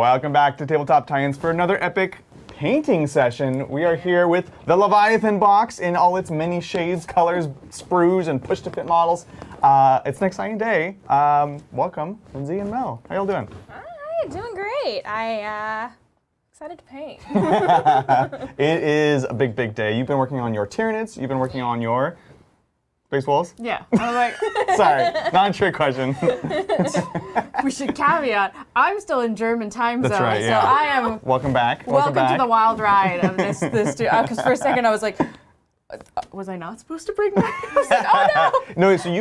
Welcome back to Tabletop Tie-Ins for another epic painting session. We are here with the Leviathan box in all its many shades, colors, sprues, and push-to-fit models. It's an exciting day. Welcome, Lindsay and Mel. How y'all doing? Hi, doing great. Excited to paint. It is a big, big day. You've been working on your Tyranids. You've been working on your Space Wolves. Yeah. I was like, Sorry, not a trick question. we should caveat, I'm still in German time zone. That's right, yeah. So I am Welcome back. welcome back. to the wild ride of this because for a second I was like, was I not supposed to bring that? I was like, oh no. No, so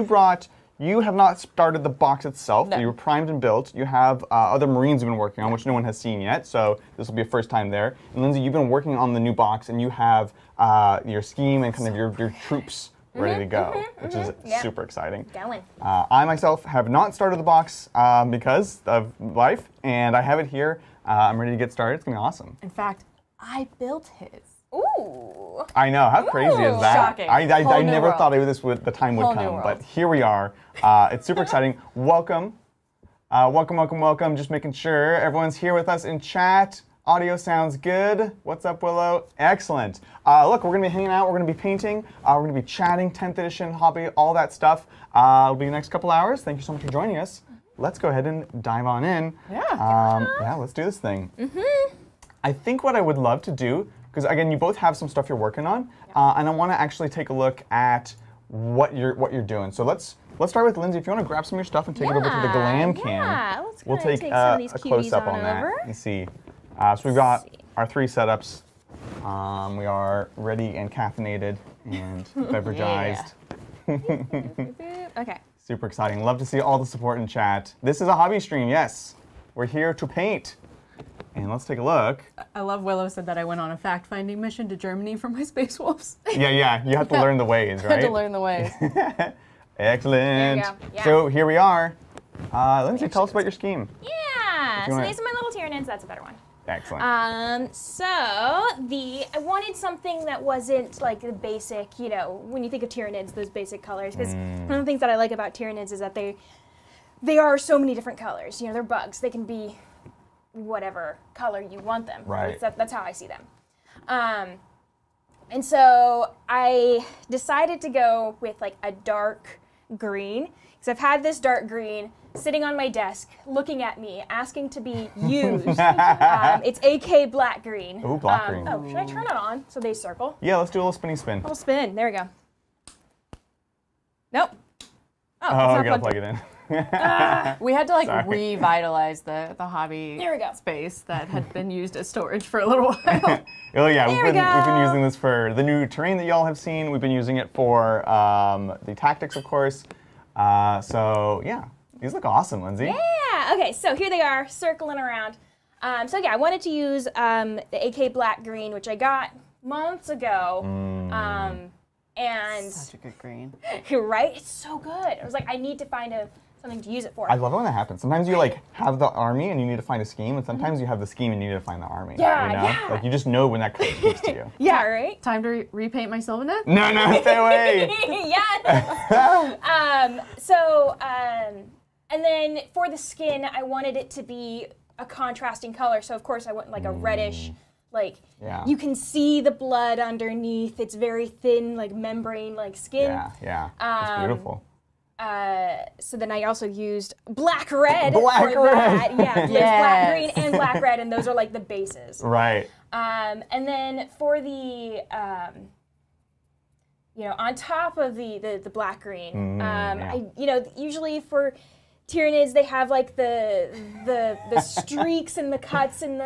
you have not started the box itself. No. You were primed and built. You have other Marines you've been working on, which no one has seen yet, so this will be a first time there. And Lindsay, you've been working on the new box, and you have your scheme and kind of your troops ready to go, which is super exciting. Going. I myself have not started the box because of life, and I have it here. I'm ready to get started. It's going to be awesome. In fact, I built his. Ooh. I know. How crazy is that? Shocking. I Whole new never world. thought the time would Whole new come, world. but here we are. It's super exciting. Welcome. Welcome. Just making sure everyone's here with us in chat. Audio sounds good. What's up, Willow? Excellent. Look, we're going to be hanging out. We're going to be painting. We're going to be chatting, 10th edition, hobby, all that stuff. It'll be the next couple hours. Thank you so much for joining us. Let's go ahead and dive on in. Yeah. Let's do this thing. I think what I would love to do, because again, you both have some stuff you're working on, and I want to actually take a look at what you're doing. So let's start with Lindsay. If you want to grab some of your stuff and take it over to the glam can, Yeah, let's we'll take some of these a close up cuties on that over. and see. So we've got our 3 setups. We are ready and caffeinated and beveragized. Okay. Super exciting. Love to see all the support in chat. This is a hobby stream, yes. We're here to paint. And let's take a look. I love Willow said that I went on a fact-finding mission to Germany for my Space Wolves. Yeah. You have to learn the ways, right? I had to learn the ways. Excellent. There you go. Yeah. So here we are. Lindsay, tell us about your scheme. Yeah. So wanna- these are my little Tyranids. That's a better one. Excellent. So I wanted something that wasn't like the basic, when you think of Tyranids, those basic colors. Because one of the things that I like about Tyranids is that they are so many different colors. They're bugs. They can be whatever color you want them. Right. That's how I see them. And so I decided to go with like a dark green, because I've had this dark green sitting on my desk, looking at me, asking to be used. It's AK black green. Ooh, black green. Oh, should I turn it on so they circle? Yeah, let's do a little spinny spin. A little spin. There we go. Nope. Oh, it's we not gotta plugged plug in. it in. We had to Sorry. revitalize the hobby There we go. space that had been used as storage for a little while. Oh yeah, There we we've been go. using this for the new terrain that y'all have seen. We've been using it for the tactics, of course. So yeah, these look awesome, Lindsay. Yeah. Okay. So here they are, circling around. So yeah, I wanted to use the AK black green, which I got months ago. And Such a good green. right, it's so good. I was like, I need to find something to use it for. I love it when that happens. Sometimes you like have the army and you need to find a scheme, and sometimes you have the scheme and you need to find the army. Yeah, you know? yeah. Like you just know when that card speaks to you. Yeah. Right. Time to repaint my Sylvanet? No, stay away. Yes. And then for the skin, I wanted it to be a contrasting color. So of course I went like a reddish, like Yeah. you can see the blood underneath. It's very thin, like membrane, like skin. Yeah. It's beautiful. So then I also used black red Black for red. that. Yeah, there's black Yes. green and black red, and those are like the bases. Right. And then for the, on top of the black green, I usually for Tyranids they have like the streaks and the cuts in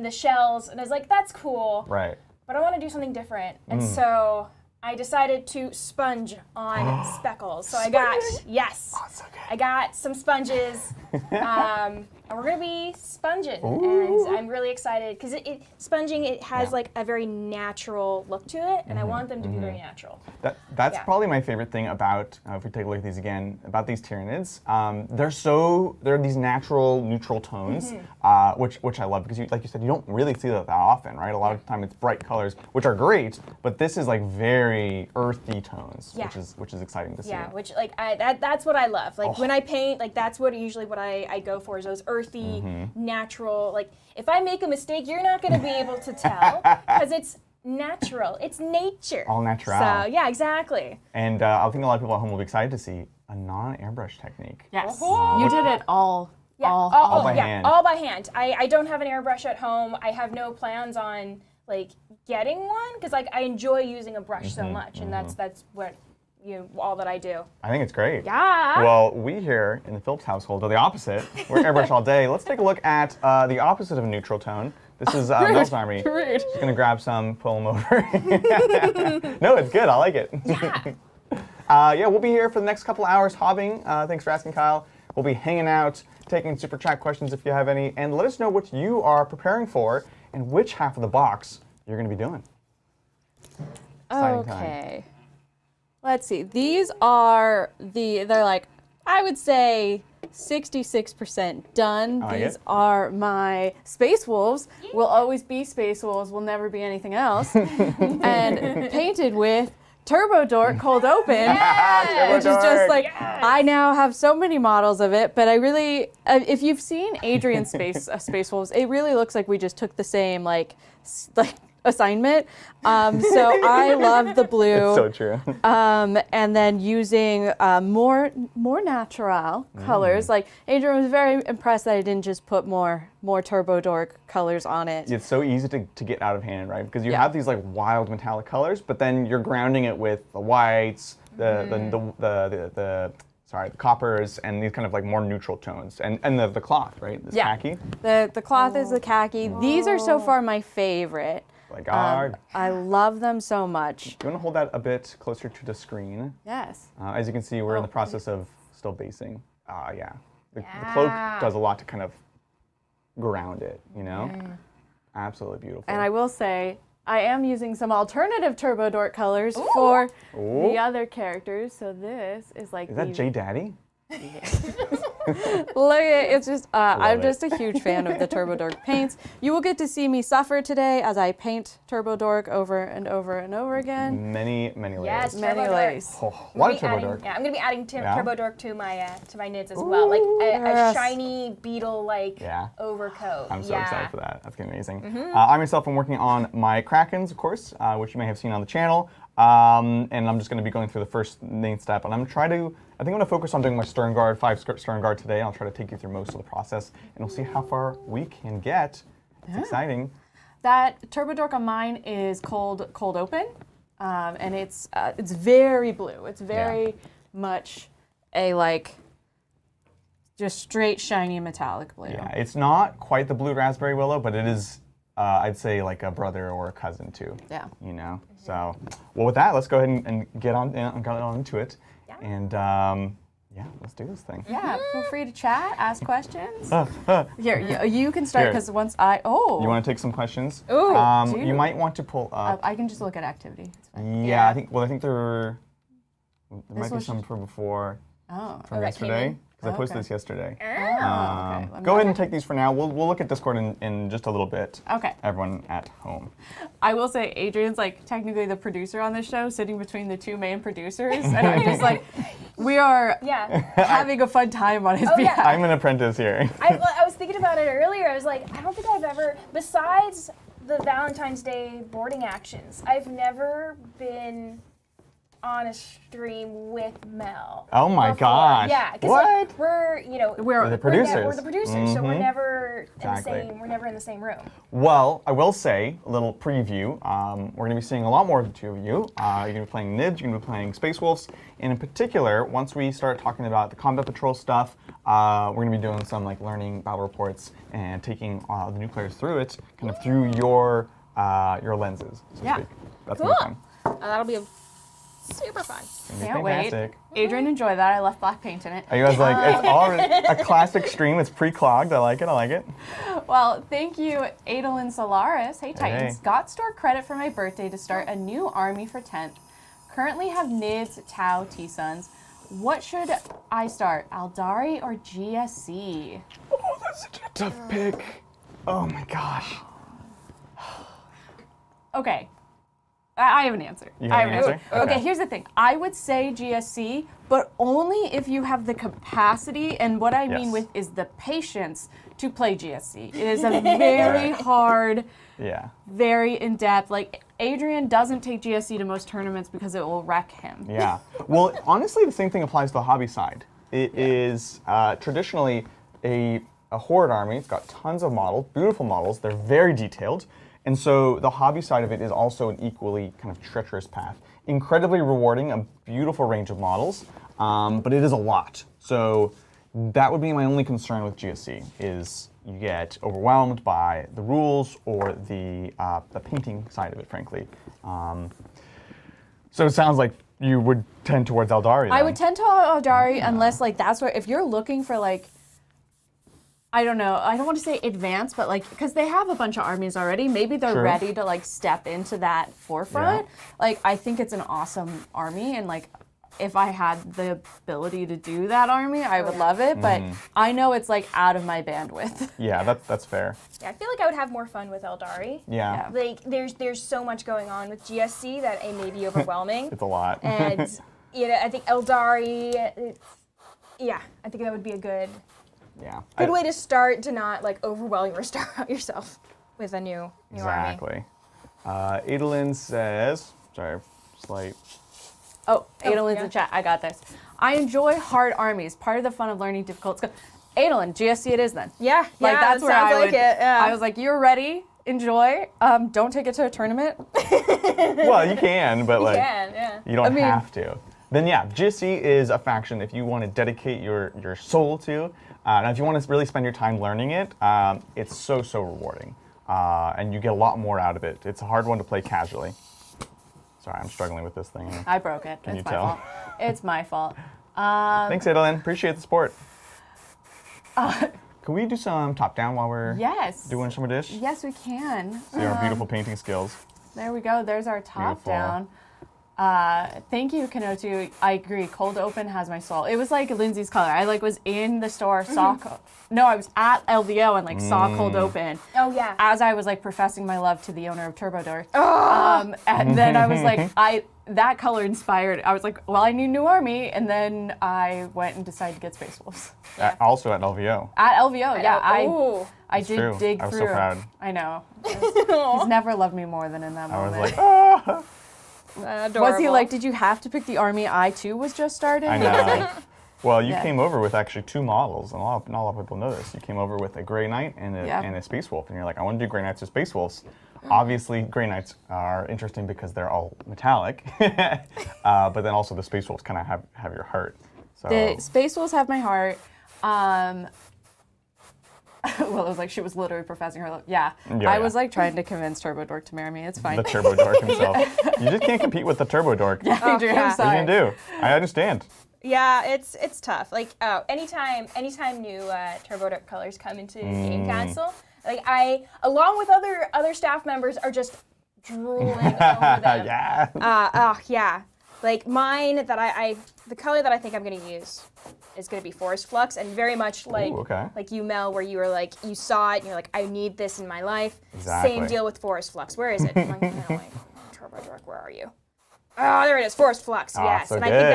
the shells, and I was like, that's cool. Right. But I want to do something different, and so I decided to sponge on speckles. So I got So good. I got some sponges, and we're gonna be sponging, Ooh. and I'm really excited because sponging has like a very natural look to it, and I want them to be very natural. That's Yeah. probably my favorite thing about, if we take a look at these again, about these Tyranids. They're these natural, neutral tones, which I love because, like you said, you don't really see that often, right? A lot of the time it's bright colors, which are great, but this is like very earthy tones, Yeah. which is exciting to see. Yeah, which like that's what I love. Like when I paint, like that's usually what I go for is those earthy, natural. Like, if I make a mistake, you're not going to be able to tell because it's natural. It's nature. All natural. So, yeah, exactly. And I think a lot of people at home will be excited to see a non-airbrush technique. Yes. Oh. You did it all. Yeah. All by hand. All by hand. I don't have an airbrush at home. I have no plans on like getting one because like I enjoy using a brush so much, and that's what all that I do. I think it's great. Yeah. Well, we here in the Phillips household are the opposite. We're airbrush all day. Let's take a look at the opposite of a neutral tone. This is Mel's Army. Rude. Just gonna grab some, pull them over. No, it's good. I like it. Yeah. We'll be here for the next couple hours hobbing. Thanks for asking, Kyle. We'll be hanging out, taking super chat questions if you have any, and let us know what you are preparing for and which half of the box you're going to be doing. Exciting time. Okay. Let's see. These are they're like, I would say 66% done. I like These it. are my Space Wolves. Will always be Space Wolves, will never be anything else. And painted with Turbo Dork Cold Open, which is just like, I now have so many models of it, but I really, if you've seen Adrian's Space Wolves, it really looks like we just took the same like assignment. So I love the blue. It's so true. And then using more natural colors. Like Adrian was very impressed that I didn't just put more Turbo Dork colors on it. It's so easy to get out of hand, right? Because you have these like wild metallic colors, but then you're grounding it with the whites, the coppers, and these kind of like more neutral tones, and the cloth, right? This khaki. The cloth is the khaki. These are so far my favorite. Like, I love them so much. you want to hold that a bit closer to the screen? Yes. As you can see, we're in the process of still basing. The cloak does a lot to kind of ground it, you know? Absolutely beautiful. And I will say, I am using some alternative Turbo Dork colors for the other characters. So this is like Is that J Daddy? Look at it's just I'm it. just a huge fan of the Turbo Dork paints. You will get to see me suffer today as I paint Turbo Dork over and over and over again. Many layers. Yes, Many Turbo layers. Dork. A lot of Turbo Dork. Yeah, I'm gonna be adding Turbo Dork to my nids as well, like a shiny beetle-like overcoat. I'm so excited for that. That's gonna be amazing. I myself am working on my Krakens, of course, which you may have seen on the channel. And I'm just going to be going through the first main step. And I think I'm going to focus on doing my Stern Guard, 5 Stern Guard today. I'll try to take you through most of the process, and we'll see how far we can get. It's exciting. That Turbo Dork on mine is cold open, and it's very blue. It's very much a like just straight shiny metallic blue. Yeah, it's not quite the blue raspberry willow, but it is. I'd say like a brother or a cousin too. Yeah. You know. So, well, with that, let's go ahead and get on into it. Yeah. And let's do this thing. Yeah. Feel free to chat, ask questions. Here, you can start Here. because once You want to take some questions? Ooh, you might want to pull up. I can just look at activity. It's fine. Yeah, I think there might be was some from before. Oh. From that came yesterday, in? because I posted Okay. this yesterday. Okay. Let me- Go ahead and take these for now. We'll look at Discord in just a little bit. Okay. Everyone at home. I will say Adrian's like technically the producer on this show, sitting between the two main producers, and I'm just like, we are having a fun time on his behalf. I'm an apprentice here. I was thinking about it earlier. I was like, I don't think I've ever, besides the Valentine's Day boarding actions, I've never been on a stream with Mel. Oh my before. gosh. Yeah, because What? like, we're We're the producers. We're the producers, so we're never Exactly. in the same room. Well, I will say, a little preview, we're going to be seeing a lot more of the two of you. You're going to be playing Nids, you're going to be playing Space Wolves, and in particular, once we start talking about the Combat Patrol stuff, we're going to be doing some like learning battle reports and taking the new players through it, kind of through your lenses, so to speak. That's going to be fun. That'll be super fun. Can't wait. Fantastic. Adrian, enjoy that. I left black paint in it. Are you guys like, it's already a classic stream, it's pre-clogged, I like it. Well, thank you, Adolin Solaris. Hey, Titans. Hey. Got store credit for my birthday to start a new army for 10th. Currently have Nids, Tau, T-Suns. What should I start, Aldari or GSC? Oh, that's such a tough pick. Oh my gosh. Okay. I have an answer. You have an answer? Okay, here's the thing. I would say GSC, but only if you have the capacity, and what I mean with is the patience to play GSC. It is a very hard, very in-depth. Like, Adrian doesn't take GSC to most tournaments because it will wreck him. Yeah. Well, honestly, the same thing applies to the hobby side. It is traditionally a horde army. It's got tons of models, beautiful models. They're very detailed. And so the hobby side of it is also an equally kind of treacherous path. Incredibly rewarding, a beautiful range of models, but it is a lot. So that would be my only concern with GSC, is you get overwhelmed by the rules or the painting side of it, frankly. So it sounds like you would tend towards Eldari, then. I would tend to Eldari unless, like, that's where, if you're looking for, like, I don't know, I don't want to say advanced, but, like, because they have a bunch of armies already, maybe they're ready to, like, step into that forefront. Like, I think it's an awesome army, and, like, if I had the ability to do that army, I would love it, but I know it's, like, out of my bandwidth. Yeah, that's fair. Yeah, I feel like I would have more fun with Eldari. Yeah. Like, there's so much going on with GSC that it may be overwhelming. It's a lot. And, you know, I think Eldari, I think that would be a good way to start, to not, like, overwhelm yourself with a new army. Exactly. Adalyn says, slight. Oh, Adalyn's in chat. I got this. I enjoy hard armies. Part of the fun of learning difficult skills. Adalyn, GSC it is then. Yeah, like that's where I would. Yeah. I was like, you're ready. Enjoy. Don't take it to a tournament. Well, you can, but like, you don't have to. Then GSC is a faction if you want to dedicate your soul to. And if you want to really spend your time learning it, it's so rewarding. And you get a lot more out of it. It's a hard one to play casually. Sorry, I'm struggling with this thing. I broke it. Can it's you my tell? fault. It's my fault. Thanks, Adalyn. Appreciate the support. Can we do some top-down while we're doing some dish? Yes, we can. See our beautiful painting skills. There we go. There's our top-down. Thank you, Kenotu. I agree. Cold Open has my soul. It was like Lindsay's color. I was in the store, I was at LVO and saw Cold Open. Oh yeah. As I was professing my love to the owner of Turbo Dork. And then I was like, that color inspired. I was like, well, I need a new army, and then I went and decided to get Space Wolves. Also at LVO. At LVO, yeah. I did true. dig I was through. so proud. I know. He's never loved me more than in that moment. I was like, ah. Adorable. Was he like, did you have to pick the army I too was just starting? I know. Well, you came over with actually 2 models, and not a lot of people know this. You came over with a Grey Knight and a Space Wolf, and you're like, I want to do Grey Knights or Space Wolves. Obviously, Grey Knights are interesting because they're all metallic, but then also the Space Wolves kind of have your heart. So. The Space Wolves have my heart. Well, it was like she was literally professing her love. I was trying to convince Turbo Dork to marry me. It's fine. The Turbo Dork himself. You just can't compete with the Turbo Dork. Adrian, I'm sorry. What are you gonna do? I understand. Yeah, it's tough. Anytime new Turbo Dork colors come into game console, along with other staff members, are just drooling over them. Mine the color that I think I'm gonna use is gonna be Forest Flux, and very much like you, Mel, where you were you saw it and you're like, I need this in my life. Exactly. Same deal with Forest Flux. Where is it? I'm Turbo Dork, where are you? Oh, there it is, Forest Flux, yes. So and good. I think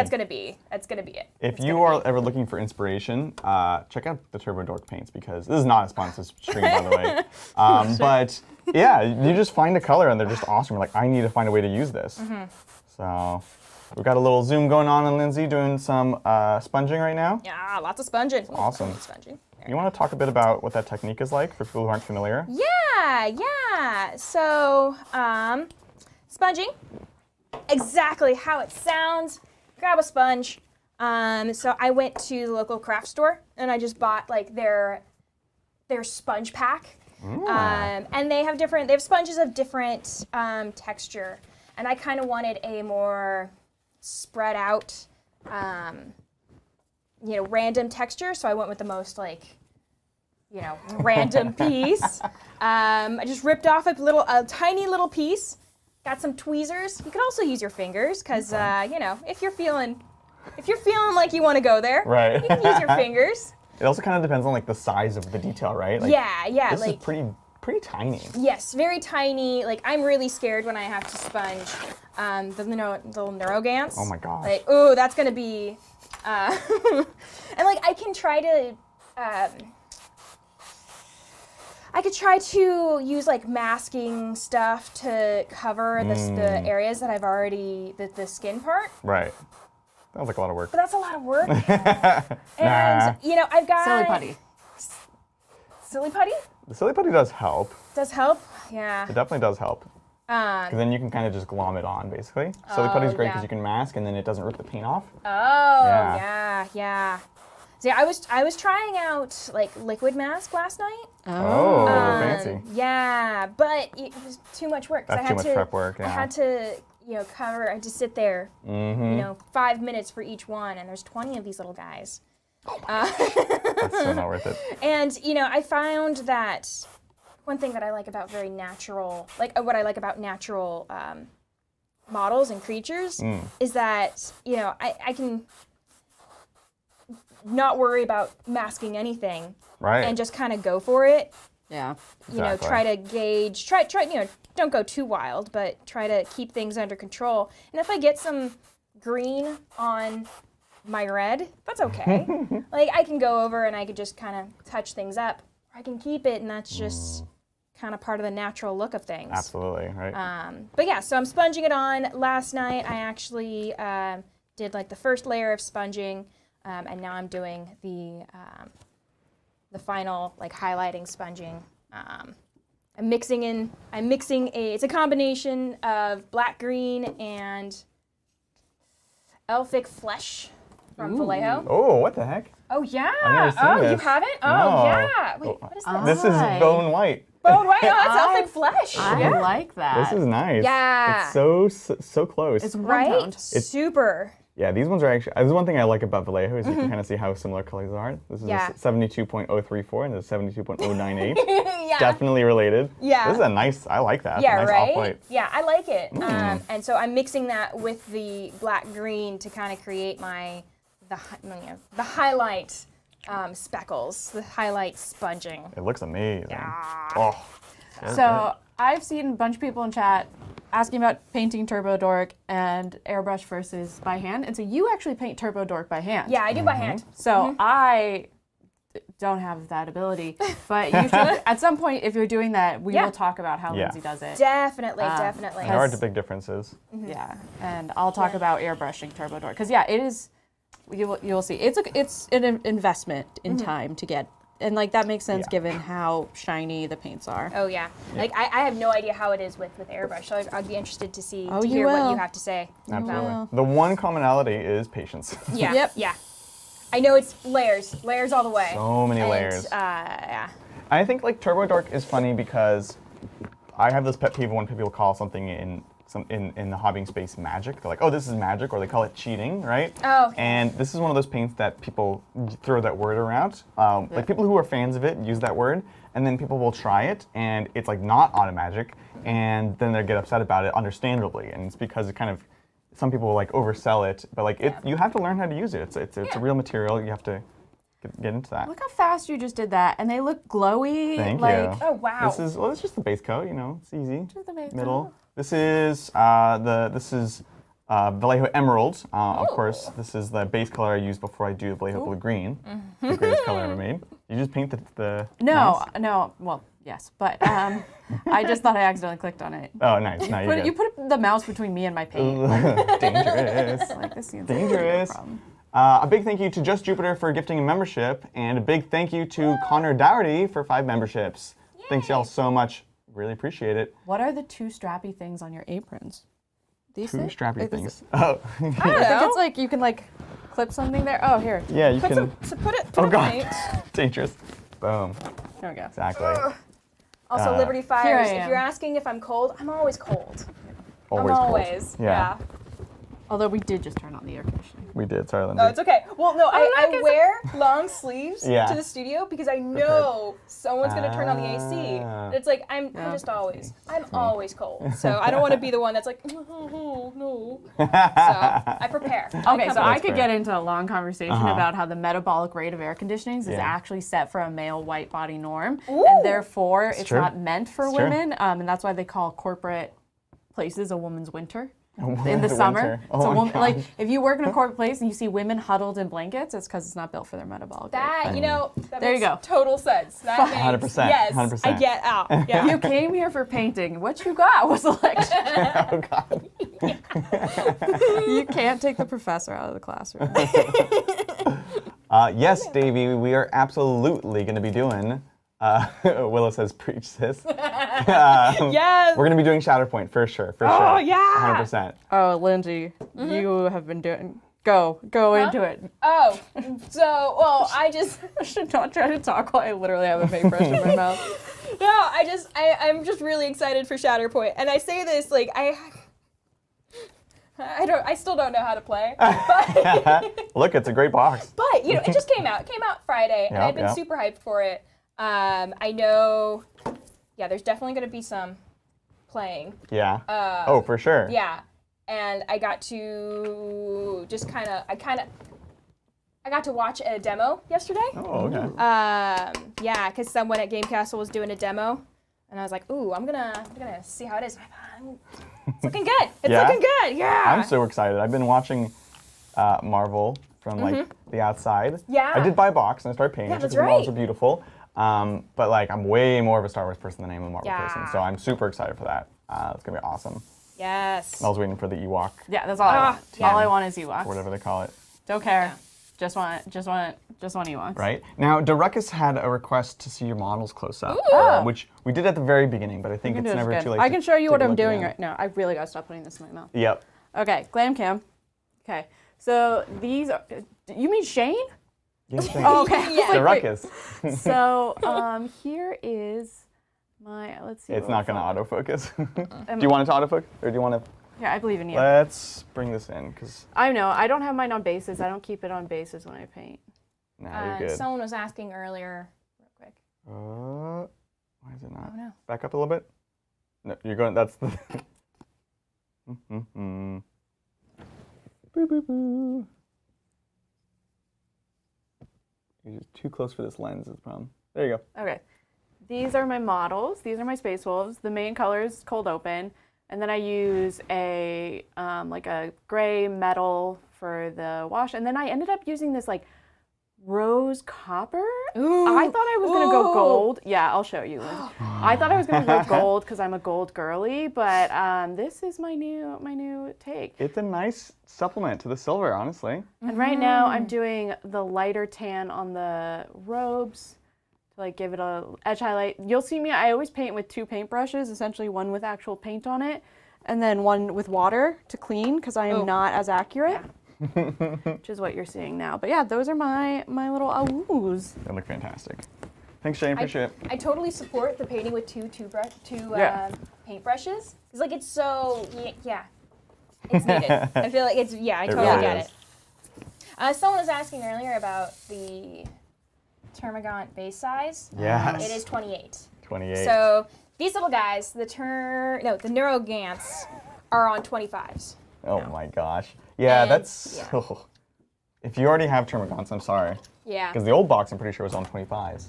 that's gonna be it. If you are ever looking for inspiration, check out the Turbo Dork paints, because this is not a sponsored stream, by the way. But yeah, you just find a color and they're just awesome. You're like, I need to find a way to use this. So we've got a little zoom going on Lindsay doing some sponging right now. Yeah, lots of sponging. Awesome. Sponging. You want to talk a bit about what that technique is like for people who aren't familiar? Yeah. So, sponging, exactly how it sounds. Grab a sponge. So I went to the local craft store and I just bought their sponge pack. And they have sponges of different texture. And I kind of wanted a more spread out, random texture. So I went with the most random piece. I just ripped off a tiny little piece. Got some tweezers. You could also use your fingers, because if you're feeling like you want to go there, right, you can use your fingers. It also kind of depends on the size of the detail, right? Yeah. This is pretty pretty tiny. Yes, very tiny. Like, I'm really scared when I have to sponge the little neurogants. Oh my gosh. Like, ooh, that's gonna be, and like I can try to, I could try to use like masking stuff to cover the areas that I've already, the skin part. Right. Sounds like a lot of work. But that's a lot of work. And, you know, I've got... Silly putty. Silly putty? The silly putty does help. Does help? Yeah. It definitely does help. Because then you can kind of just glom it on, basically. Silly putty's great because you can mask and then it doesn't rip the paint off. Oh, yeah. See, I was trying out like liquid mask last night. Oh, fancy. Yeah, but it was too much work. That's too much prep work, yeah. I had to, you know, I had to sit there, you know, 5 minutes for each one, and there's 20 of these little guys. Oh my gosh. That's so not worth it. And, you know, I found that one thing that I like about very natural, like what I like about natural models and creatures is that, you know, I can not worry about masking anything. Right. And just kind of go for it. Yeah. You know, try to gauge, try, you know, don't go too wild, but try to keep things under control. And if I get some green on my red, that's okay. Like, I can go over and I could just kind of touch things up. Or I can keep it, and that's just kind of part of the natural look of things. Absolutely, right. But yeah, so I'm sponging it on. Last night, I actually did like the first layer of sponging, and now I'm doing the final like highlighting sponging. I'm mixing it's a combination of black green and elfic flesh from Vallejo. Oh, what the heck? Oh yeah. I've never seen Oh, this. you haven't? Oh No. yeah. Wait, what is this? This is bone white. Bone white. Oh, it's elfic flesh. I like that. This is nice. Yeah. It's so close. It's Right? one-toned. Super. Yeah, these ones are actually, this is one thing I like about Vallejo is you can kind of see how similar colors are. This is Yeah. a 72.034 and this is 72.098. Yeah. Definitely related. Yeah. This is a nice, I like that. Yeah, It's a nice right? off-white. Yeah, I like it. And so I'm mixing that with the black-green to kind of create the highlight speckles, the highlight sponging. It looks amazing. Yeah. Oh. So I've seen a bunch of people in chat asking about painting Turbo Dork and airbrush versus by hand. And so you actually paint Turbo Dork by hand. Yeah, I do by hand. So I don't have that ability, but you should, at some point, if you're doing that, we will talk about how Lindsay does it. Definitely, definitely. There are the big differences. Yeah, and I'll talk about airbrushing Turbo Dork because it is. You'll see. It's an investment in time to get. And like that makes sense given how shiny the paints are. Oh yeah. Like I have no idea how it is with airbrush, so I'd be interested to see Oh, to you hear what will. you have to say. Absolutely. The one commonality is patience. Yeah. Yep. Yeah. I know it's layers all the way. So many And, layers. Yeah. I think like Turbo Dork is funny because I have this pet peeve when people call something in the hobbying space magic. They're like, oh, this is magic, or they call it cheating, right? Oh, okay. And this is one of those paints that people throw that word around. Like people who are fans of it use that word, and then people will try it, and it's like not automagic, and then they get upset about it, understandably. And it's because it kind of, some people will like oversell it, but like you have to learn how to use it. It's a real material. You have to get into that. Look how fast you just did that, and they look glowy. Thank like, you. Oh wow. It's just the base coat, you know, it's easy. Just the base Middle. coat. This is Vallejo Emerald. Of course, this is the base color I use before I do the Vallejo Blue Green, the greatest color ever made. You just paint the No, mouse? no. Well, yes, but I just thought I accidentally clicked on it. Oh, nice. No, you're You good. put the mouse between me and my paint. Dangerous. Like this seems Dangerous. Like a problem. A big thank you to Just Jupiter for gifting a membership, and a big thank you to Connor Dougherty for 5 memberships. Thanks y'all so much. Really appreciate it. What are the 2 strappy things on your aprons? These 2 things? strappy Like, things. Oh. I think it's like you can like clip something there. Oh, here. Yeah, you can. Put it Oh god. paint. Dangerous. Boom. There we go. Exactly. Also, Liberty Here Fires. I If am. you're asking if I'm cold, I'm always cold. Always I'm cold. always. Yeah. Although we did just turn on the air conditioning. We did. Sorry, Lindsay. Oh, it's okay. Well, no, I wear long sleeves Yeah. to the studio because I know someone's going to turn on the AC. And it's like, I'm always cold. So I don't want to be the one that's like, oh, no. So I prepare. Okay, so I could great. get into a long conversation about how the metabolic rate of air conditionings is actually set for a male white body norm. Ooh. And therefore, it's true. not meant for It's true. women. And that's why they call corporate places a woman's winter. In the Winter. summer. Oh So my like gosh. if you work in a corporate place and you see women huddled in blankets, it's because it's not built for their metabolic rate. That, that There you makes go. total sense. That makes, 100%, yes, 100%. I get out. Yeah. You came here for painting. What you got was election. Oh God. You can't take the professor out of the classroom. Yes, Davey, we are absolutely going to be doing. Willow says, "Preach, sis." Yes. We're going to be doing Shatterpoint for sure. For Oh, sure. yeah. 100%. Oh, Lindsay, you have been doing. Go into it. Oh, so, well, I should not try to talk while I literally have a paintbrush in my mouth. No, I'm just really excited for Shatterpoint. And I say this, like, I still don't know how to play. But, Look, it's a great box. but it just came out. It came out Friday, and I've been super hyped for it. I know, there's definitely going to be some playing. Yeah. For sure. Yeah. And I got to just I got to watch a demo yesterday. Oh, okay. Because someone at Game Castle was doing a demo, and I was like, "Ooh, I'm gonna see how it is." It's looking good. It's Yeah? looking good. Yeah. I'm so excited. I've been watching Marvel from the outside. Yeah. I did buy a box and I started painting. Yeah, that's The models right. are beautiful. But I'm way more of a Star Wars person than I am a Marvel Yeah. person. So I'm super excited for that. It's gonna be awesome. Yes. I was waiting for the Ewok, Yeah, that's all I want. yeah. All I want is Ewoks. or whatever they call it. Don't care. Just want Ewoks. Right? Now, Deruckus had a request to see your models close up, which we did at the very beginning, but I think You can it's do it never again. too late. I to can show you take what a I'm look doing again. right now. I really gotta stop putting this in my mouth. Yep. Okay, glam cam. Okay, so these are. You mean Shane? Yes, thanks. Oh, okay. Deruckus. So here is my. Let's see. It's what not going to font. autofocus. Do you want it to autofocus, or do you want to? Yeah, I believe in you. Let's bring this in, because I know. I don't have mine on bases. I don't keep it on bases when I paint. you're good. Someone was asking earlier, real quick. Why is it not? Oh no. Back up a little bit. No, you're going. That's the. Boo, boo, boo. You're just too close for this lens is the problem. There you go. Okay. These are my models. These are my Space Wolves. The main color is Cold Open. And then I use a like a gray metal for the wash. And then I ended up using this like rose copper. Ooh. I thought I was gonna go gold. Yeah, I'll show you. I thought I was gonna go gold because I'm a gold girly, but this is my new take. It's a nice supplement to the silver, honestly. And right now I'm doing the lighter tan on the robes to like give it a edge highlight. You'll see me, I always paint with two paintbrushes, essentially one with actual paint on it and then one with water to clean because I am not as accurate. Which is what you're seeing now. But yeah, those are my little awoos. They look fantastic. Thanks, Shane. Appreciate it. I totally support the painting with two paintbrushes. It's like it's so it's needed. I feel like it's I totally really get is. it. Someone was asking earlier about the Termagant base size. Yes. It is 28. 28. So these little guys, the Neurogants, are on 25s. Oh my gosh. Yeah, And- that's. If you already have Termagants, I'm sorry. Yeah. Because the old box, I'm pretty sure, was on 25s.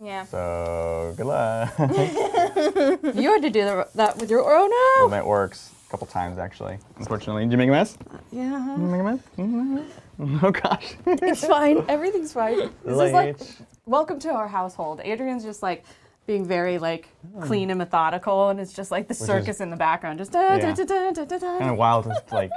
Yeah. So, good luck. You had to do that with your, oh Well, no! that works a couple times, actually. Unfortunately. Did you make a mess? Yeah. Did you make a mess? Oh gosh. It's fine. Everything's fine. This is like, Late. welcome to our household. Adrian's just like being very like clean and methodical, and it's just like the circus in the background. Just da, da, da, da, da, da, da. Kind of wild. Just like,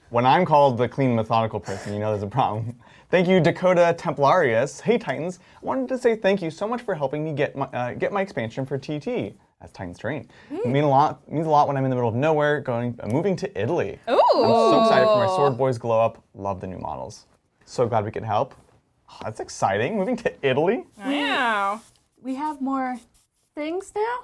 when I'm called the clean, methodical person, you know there's a problem. Thank you, Dakota Templarius. Hey, Titans. I wanted to say thank you so much for helping me get my expansion for TT. That's Titans Terrain. It means a lot when I'm in the middle of nowhere, moving to Italy. Ooh. I'm so excited for my Sword Boys glow up. Love the new models. So glad we could help. Oh, that's exciting. Moving to Italy? Wow. We have more things now?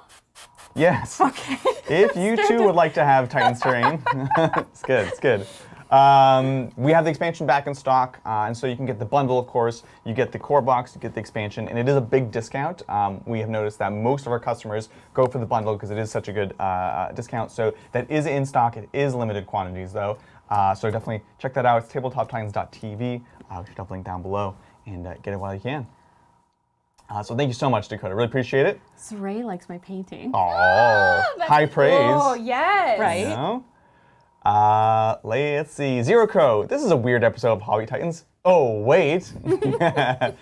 Yes. Okay. If you too would like to have Titans Terrain, it's good, it's good. We have the expansion back in stock, and so you can get the bundle, of course. You get the core box, you get the expansion, and it is a big discount. We have noticed that most of our customers go for the bundle because it is such a good discount. So that is in stock. It is limited quantities, though. So definitely check that out. It's tabletoptitans.tv. We should have a link down below, and get it while you can. So thank you so much, Dakota. Really appreciate it. Ray likes my painting. Oh, high praise. Oh, yes. Right? You know? Let's see. Zero Crow. This is a weird episode of Hobby Titans. Oh, wait. I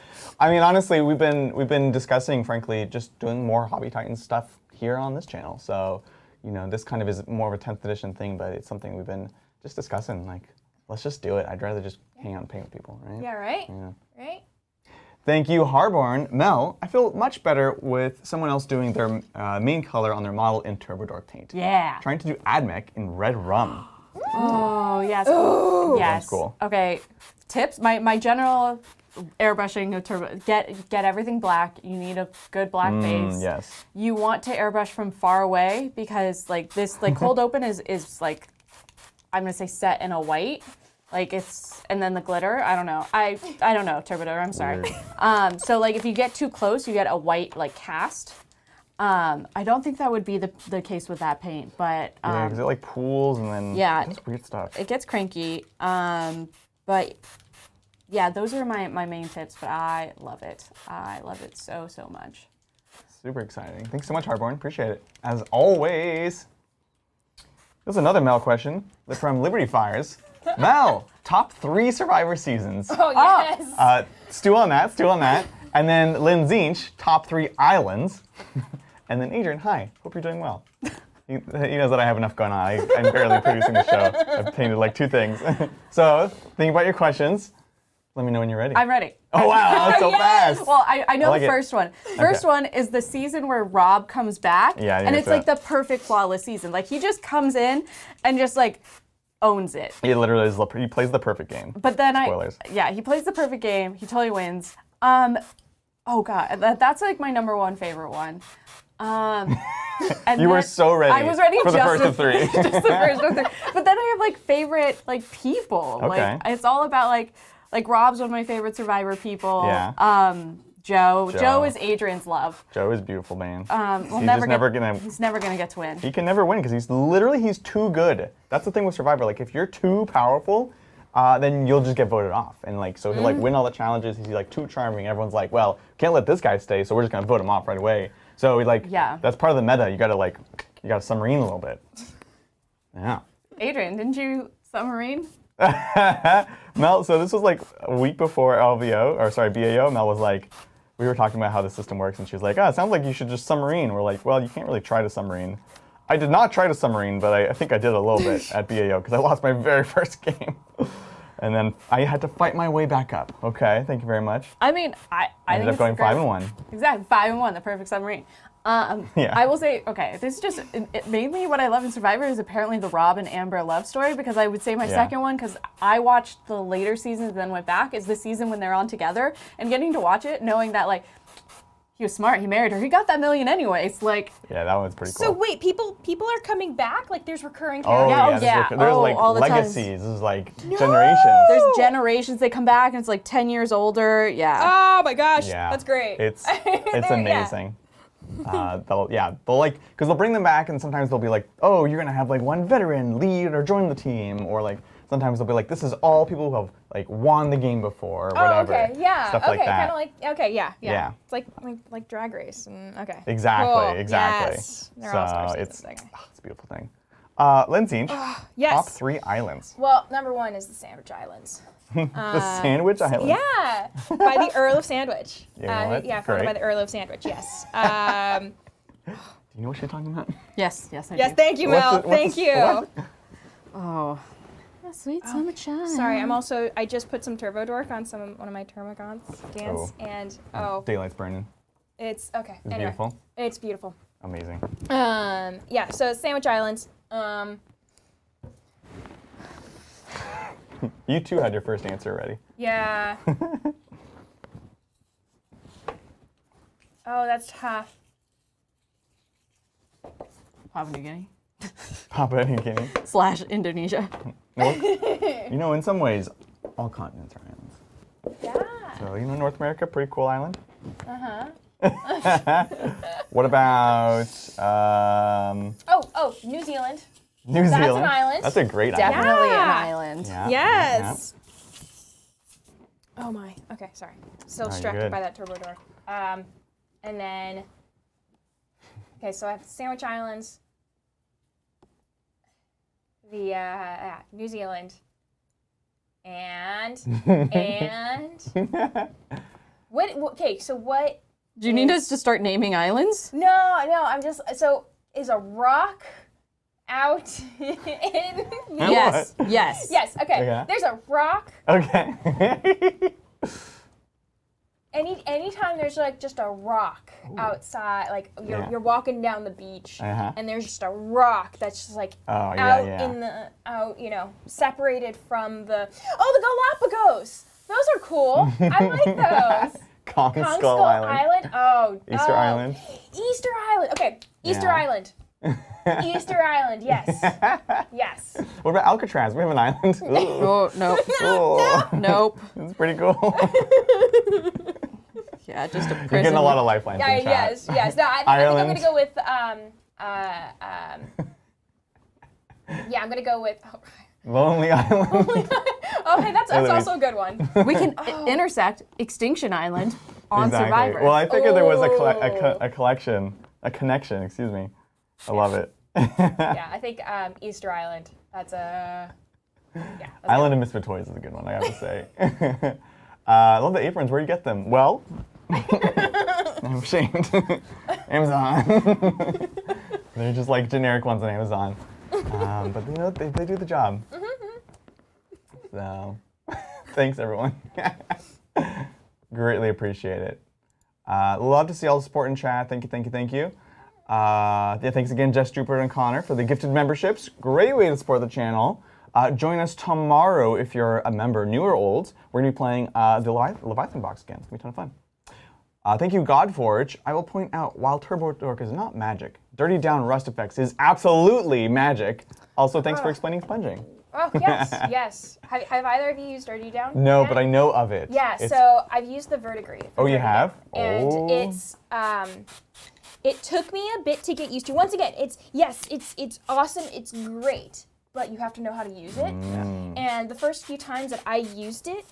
mean, honestly, we've been discussing, frankly, just doing more Hobby Titans stuff here on this channel. So, you know, this kind of is more of a 10th edition thing, but it's something we've been just discussing. Like, let's just do it. I'd rather just hang out and paint with people, right? Yeah, right? Yeah. Right? Thank you, Harborn. Mel, I feel much better with someone else doing their main color on their model in Turbodor paint. Yeah. Trying to do Admech in red rum. Oh, yes. Ooh. Yes. That's cool. Okay. Tips. My general airbrushing of turbo. Get everything black. You need a good black base. Yes. You want to airbrush from far away because like this cold open is like, I'm gonna say set in a white. Like it's, and then the glitter, I don't know. I don't know, Turbodor, I'm sorry. So like if you get too close, you get a white like cast. I don't think that would be the case with that paint, but Yeah, because it like pools and then it's weird stuff. it gets cranky. But yeah, those are my main tips, but I love it. I love it so much. Super exciting. Thanks so much, Harborn. Appreciate it. As always. There's another Mel question from Liberty Fires. Mel, top 3 Survivor seasons. Oh, yes. Stew on that. And then Lindsay, top 3 islands. And then Adrian, hi, hope you're doing well. He knows that I have enough going on. I'm barely producing the show. I've painted like 2 things. So, think about your questions. Let me know when you're ready. I'm ready. Oh, wow, that's so fast. Well, I know like the it. first one. First one is the season where Rob comes back. Yeah, I and knew it's that. like the perfect flawless season. Like he just comes in and just like owns it. He literally he plays the perfect game. But then Spoilers. he plays the perfect game. He totally wins. Oh god, that's like my number 1 favorite one. And You were so ready. I was ready for the just first of 3. just the first of 3. But then I have like favorite like people. Okay. Like it's all about like Rob's one of my favorite Survivor people. Yeah. Joe. Joe. Joe is Adrian's love. Joe is beautiful, man. He's He's never gonna get to win. He can never win because he's too good. That's the thing with Survivor. Like if you're too powerful, then you'll just get voted off. And like so he'll like win all the challenges. He's like too charming. Everyone's like, well, can't let this guy stay, so we're just gonna vote him off right away. So like that's part of the meta. You gotta submarine a little bit. Yeah. Adrian, didn't you submarine? Mel, so this was like a week before BAO. Mel was like, we were talking about how the system works, and she was like, it sounds like you should just submarine. We're like, well, you can't really try to submarine. I did not try to submarine, but I think I did a little bit at BAO because I lost my very first game. And then I had to fight my way back up. Okay, thank you very much. I mean, I ended up going 5-1. Exactly, 5-1, the perfect submarine. Yeah. I will say, okay, this is just mainly what I love in Survivor is apparently the Rob and Amber love story, because I would say my second one, because I watched the later seasons and then went back, is the season when they're on together and getting to watch it, knowing that like he was smart, he married her, he got that $1 million anyways. Like, yeah, that one's pretty cool. So wait, people are coming back? Like there's recurring Oh characters? yeah, there's like all the time. legacies. This is like generations. There's generations, they come back and it's like 10 years older. Yeah. Oh my gosh, Yeah, that's great. It's Yeah. amazing. They'll like, because they'll bring them back, and sometimes they'll be like, oh, you're gonna have like one veteran lead or join the team, or like sometimes they'll be like, this is all people who have like won the game before, or whatever. Oh, okay, yeah, Stuff okay, like that. kind of like, okay, yeah. Yeah. It's like Drag Race, and okay. Exactly, Cool. exactly. Yes. They're all-star So seasons, it's okay. a beautiful thing. Lindsay, Yes. top 3 islands. Well, number 1 is the Sandwich Islands. The Sandwich Islands. Yeah, by the Earl of Sandwich. You know what? Yeah, founded by Great. the Earl of Sandwich. Yes. Do you know what she's talking about? Yes, I Yes, do. thank you, Mel. Thank you. what? Oh. Sweet summer child. Sorry, I just put some Turbo Dork on one of my Termagants, and Daylight's burning. it's okay. It's Anyway, beautiful. It's beautiful. Amazing. Yeah. So Sandwich Islands. You too had your first answer ready. Yeah. Oh, that's tough. Papua New Guinea. Papua New Guinea. / Indonesia. In some ways, all continents are islands. Yeah. So, North America, pretty cool island. What about New Zealand. New Zealand? That's an island. That's a great island. Definitely Yeah. an island. Yeah, Yes. Oh my. Okay, sorry. Still you're distracted good. by that turbo door. And then. Okay, so I have the Sandwich Islands, the New Zealand, and what? Okay, so what? Do you need us to start naming islands? No. I'm just is a rock out in the Yes. Yes. Yes. Okay. Okay. There's a rock. Okay. Anytime there's like just a rock outside, like you're walking down the beach, and there's just a rock that's just like separated from the Galapagos. Those are cool. I like those. Kong Skull Island. Easter Island. Easter Island. Okay. Easter Island. Easter Island. Yes. Yes. What about Alcatraz? We have an island. Oh, nope. Oh, Nope. it's pretty cool. Yeah, just a prison. You're getting a lot of lifelines in chat. Yes. No, I think I'm gonna go with I'm gonna go with Lonely Island. oh hey, that's also a good one. We can intersect Extinction Island on Exactly. Survivor. Well, I figured there was a connection, excuse me. I love it. Yeah, I think Easter Island. That's a Island of Misfit Toys is a good one, I have to say. I love the aprons. Where do you get them? Well, I'm ashamed. Amazon. They're just like generic ones on Amazon. But they do the job. So, thanks everyone. Greatly appreciate it. Love to see all the support in chat. Thank you. Thanks again, Jess, Jupiter, and Connor for the gifted memberships. Great way to support the channel. Join us tomorrow if you're a member, new or old. We're going to be playing the Leviathan box again. It's going to be a ton of fun. Thank you, Godforge. I will point out, while Turbo Dork is not magic, Dirty Down Rust Effects is absolutely magic. Also, thanks for explaining sponging. Oh, yes. Have either of you used Dirty Down? No, yet? but I know of it. Yeah, so I've used the Verdigris. Oh, you have? And it's, it took me a bit to get used to. Once again, it's awesome, it's great, but you have to know how to use it. And the first few times that I used it,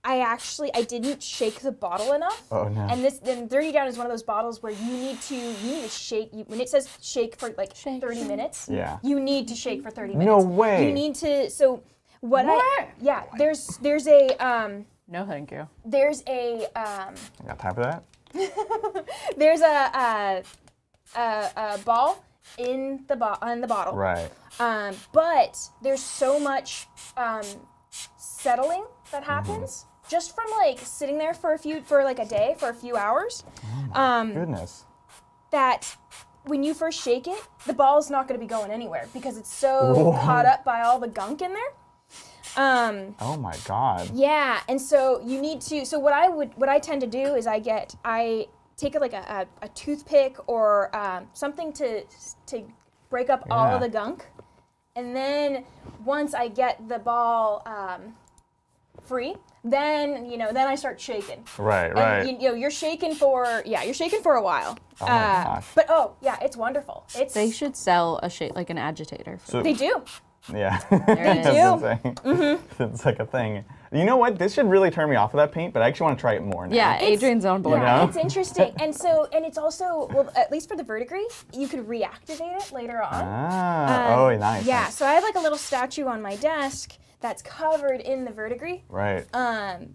I didn't shake the bottle enough. Oh no. And Dirty Down is one of those bottles where you need to shake. When it says shake for like 30 minutes, you need to shake for 30 minutes. No way. You need to. So what? There's a. No, thank you. There's a. You got time for that? There's a ball in the bottle. Right. But there's so much settling that happens just from like sitting there for a day, for a few hours. Goodness. That when you first shake it, the ball's not going to be going anywhere because it's so caught up by all the gunk in there. Oh my God. Yeah, and so you need to. So what I tend to do is I take a toothpick or something to break up all of the gunk, and then once I get the ball free, then I start shaking. Right. And, you're shaking for a while. Oh my gosh. But it's wonderful. They should sell like an agitator. They do. Yeah. They do. It's like a thing. You know what? This should really turn me off of that paint, but I actually want to try it more now. Yeah, Adrian's on board. Yeah, it's interesting. And it's also, well, at least for the Verdigris, you could reactivate it later on. Nice. Yeah, Nice. so I have like a little statue on my desk that's covered in the Verdigris. Right. But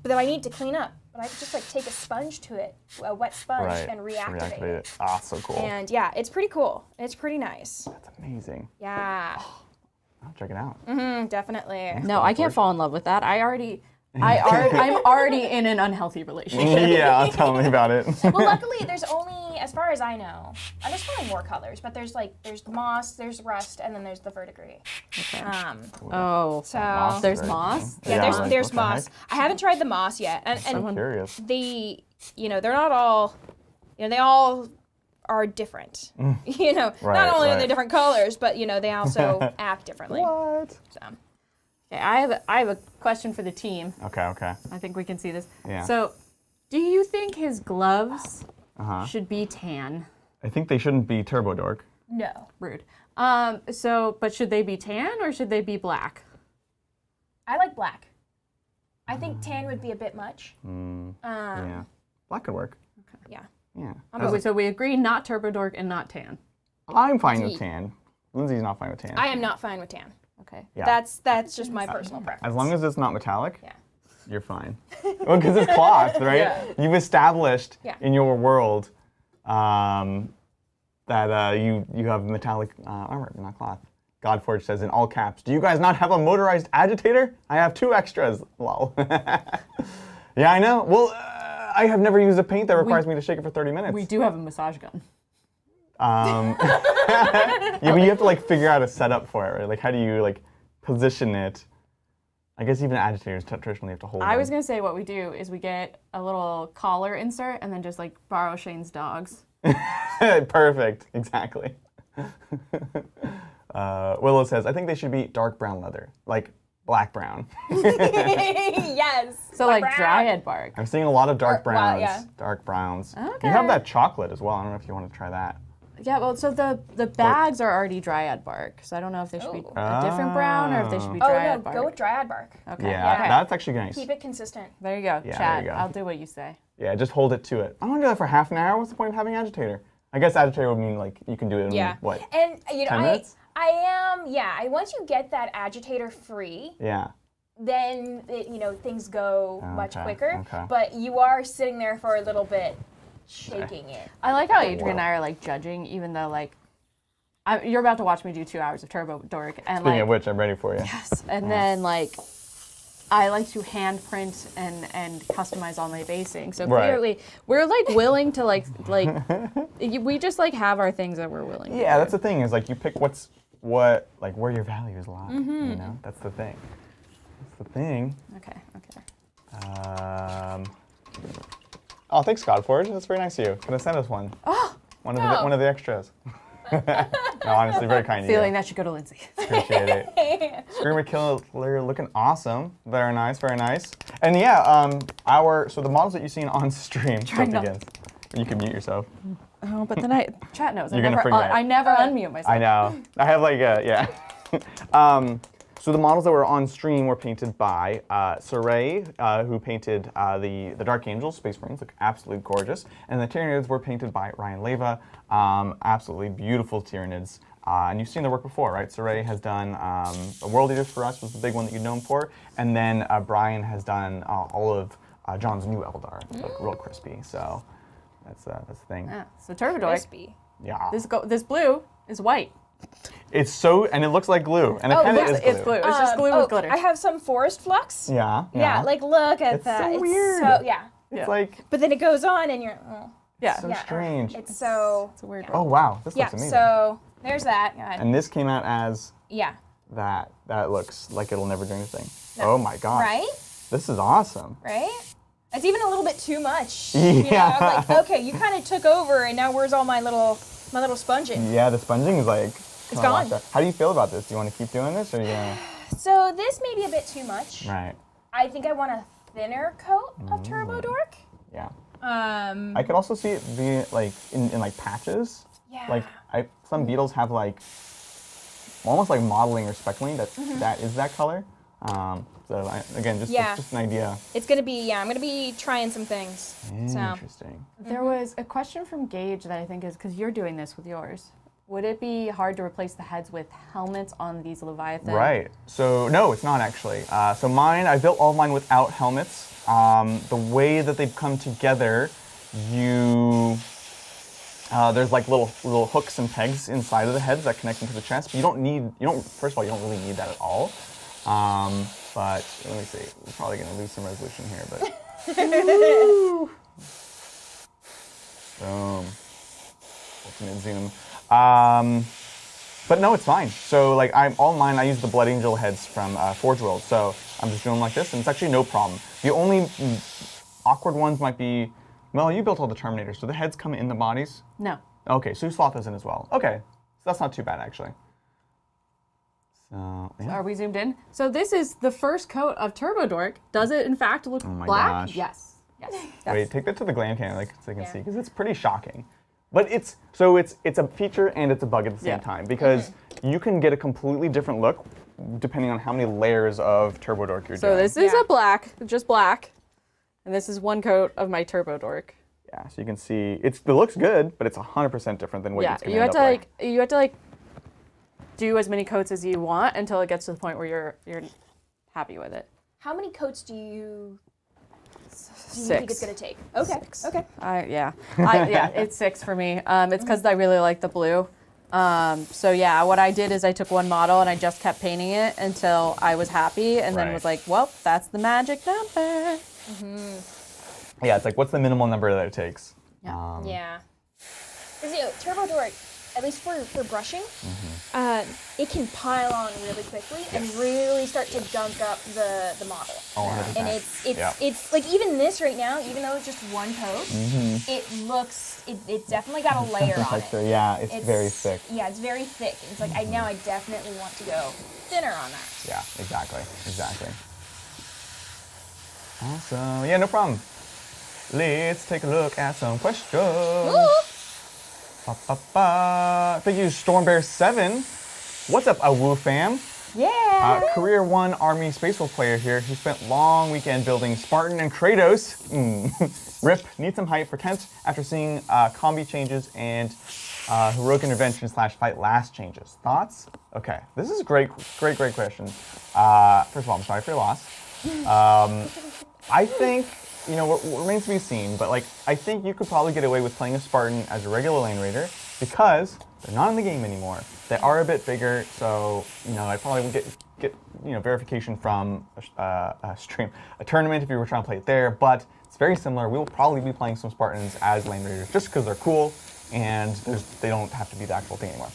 that I need to clean up. But I could just like take a sponge to it, a wet sponge, and reactivate it. Ah, so cool. And yeah, it's pretty cool. It's pretty nice. That's amazing. Yeah. I'll check it out. Definitely. No, I can't fall in love with that. I'm already in an unhealthy relationship. Yeah, tell me about it. Well, luckily, there's only, as far as I know, there's probably more colors, but there's moss, there's rust, and then there's the Verdigris. Okay. So Moss, there's right? moss? Yeah, there's moss. I haven't tried the moss yet, and I'm curious. they're not all, they all are different. You know, Right, not only are right. they different colors, but you know, they also act differently. What? So. Okay, I have a question for the team. Okay, okay. I think we can see this. Yeah. So, do you think his gloves Uh-huh. should be tan? I think they shouldn't be Turbo Dork. No. Rude. But should they be tan or should they be black? I like black. I think tan would be a bit much. Yeah. Black could work. Yeah. Yeah. So we agree not turbo dork and not tan. I'm fine with tan. Lindsay's not fine with tan. I am not fine with tan. Okay. Yeah. That's just my personal preference. As long as it's not metallic, Yeah. you're fine. Well, because it's cloth, right? Yeah. You've established Yeah. in your world that you have metallic armor, not cloth. Godforge says in all caps, "Do you guys not have a motorized agitator? I have 2 extras." Lol. Yeah, I know. Well, I have never used a paint that requires me to shake it for 30 minutes. We do have a massage gun. Yeah, but you have to like figure out a setup for it, right? Like, how do you like position it? I guess even agitators traditionally have to hold. I was them. gonna say what we do is we get a little collar insert and then just like borrow Shane's dogs. Perfect. Exactly. Willow says, "I think they should be dark brown leather, like black brown." Yes. So like brown. dryad bark. I'm seeing a lot of dark Or- well, browns. yeah. Dark browns. Okay. You have that chocolate as well. I don't know if you want to try that. Yeah, well, so the bags are already dryad bark, so I don't know if they should be a different brown or if they should be Oh dryad no, bark. go with dryad bark. Okay. Yeah, Yeah. that's actually nice. Keep it consistent. There you go, Yeah, Chad. there you go. I'll do what you say. Yeah, just hold it to it. I want to do that for half an hour. What's the point of having agitator? I guess agitator would mean like you can do it in what? And you know, 10 minutes? once you get that agitator free, Yeah. then things go much Okay, quicker. okay. But you are sitting there for a little bit, shaking it. I like how Adrian and I are like judging, even though like you're about to watch me do 2 hours of turbo dork, and Speaking like of which, I'm ready for you. yes, and then like I like to hand print and customize all my basing. So Right. clearly we're like willing to like we just like have our things that we're willing to Yeah, do. that's the thing is like you pick where your values lie. You know, that's the thing. That's the thing. Okay. Oh, thanks, Godforge. That's very nice of you. Gonna send us one. Oh, One of the extras. No, honestly, very kind of you. feeling that should go to Lindsay. Appreciate it. Screamer Killer looking awesome. Very nice, very nice. And yeah, so the models that you've seen on stream. Trying not- Again. You can mute yourself. Oh, but then chat knows. You're gonna forget. I never unmute myself. I know. I have like yeah. So the models that were on stream were painted by Saray, who painted the Dark Angels. Space Marines look absolutely gorgeous. And the Tyranids were painted by Ryan Leva. Absolutely beautiful Tyranids. And you've seen the work before, right? Saray has done the World Eaters for us was the big one that you'd known for. And then Brian has done all of John's new Eldar, like real crispy. So that's the thing. Yeah, so turbo dork. Crispy. Yeah. This blue is white. It's so, and it looks like glue. And it kind of is glue. It's blue. It's just glue with glitter. I have some forest flux. Yeah. Yeah, like look at It's that. so weird. So, yeah. It's like But then it goes on and you're, yeah. so yeah. strange. It's so, It's a weird Oh wow, this yeah, looks amazing. so there's that. Go ahead. And this came out as Yeah. that. That looks like it'll never do anything. Oh my god. Right? This is awesome. Right? It's even a little bit too much. Yeah. You know, like, okay, you kind of took over and now where's all my little sponging? Yeah, the sponging is like. It's gone. How do you feel about this? Do you want to keep doing this, or are you gonna? So this may be a bit too much. Right. I think I want a thinner coat of Turbo Dork. Yeah. Um, I could also see it being like in like patches. Yeah. Like some beetles have like almost like modeling or speckling that is that color. So again, just Yeah. just an idea. it's gonna be I'm gonna be trying some things. So Interesting. There was a question from Gage that I think is because you're doing this with yours. Would it be hard to replace the heads with helmets on these Leviathan? Right. So no, it's not actually. So mine, I built all of mine without helmets. The way that they've come together, there's like little hooks and pegs inside of the heads that connect into the chest. But first of all, you don't really need that at all. But let me see. We're probably gonna lose some resolution here, but. Boom. Ultimate zoom. But no, it's fine. So like all mine, I use the Blood Angel heads from Forge World. So I'm just doing them like this, and it's actually no problem. The only awkward ones might be, well, you built all the Terminators. Do the heads come in the bodies? No. Okay, so you slot those in as well. Okay, so that's not too bad actually. So, yeah. Are we zoomed in? So this is the first coat of Turbo Dork. Does it in fact look my black? gosh. Yes. Yes. Wait, take that to the glam cam, like so you can see, because it's pretty shocking. But it's a feature and it's a bug at the same time, because you can get a completely different look depending on how many layers of Turbo Dork you're doing. So this is a black, just black, and this is one coat of my Turbo Dork. Yeah, so you can see it looks good, but it's 100% different than what it's going to you end have up to like. you have to like do as many coats as you want until it gets to the point where you're happy with it. How many coats do you Six. think it's gonna take? Okay. Six. Okay. Yeah, it's 6 for me. It's because I really like the blue. So yeah, what I did is I took one model and I just kept painting it until I was happy, and then Right. was like, well, that's the magic number. Yeah, it's like, what's the minimal number that it takes? Yeah. Yeah. Because Turbo Dork, at least for brushing, it can pile on really quickly and really start to gunk up the model. Oh, 100%. And it's like, even this right now, even though it's just one coat, it's definitely got a layer on it. Yeah, it's very thick. Yeah, it's very thick. It's like, now I definitely want to go thinner on that. Yeah, exactly. Awesome. Yeah, no problem. Let's take a look at some questions. Thank you, Stormbear7. What's up, Awoo fam? Yeah. Career 1 Army Space Wolf player here who spent long weekend building Spartan and Kratos. Rip, need some hype for 10th after seeing combi changes and heroic intervention / fight last changes. Thoughts? Okay, this is a great question. First of all, I'm sorry for your loss. I think, what remains to be seen, but like, I think you could probably get away with playing a Spartan as a regular lane raider because they're not in the game anymore. They are a bit bigger, so I'd probably get verification from a tournament if you were trying to play it there. But it's very similar. We'll probably be playing some Spartans as lane raiders just because they're cool and they don't have to be the actual thing anymore.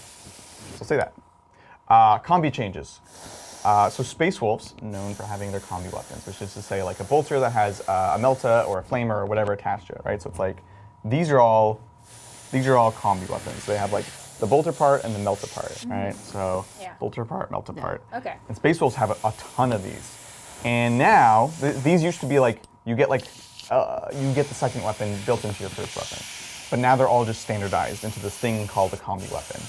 So I'll say that. Combi changes. So Space Wolves, known for having their combi weapons, which is to say like a bolter that has a melta or a flamer or whatever attached to it, right? So it's like, these are all combi weapons. They have like the bolter part and the melta part, right? So bolter part, melta part. Okay. And Space Wolves have a ton of these. And now, these used to be like, you get the second weapon built into your first weapon. But now they're all just standardized into this thing called the combi weapon.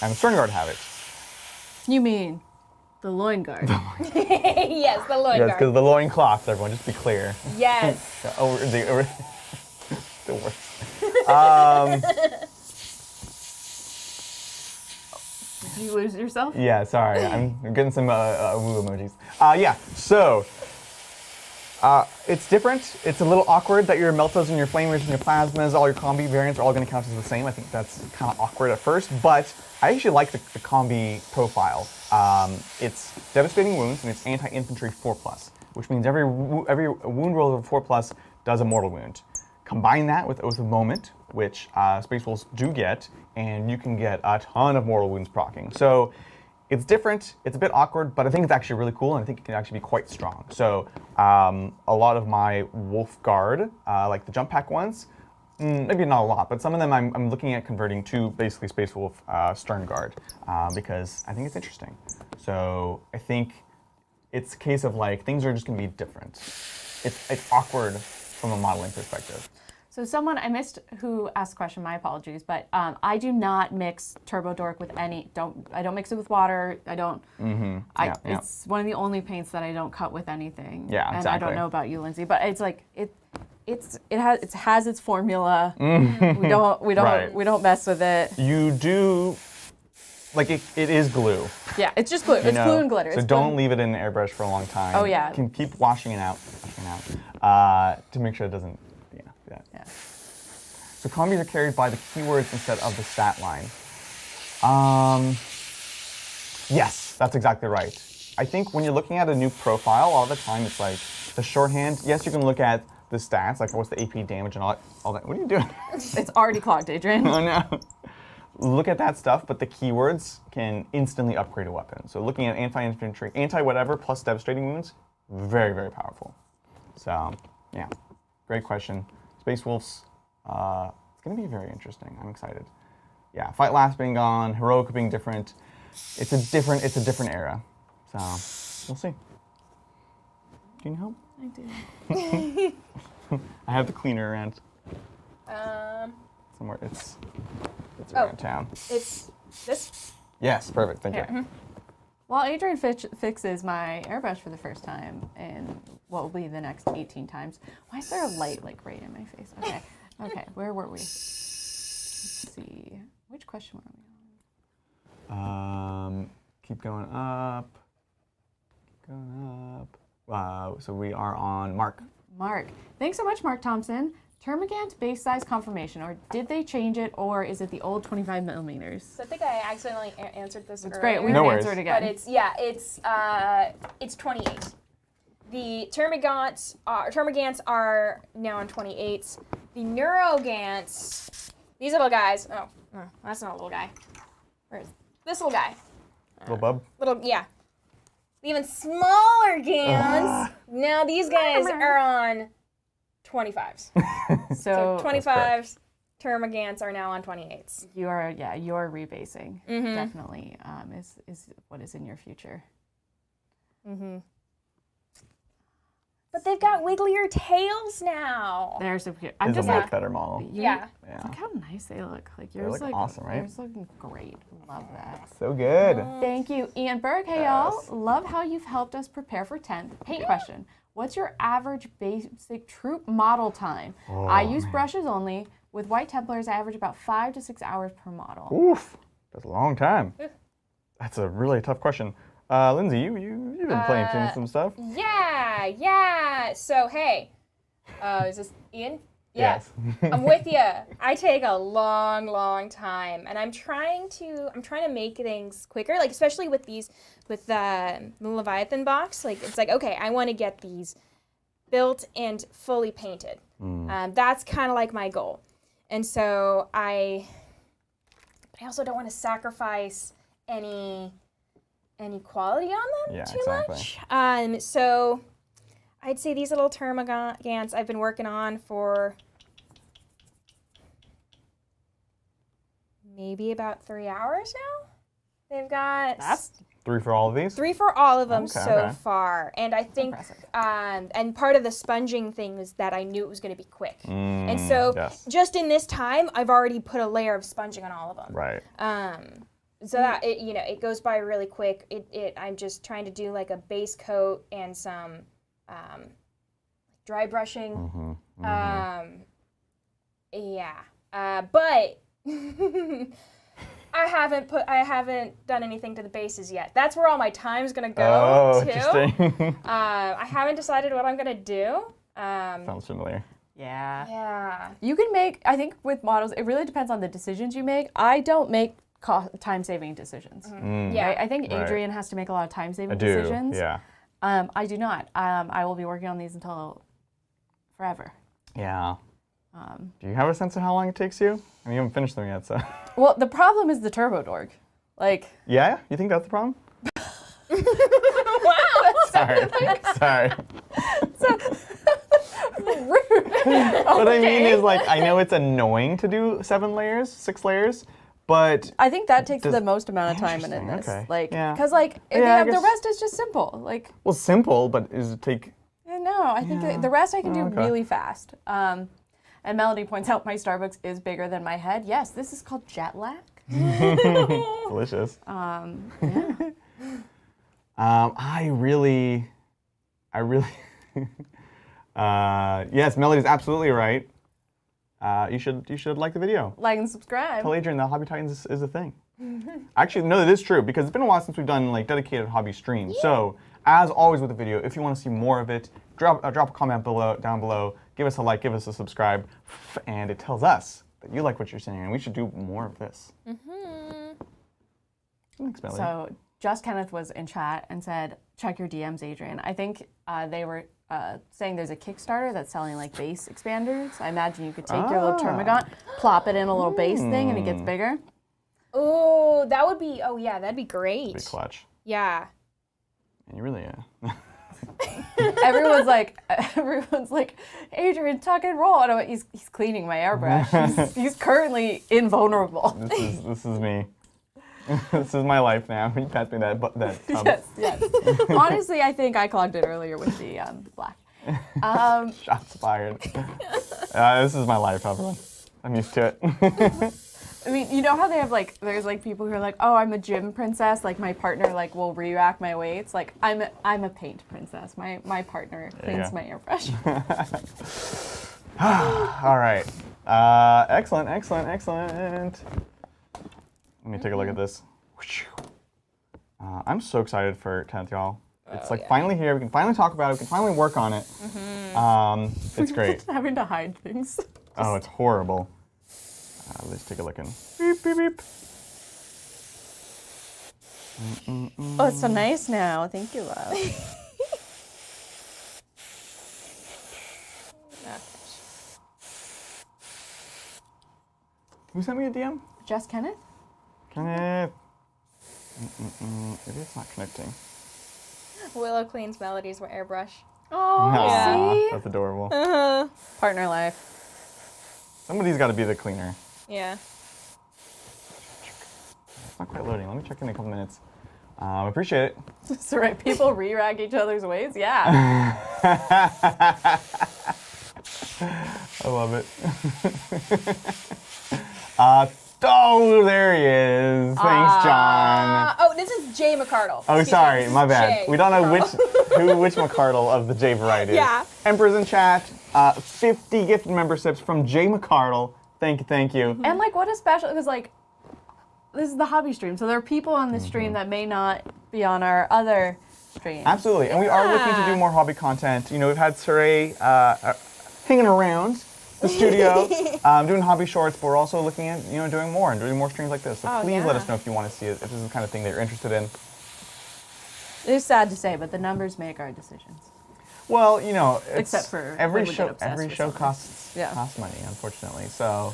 And the Stern Guard have it. You mean the loin guard? Yes, the loin Yes, guard. because the loin cloth, everyone, just be clear. Yes. The worst. Did you lose yourself? Yeah, sorry. I'm getting some woo emojis. So it's different. It's a little awkward that your meltas and your flamers and your plasmas, all your combi variants are all going to count as the same. I think that's kind of awkward at first, but I actually like the combi profile. It's devastating wounds and it's anti-infantry 4+, which means every wound roll of 4+ does a mortal wound. Combine that with Oath of Moment, which Space Wolves do get, and you can get a ton of mortal wounds proccing. So it's different, it's a bit awkward, but I think it's actually really cool, and I think it can actually be quite strong. So a lot of my Wolf Guard, like the jump pack ones, maybe not a lot, but some of them I'm looking at converting to basically Space Wolf Stern Guard because I think it's interesting. So I think it's a case of like, things are just gonna be different. It's awkward from a modeling perspective. So someone, I missed who asked the question, my apologies, but I do not mix Turbo Dork with any, I don't mix it with water, I don't, it's one of the only paints that I don't cut with anything. Yeah, and exactly. I don't know about you, Lindsay, but it's like, it has its formula. We don't mess with it. You do, like it is glue. Yeah, it's just glue. It's glue and glitter. So don't leave it in an airbrush for a long time. Oh yeah. You can keep washing it out to make sure it doesn't, do that. Yeah. So combis are carried by the keywords instead of the stat line. Yes, that's exactly right. I think when you're looking at a new profile, all the time it's like the shorthand. Yes, you can look at the stats, like what's the AP damage and all that. What are you doing? It's already clogged, Adrian. Oh no. Look at that stuff, but the keywords can instantly upgrade a weapon. So looking at anti-infantry, anti-whatever plus devastating wounds, very, very powerful. So, yeah, great question. Space Wolves, It's going to be very interesting. I'm excited. Yeah, Fight Last being gone, Heroic being different. It's a different era. So, we'll see. Do you need help? I do. I have the cleaner around. Somewhere it's around town. It's this. Yes, perfect. Thank you. While Adrian fixes my airbrush for the first time in what will be the next 18 times. Why is there a light like right in my face? Okay. Okay, where were we? Let's see. Which question were we on? Keep going up. Keep going up. So we are on Mark. Mark. Thanks so much, Mark Thompson. Termagant base size confirmation, or did they change it, or is it the old 25 millimeters? So I think I accidentally answered this It's earlier. great. We No can worries. answer it again. But it's 28. The Termagants are now on 28s. The Neurogants, these little guys. Oh, that's not a little guy. Where's this little guy? Little bub. Yeah. The even smaller Gans. Now these guys are on 25s. So 25s, Termagants are now on 28s. You're rebasing. Definitely is what is in your future. But they've got wigglier tails now. They're so cute. It's a much better model. Yeah. Look how nice they look. Like yours look awesome, right? Yours looking great. Love that. So good. Thank you, Ian Berg. Hey y'all. Love how you've helped us prepare for 10th. Paint question. What's your average basic troop model time? I use brushes only. With White Templars, I average about 5 to 6 hours per model. Oof. That's a long time. That's a really tough question. Lindsay, you've been playing some stuff. Yeah. So hey, is this Ian? Yeah. Yes. I'm with you. I take a long time, and I'm trying to make things quicker. Like especially with the Leviathan box. Like it's like okay, I want to get these built and fully painted. That's kind of like my goal, and so I also don't want to sacrifice any quality on them too much. So I'd say these little Termagants I've been working on for maybe about 3 hours now. They've got That's 3 for all of these? 3 for all of them Okay. far. And I think, and part of the sponging thing was that I knew it was going to be quick. And so just in this time, I've already put a layer of sponging on all of them. Right. So that it goes by really quick. I'm just trying to do like a base coat and some dry brushing. But I haven't done anything to the bases yet. That's where all my time's gonna go too. Interesting. I haven't decided what I'm gonna do. Sounds familiar. Yeah. You can make, I think with models, it really depends on the decisions you make. I don't make time-saving decisions. Yeah. Right? I think Adrian has to make a lot of time-saving decisions. Yeah. I do not. I will be working on these until forever. Yeah. Do you have a sense of how long it takes you? I mean, you haven't finished them yet, so. Well, the problem is the turbo dork. Like. Yeah? You think that's the problem? Wow. Sorry. Rude. What I mean is, like, I know it's annoying to do 7 layers, 6 layers, but I think that takes the most amount of time in this. Okay. Like, Yeah. because like Yeah, I the guess- rest is just simple. Like. well, simple, but does it take? No, I think the rest I can do really fast. And Melanie points out my Starbucks is bigger than my head. Yes, this is called jet lag. Delicious. Yeah. I really. Yes, Melody's absolutely right. You should like the video. Like and subscribe. Tell Adrian that Hobby Titans is a thing. Actually, no, that is true because it's been a while since we've done like dedicated hobby streams. Yeah. So, as always with the video, if you want to see more of it, drop a comment down below. Give us a like, give us a subscribe, and it tells us that you like what you're seeing, and we should do more of this. Thanks, Melody. So, Just Kenneth was in chat and said, check your DMs, Adrian. I think they were saying there's a Kickstarter that's selling like base expanders. I imagine you could take your little Termagant, plop it in a little base thing, and it gets bigger. Oh, that would be. Oh yeah, that'd be great. That'd be clutch. Yeah. And you really, everyone's like, Adrian, tuck and roll. And I'm like, he's cleaning my airbrush. He's currently invulnerable. This is me. This is my life now. You passed me that tub. Yes. Honestly, I think I clogged it earlier with the black. Shots fired. This is my life, everyone. I'm used to it. I mean, you know how they have there's people who are like, oh, I'm a gym princess. Like my partner will re-rack my weights. Like I'm a paint princess. My partner cleans my airbrush. All right. Excellent. Let me take a look at this. I'm so excited for 10th, y'all. It's finally here. We can finally talk about it. We can finally work on it. It's great. Having to hide things. Oh, it's horrible. Let's take a look in. Beep, beep, beep. Oh, it's so nice now. Thank you, love. Who sent me a DM? Just Kenneth? Kenneth. Maybe it's not connecting. Willow cleans Melody's airbrush. Oh, Aw, see? that's adorable. Partner life. Somebody's got to be the cleaner. Yeah. It's not quite loading. Let me check in a couple minutes. Appreciate it. That's right. People re-rag each other's ways. Yeah. I love it. Oh, there he is. Thanks, John. Oh, this is Jay McCardle. Oh, sorry, my bad. Jay We don't know McCardle. which McCardle of the J variety is. Yeah. Emperor's in chat. 50 gifted memberships from Jay McCardle. Thank you. And what a special, because this is the hobby stream, so there are people on this stream that may not be on our other streams. Absolutely, and we are looking to do more hobby content. You know, we've had Saray hanging around the studio, doing hobby shorts, but we're also looking at doing more streams like this. So please let us know if you want to see it, if this is the kind of thing that you're interested in. It is sad to say, but the numbers make our decisions. Well, it's, except for every when we get obsessed every with show something. costs money, unfortunately. So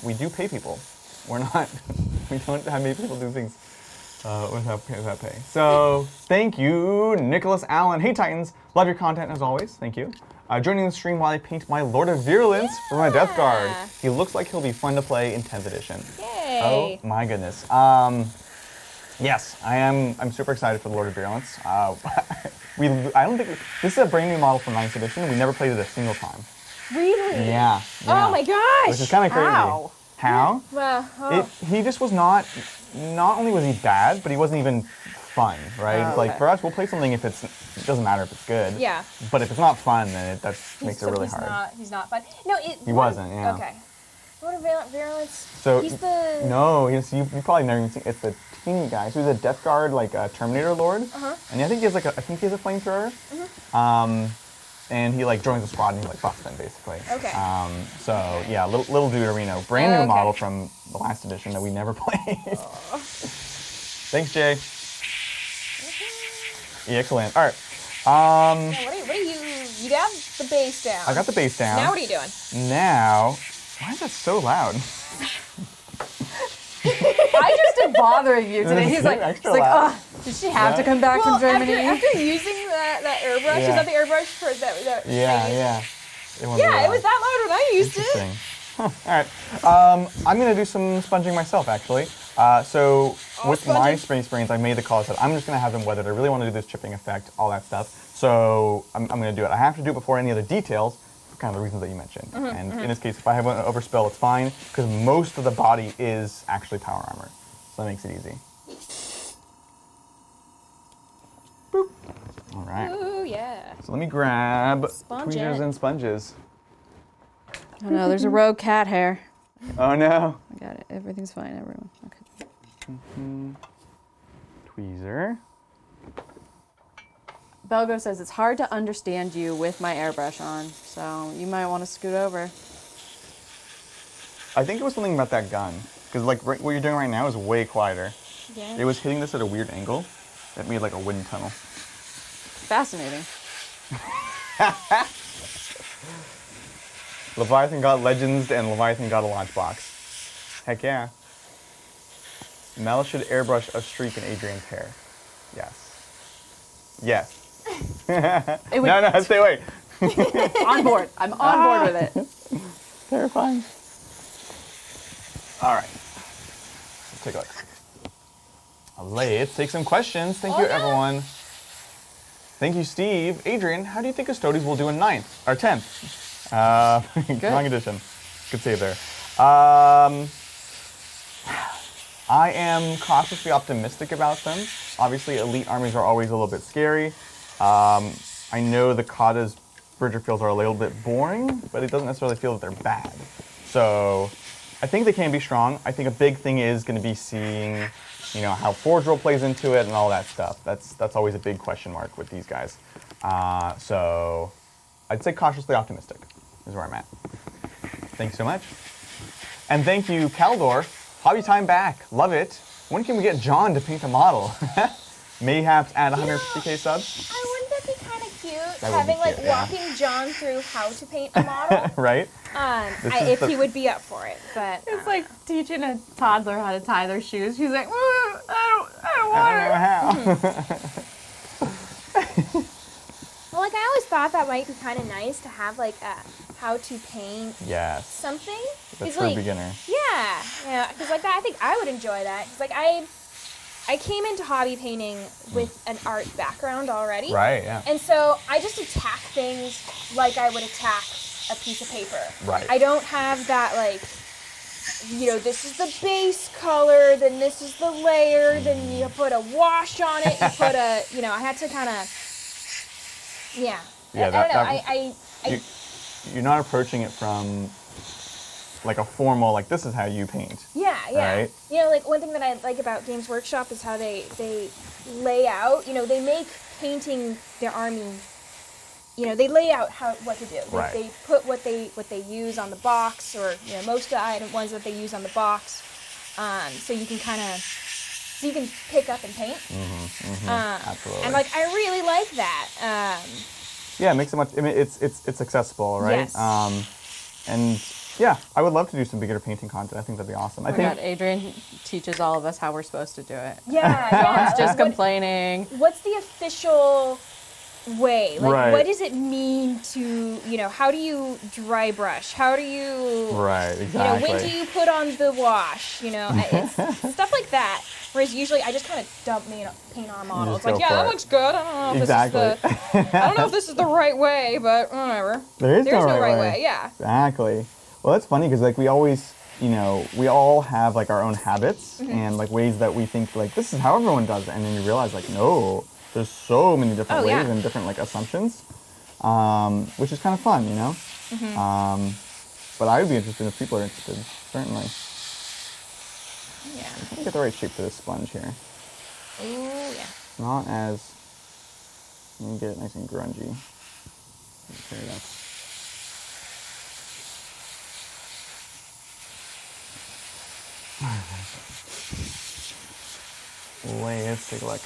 we do pay people. We don't have many people do things without pay. So thank you, Nicholas Allen. Hey Titans, love your content as always. Thank you. Joining the stream while I paint my Lord of Virulence for my Death Guard. He looks like he'll be fun to play in 10th edition. Yay. Oh my goodness. Yes, I'm super excited for the Lord of Virulence. I don't think this is a brand new model from 9th edition. We never played it a single time. Really? Yeah. Oh my gosh. Which is kind of crazy. How? Well, He just was not only was he bad, but he wasn't even fun, right? Oh, It's like okay. for us, we'll play something if it doesn't matter if it's good. Yeah. But if it's not fun, then that makes it really hard. He's not fun. No, He wasn't, yeah. Okay. Lord of Virulence. So he's the. No, you probably never even seen. It's the teeny guy. So he's a Death Guard, like a Terminator Lord. And I think he has a flamethrower. And he joins the squad and he buffs them basically. Okay. So yeah, little Deuterino, brand new model from the last edition that we never played. Thanks, Jay. Excellent. All right. What are you got the bass down. I got the bass down. Now what are you doing? Now, why is that so loud? I just did bothering you today. He's like, Extra loud. oh, did she have to come back from Germany? After using that airbrush, is that the airbrush for that? Yeah. Yeah, it was that loud when I used it. Interesting. Huh. All right. I'm going to do some sponging myself, actually. So with my spray sprains, I made the call that I'm just going to have them weathered. I really want to do this chipping effect, all that stuff. So I'm going to do it. I have to do it before any other details, for kind of the reasons that you mentioned. And in this case, if I have an overspill, it's fine, because most of the body is actually power armor. So that makes it easy. Boop. All right. Ooh, yeah. So let me grab Sponge tweezers it. and sponges. Oh no, there's a rogue cat hair. Oh no. I got it. Everything's fine, everyone. Okay. Tweezer. Belgo says it's hard to understand you with my airbrush on, so you might want to scoot over. I think it was something about that gun, because what you're doing right now is way quieter. Yeah. It was hitting this at a weird angle that made like a wind tunnel. Fascinating. Leviathan got Legends and Leviathan got a launch box. Heck yeah. Mel should airbrush a streak in Adrian's hair. Yes. Yes. No, stay away. On board. I'm on board with it. Terrifying. All right. Let's take a look. Let's take some questions. Thank you, everyone. Thank you, Steve. Adrian, how do you think Custodes will do in 9th or 10th? Wrong edition. Good save there. I am cautiously optimistic about them. Obviously, elite armies are always a little bit scary. I know the Kata's Bridger fields are a little bit boring, but it doesn't necessarily feel that they're bad. So I think they can be strong. I think a big thing is going to be seeing, how Forge Roll plays into it and all that stuff. That's always a big question mark with these guys. So I'd say cautiously optimistic is where I'm at. Thanks so much. And thank you, Caldor. Hobby time back. Love it. When can we get John to paint a model? Mayhaps add 150k subs? Wouldn't that be kind of cute? That would Having be cute, walking John through how to paint a model. Right? If he would be up for it, but It's like teaching a toddler how to tie their shoes. She's like, I don't want it. well, I always thought that might be kind of nice to have how to paint Yes. something. That's 'Cause, for a beginner. Yeah, because that I think I would enjoy that. Because I came into hobby painting with an art background already. Right, yeah. And so I just attack things like I would attack a piece of paper. Right. I don't have that this is the base color, then this is the layer, then you put a wash on it, you put I had to kind of, yeah. Yeah, I don't know. You're not approaching it from like a formal, this is how you paint. Yeah. Right? One thing that I like about Games Workshop is how they lay out, they make painting their army, they lay out what to do. Right. They put what they use on the box, or most of the ones that they use on the box, so you can pick up and paint. Absolutely. And I really like that. Yeah, it makes it much. I mean, it's accessible, right? Yes. And yeah, I would love to do some beginner painting content. I think that'd be awesome. I think Adrian teaches all of us how we're supposed to do it. Yeah. He's just complaining. What's the official way? Right. What does it mean to, how do you dry brush? How do you, right, exactly. when do you put on the wash? It's stuff like that. Whereas usually I just kind of dump paint on a model. It's that looks good. I don't know if this is the right way, but whatever. There's no right right way. way. Yeah. Exactly. Well, that's funny because we always, we all have our own habits and ways that we think this is how everyone does it, and then you realize no, there's so many different ways and different assumptions, which is kind of fun, But I would be interested if people are interested, certainly. Yeah. I'm trying to get the right shape for this sponge here. Ooh, yeah. Not as. Let me get it nice and grungy. There we go. Let's take a look.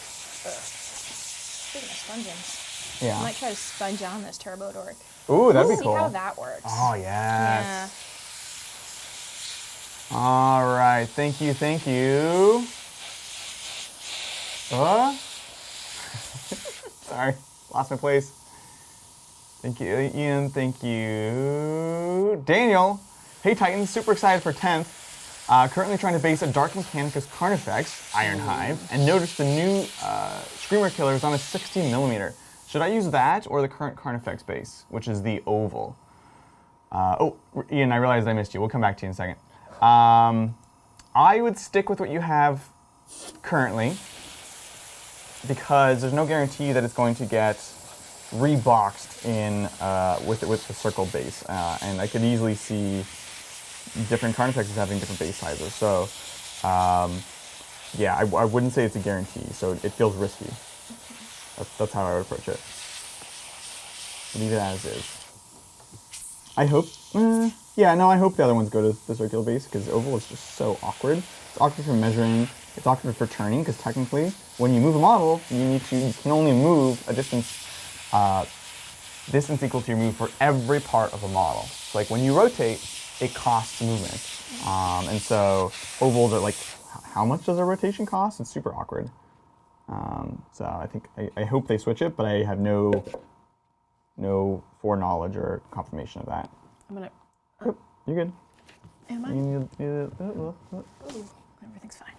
Speaking of spongins, Yeah. I might try to sponge on this turbo dork. Ooh, that'd be See cool. how that works. Oh, yes. Yeah. All right. Thank you. Sorry. Lost my place. Thank you, Ian. Thank you, Daniel. Hey, Titans. Super excited for 10th. Currently trying to base a Dark Mechanicus Carnifex, Iron Hive, and noticed the new Screamer Killer is on a 60mm. Should I use that or the current Carnifex base, which is the Oval? Ian, I realized I missed you. We'll come back to you in a second. I would stick with what you have currently because there's no guarantee that it's going to get reboxed in with the circle base, and I could easily see different Carnifexes having different base sizes. So, yeah, I wouldn't say it's a guarantee. So it feels risky. That's how I would approach it. Leave it as is. I hope. I hope the other ones go to the circular base because oval is just so awkward. It's awkward for measuring. It's awkward for turning because technically, when you move a model, you can only move a distance equal to your move for every part of a model. So when you rotate, it costs movement, and so ovals are how much does a rotation cost? It's super awkward. So I think I hope they switch it, but I have no foreknowledge or confirmation of that. I'm gonna. Yep, you're good. Am I? Everything's fine.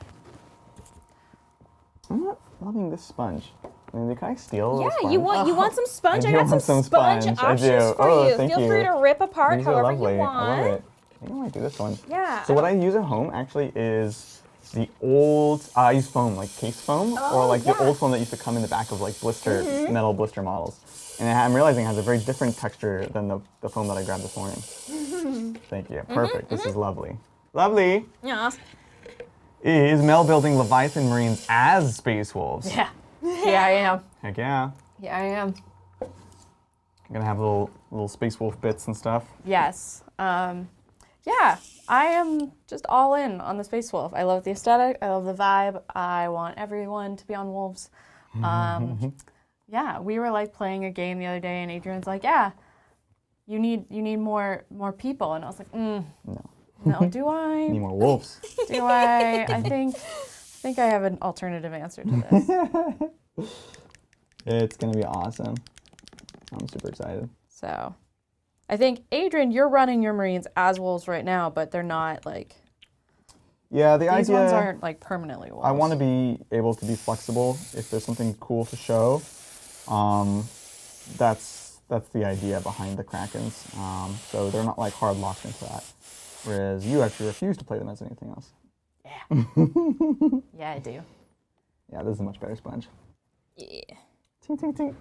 I'm not loving this sponge. I mean, can I steal a little Yeah, sponge? you want some sponge? I I do got want some some sponge sponge. I options do. for Oh, you. thank Feel you. free to rip apart These are however lovely. you want. I love it. I think I might do this one. Yeah. So what I use at home actually is the old, I use foam, like case foam, or like the old foam that used to come in the back of like blister, metal blister models. And I'm realizing it has a very different texture than the foam that I grabbed this morning. Thank you. Perfect. This is lovely. Lovely. Yes. Is Mel building Leviathan Marines as Space Wolves? Yeah. Yeah, I am. Heck yeah. Yeah, I am. I'm gonna have little Space Wolf bits and stuff. Yes. Yeah, I am just all in on the Space Wolf. I love the aesthetic. I love the vibe. I want everyone to be on wolves. Yeah, we were like playing a game the other day, and Adrian's like, "Yeah, you need more people," and I was like, No. do I? Need more wolves. Do I? I think I have an alternative answer to this. It's gonna be awesome. I'm super excited. So, I think Adrian, you're running your Marines as wolves right now, but they're not like. Yeah, the These idea. ones aren't like permanently wolves. I want to be able to be flexible if there's something cool to show. That's the idea behind the Krakens. So they're not like hard locked into that. Whereas you actually refuse to play them as anything else. Yeah. Yeah, I do. Yeah, this is a much better sponge. Yeah. Ting, ting, ting.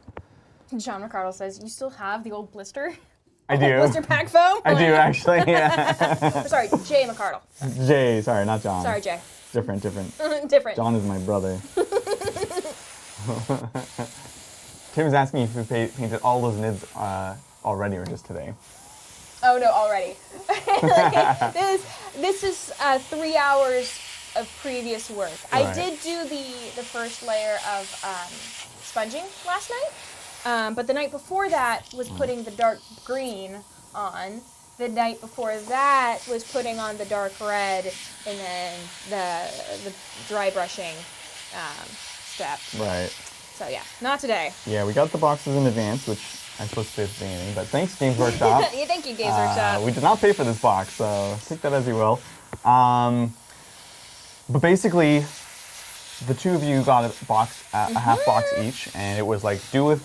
John Ricardo says, you still have the old blister? I do. Blister pack foam? I do actually. Yeah. Sorry, Jay McCardle. Jay, sorry, not John. Sorry, Jay. Different. Different. John is my brother. Tim is asking if we painted all those nids already or just today. Oh no, already. This is 3 hours of previous work. Right. I did do the first layer of sponging last night, but the night before that was putting the dark green on. The night before that was putting on the dark red, and then the dry brushing step. Right. So yeah, not today. Yeah, we got the boxes in advance, which I'm supposed to say at the beginning, but thanks, Games Workshop. Yeah, thank you, Games Workshop. We did not pay for this box, so take that as you will. But basically, the two of you got a box, a half box each, and it was like, do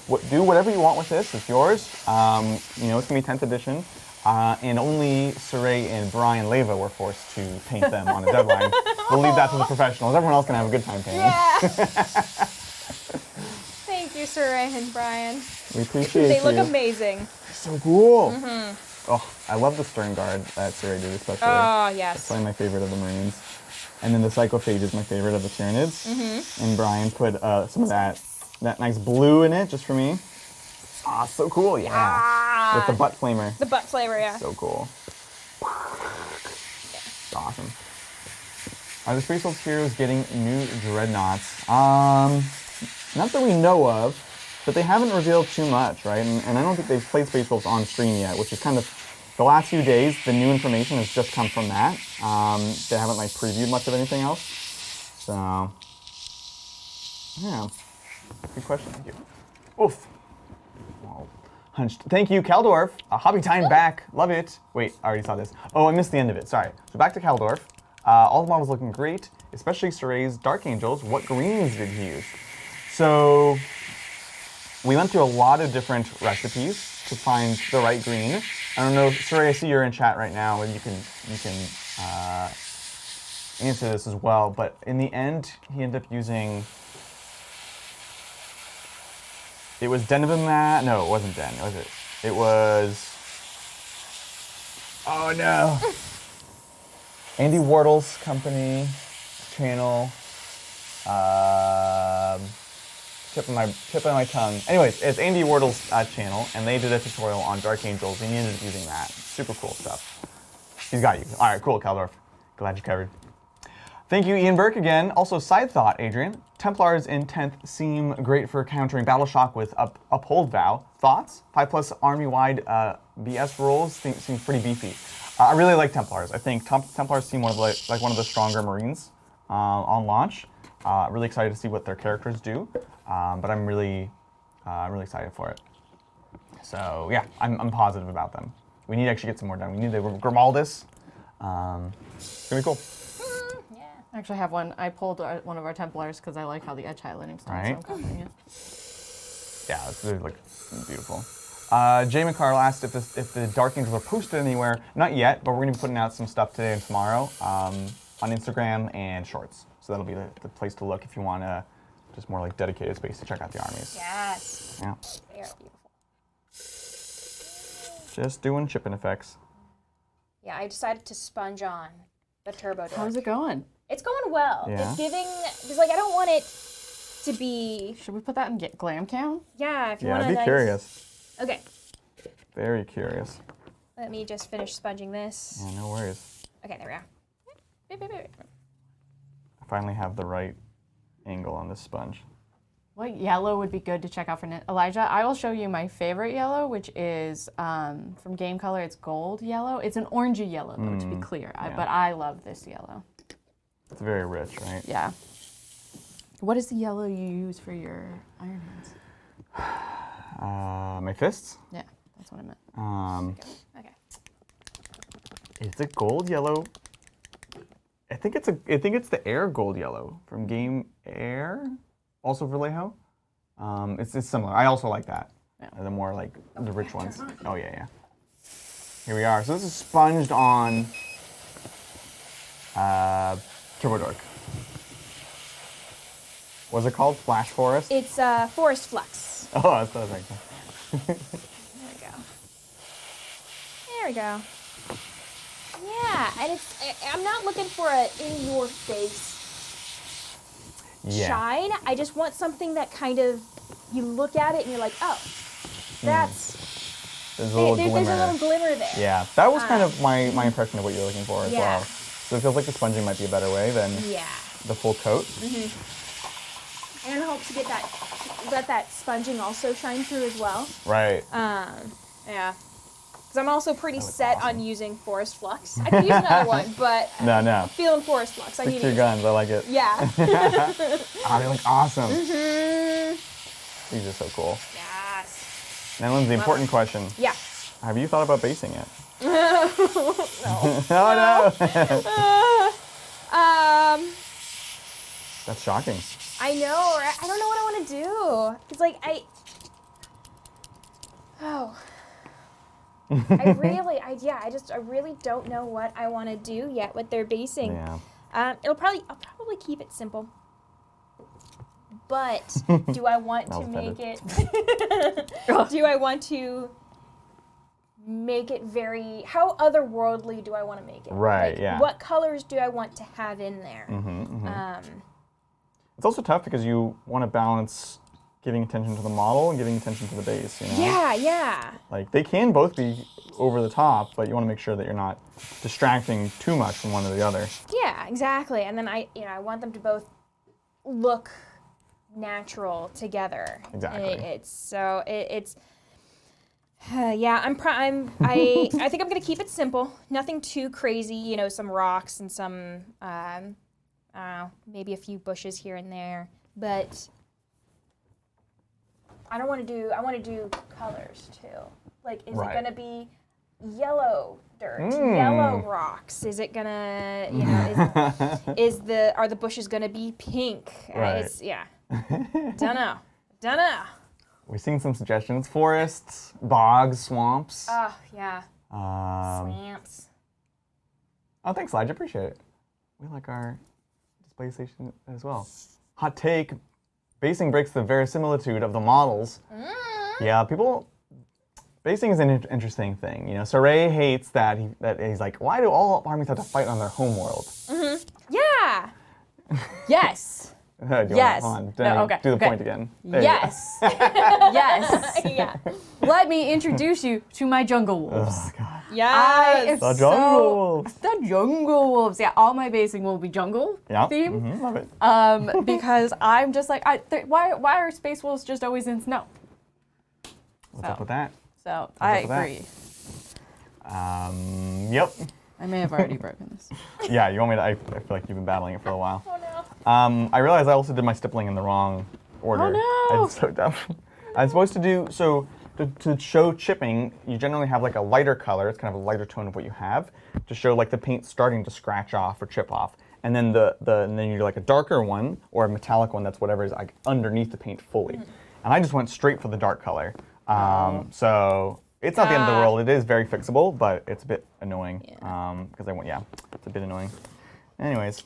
whatever you want with this. It's yours. You know, it's gonna be 10th edition, and only Saray and Brian Leva were forced to paint them on a deadline. We'll leave that to the professionals. Everyone else can have a good time painting. Yeah. Thank you, Saray and Brian. We appreciate They you. look amazing. So cool. Oh, I love the stern guard that Saray did, especially. Oh, It's yes. probably my favorite of the Marines. And then the Psychophage is my favorite of the Tyranids. And Brian put some of that nice blue in it just for me. Ah, so cool, yeah. With the butt flamer. The butt flavor, yeah. So cool. Awesome. Are the Space Wolves heroes getting new dreadnoughts? Not that we know of, but they haven't revealed too much, right? And I don't think they've played Space Wolves on stream yet, which is kind of the last few days. The new information has just come from that. They haven't like previewed much of anything else. So, yeah, good question. Thank you. Oof. Well, hunched. Thank you, Kaldorf. Hobby time back. Love it. Wait, I already saw this. Oh, I missed the end of it. Sorry. So back to Kaldorf. All the models looking great, especially Saray's Dark Angels. What greens did he use? So we went through a lot of different recipes to find the right green. I don't know, Saray, I see you're in chat right now, and you can answer this as well. But in the end, he ended up using. It was Denivamat. No, it wasn't Den. Was it? It was. Oh no. Andy Wardle's company, channel. Tip of my tongue. Anyways, it's Andy Wardle's channel, and they did a tutorial on Dark Angels, and he ended up using that. Super cool stuff. He's got you. All right, cool, Kaldorf. Glad you covered. Thank you, Ian Burke again. Also, side thought, Adrian. Templars in 10th seem great for countering Battle Shock with Uphold Vow. Thoughts? 5+ army-wide BS rules seems pretty beefy. I really like Templars. I think Templars seem one of the stronger Marines on launch. Really excited to see what their characters do, but I'm really excited for it. So yeah, I'm positive about them. We need to actually get some more done. We need the Grimaldus. It's gonna be cool. Yeah. I actually have one. I pulled one of our Templars because I like how the edge highlighting's done, Right. so I'm copying it. Yeah, it's really like beautiful. Jay McCarl asked if the Dark Angels are posted anywhere. Not yet, but we're gonna be putting out some stuff today and tomorrow on Instagram and Shorts. So that'll be the place to look if you want to just more like dedicated space to check out the armies. Yes. Yeah. They are beautiful. Just doing chipping effects. Yeah, I decided to sponge on the Turbo Dork. How's it going? It's going well. Yeah. It's giving, because like I don't want it to be, Should we put that in Glam Cam? yeah, if you Yeah, want I'd to be like, curious. Okay, Very curious. let me just finish sponging this. Yeah, no worries. Okay, there we go. Beep, beep, beep. I finally have the right angle on this sponge. What yellow would be good to check out for Elijah? I will show you my favorite yellow, which is from Game Color. It's gold yellow. It's an orangey yellow, though, to be clear. yeah. But I love this yellow. It's very rich, right? Yeah. What is the yellow you use for your Iron Hands? My fists. Yeah, that's what I meant. Okay. It's a gold yellow. I think it's the Air gold yellow from Game Air, also Vallejo. It's similar. I also like that. Yeah. The more like the rich ones. Oh yeah. Here we are. So this is sponged on Turbo Dork. What's it called? Flash Forest? It's Forest Flux. Oh, that's what I was thinking. There we go. There we go. Yeah, and I'm not looking for a in-your-face Yeah. shine. I just want something that kind of, you look at it and you're like, oh, that's, There's a little there's glimmer. a little glimmer there. Yeah, that was kind of my impression of what you're looking for as Yeah. well. So it feels like the sponging might be a better way than Yeah. the full coat. And I hope to let that sponging also shine through as well. Right. Yeah. Because I'm also pretty looks set awesome. on using Forest Flux. I could use another one, but No. I'm feeling Forest Flux. I Stick need to your it. guns. I like it. Yeah. Oh, they look awesome. Mm-hmm. These are so cool. Yes. Now, Lindsay, important question. Yeah. Have you thought about basing it? No. Oh, no. That's shocking. I know. Right? I don't know what I want to do. It's like I really don't know what I want to do yet with their basing. Yeah. I'll probably keep it simple. But do I want to make it? Do I want to make it very? How otherworldly do I want to make it? Right, Like, yeah. What colors do I want to have in there? It's also tough because you want to balance giving attention to the model and giving attention to the base, you know? Yeah. Like, they can both be over the top, but you want to make sure that you're not distracting too much from one or the other. Yeah, exactly. And then I want them to both look natural together. Exactly. I think I'm gonna keep it simple. Nothing too crazy. You know, some rocks and some I don't know, maybe a few bushes here and there. But I want to do colors too. Like, is Right. it gonna be yellow dirt, yellow rocks? Is it gonna, are the bushes gonna be pink? Right. Don't know. We've seen some suggestions. Forests, bogs, swamps. Oh, yeah. Um, Swamps. oh, thanks, Elijah. Appreciate it. We like our display station as well. Hot take. Basing breaks the verisimilitude of the models. Yeah, basing is an interesting thing. You know, Saray hates that he's like, why do all armies have to fight on their home world? Yeah. Yes. Do you Yes. Want, No, okay, do the okay. point again. There you Yes. Yes. Yeah. Let me introduce you to my jungle go. wolves. Oh, God. Yes. The jungle wolves. The jungle wolves. Yeah, all my basing will be jungle Yeah. theme. Mhm, love it. Because I'm just like, why are space wolves just always in snow? What's up with that? So I up with that? agree. Yep. I may have already broken this. Yeah, you want me to? I feel like you've been battling it for a while. Oh, no. I realized I also did my stippling in the wrong order. Oh, no. I'm so dumb. I'm supposed to do, so to show chipping, you generally have like a lighter color. It's kind of a lighter tone of what you have to show like the paint starting to scratch off or chip off. And then and then you do like a darker one or a metallic one that's whatever is like underneath the paint fully. And I just went straight for the dark color. So it's not the end of the world. It is very fixable, but it's a bit annoying. Because it's a bit annoying. Anyways.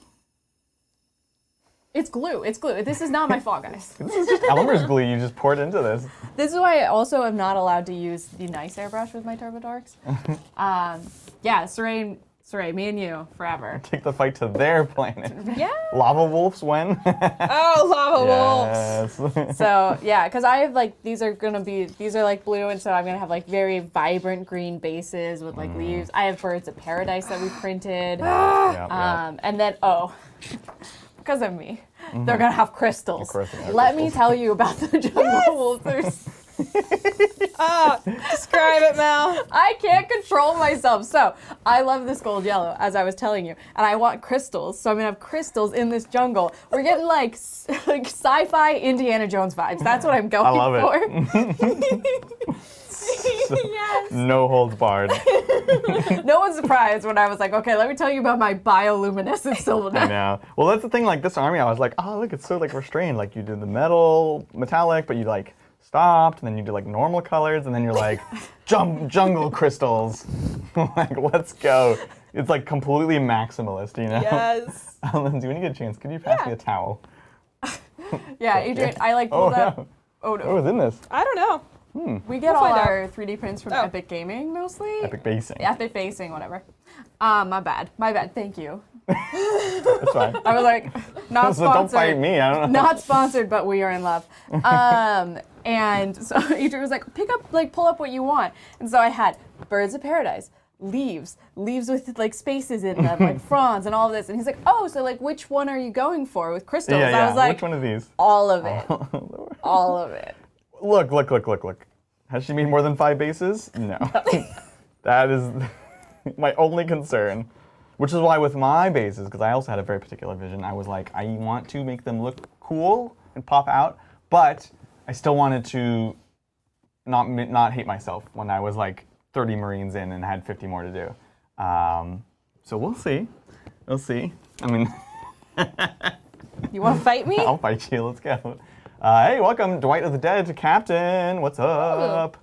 It's glue. It's glue. This is not my fault, guys. This is just Elmer's glue. You just poured into this. This is why I also am not allowed to use the nice airbrush with my Turbo Dorks. Yeah, Saray, me and you, forever. Take the fight to their planet. Yeah. Lava wolves when? Oh, lava wolves. Yes. So yeah, because I have like these are like blue, and so I'm gonna have like very vibrant green bases with like leaves. I have birds of paradise that we printed, and then because of me, they're gonna have crystals. Of course they have Let me tell you about the jungle wolves. Describe it, Mel. I can't control myself. So I love this gold yellow, as I was telling you, and I want crystals. So I'm gonna have crystals in this jungle. We're getting like sci-fi Indiana Jones vibes. That's what I'm going I love for. it. Yes. No holds barred. No one's surprised when I was like, okay, let me tell you about my bioluminescent silver. I know. Well, that's the thing. Like this army, I was like, oh, look, it's so like restrained. Like you did the metallic, but you like stopped, and then you do like normal colors, and then you're like, jungle crystals. Like, let's go. It's like completely maximalist, you know? Yes. Lindsay, when you get a chance, could you pass me a towel? Yeah, Adrian, I like pulled up. No. Oh no. What was in this? I don't know. We get We'll all find out. our 3D prints from Epic Gaming mostly. Epic basing. Epic basing, whatever. My bad. Thank you. That's fine. I was like, not So sponsored. don't fight me. I don't know. Not sponsored, but we are in love. And so Adrian was like, pull up what you want. And so I had birds of paradise, leaves with like spaces in them, like fronds and all of this. And he's like, oh, so like which one are you going for with crystals? Yeah, I was like, which one of these? all of it. All of it. Look. Has she made more than 5 bases? No. That is my only concern. Which is why with my bases, because I also had a very particular vision, I was like, I want to make them look cool and pop out, but I still wanted to not hate myself when I was like 30 Marines in and had 50 more to do. So we'll see. We'll see. I mean... You want to fight me? I'll fight you. Let's go. Hey, welcome, Dwight of the Dead, Captain. What's up?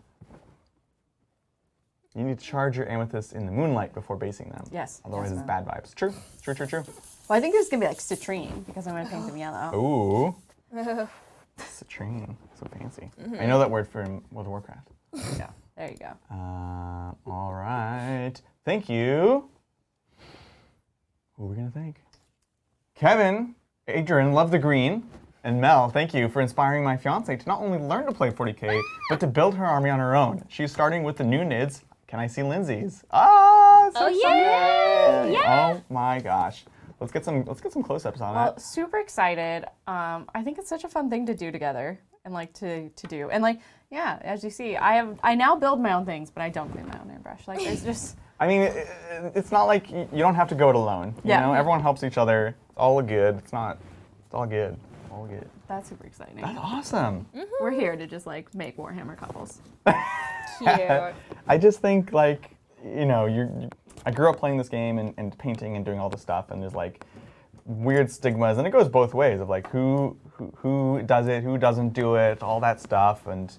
You need to charge your amethyst in the moonlight before basing them. Yes. Otherwise, yes, it's bad vibes. True. Well, Well, I think this is going to be like citrine because I'm going to paint them yellow. Ooh. Citrine. So fancy. I know that word from World of Warcraft. Yeah, there you go. All right. Thank you. Who are we going to thank? Kevin, Adrian, love the green. And Mel, thank you for inspiring my fiance to not only learn to play 40k, but to build her army on her own. She's starting with the new NIDs. Can I see Lindsay's? So excited! Yeah! Oh my gosh. Let's get some close-ups on Well, that. super excited. I think it's such a fun thing to do together and like to do. And like, yeah, as you see, I now build my own things, but I don't clean my own airbrush. Like there's just I mean, it's not like you don't have to go it alone. You know, everyone helps each other. It's all good. It's all good. All good. that's super exciting. That's awesome. We're here to just like make Warhammer couples. Cute. I just think like, you know, I grew up playing this game and painting and doing all this stuff, and there's like weird stigmas, and it goes both ways of like who does it, who doesn't do it, all that stuff, and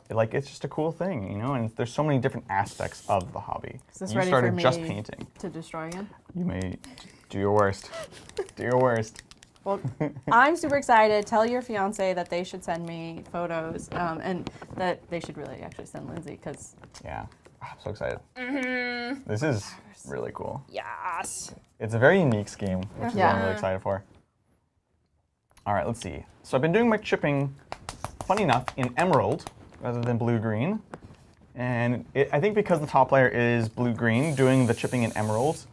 like it's just a cool thing, you know. And there's so many different aspects of the hobby. Is this You ready started for me just painting. to destroy again? You may do your worst. Do your worst. Well, I'm super excited. Tell your fiance that they should send me photos, and that they should really actually send Lindsay because Yeah, I'm so excited. This is really cool. Yes. It's a very unique scheme, which is what I'm really excited for. All right, let's see. So I've been doing my chipping, funny enough, in emerald rather than blue-green. And I think because the top layer is blue-green, doing the chipping in emerald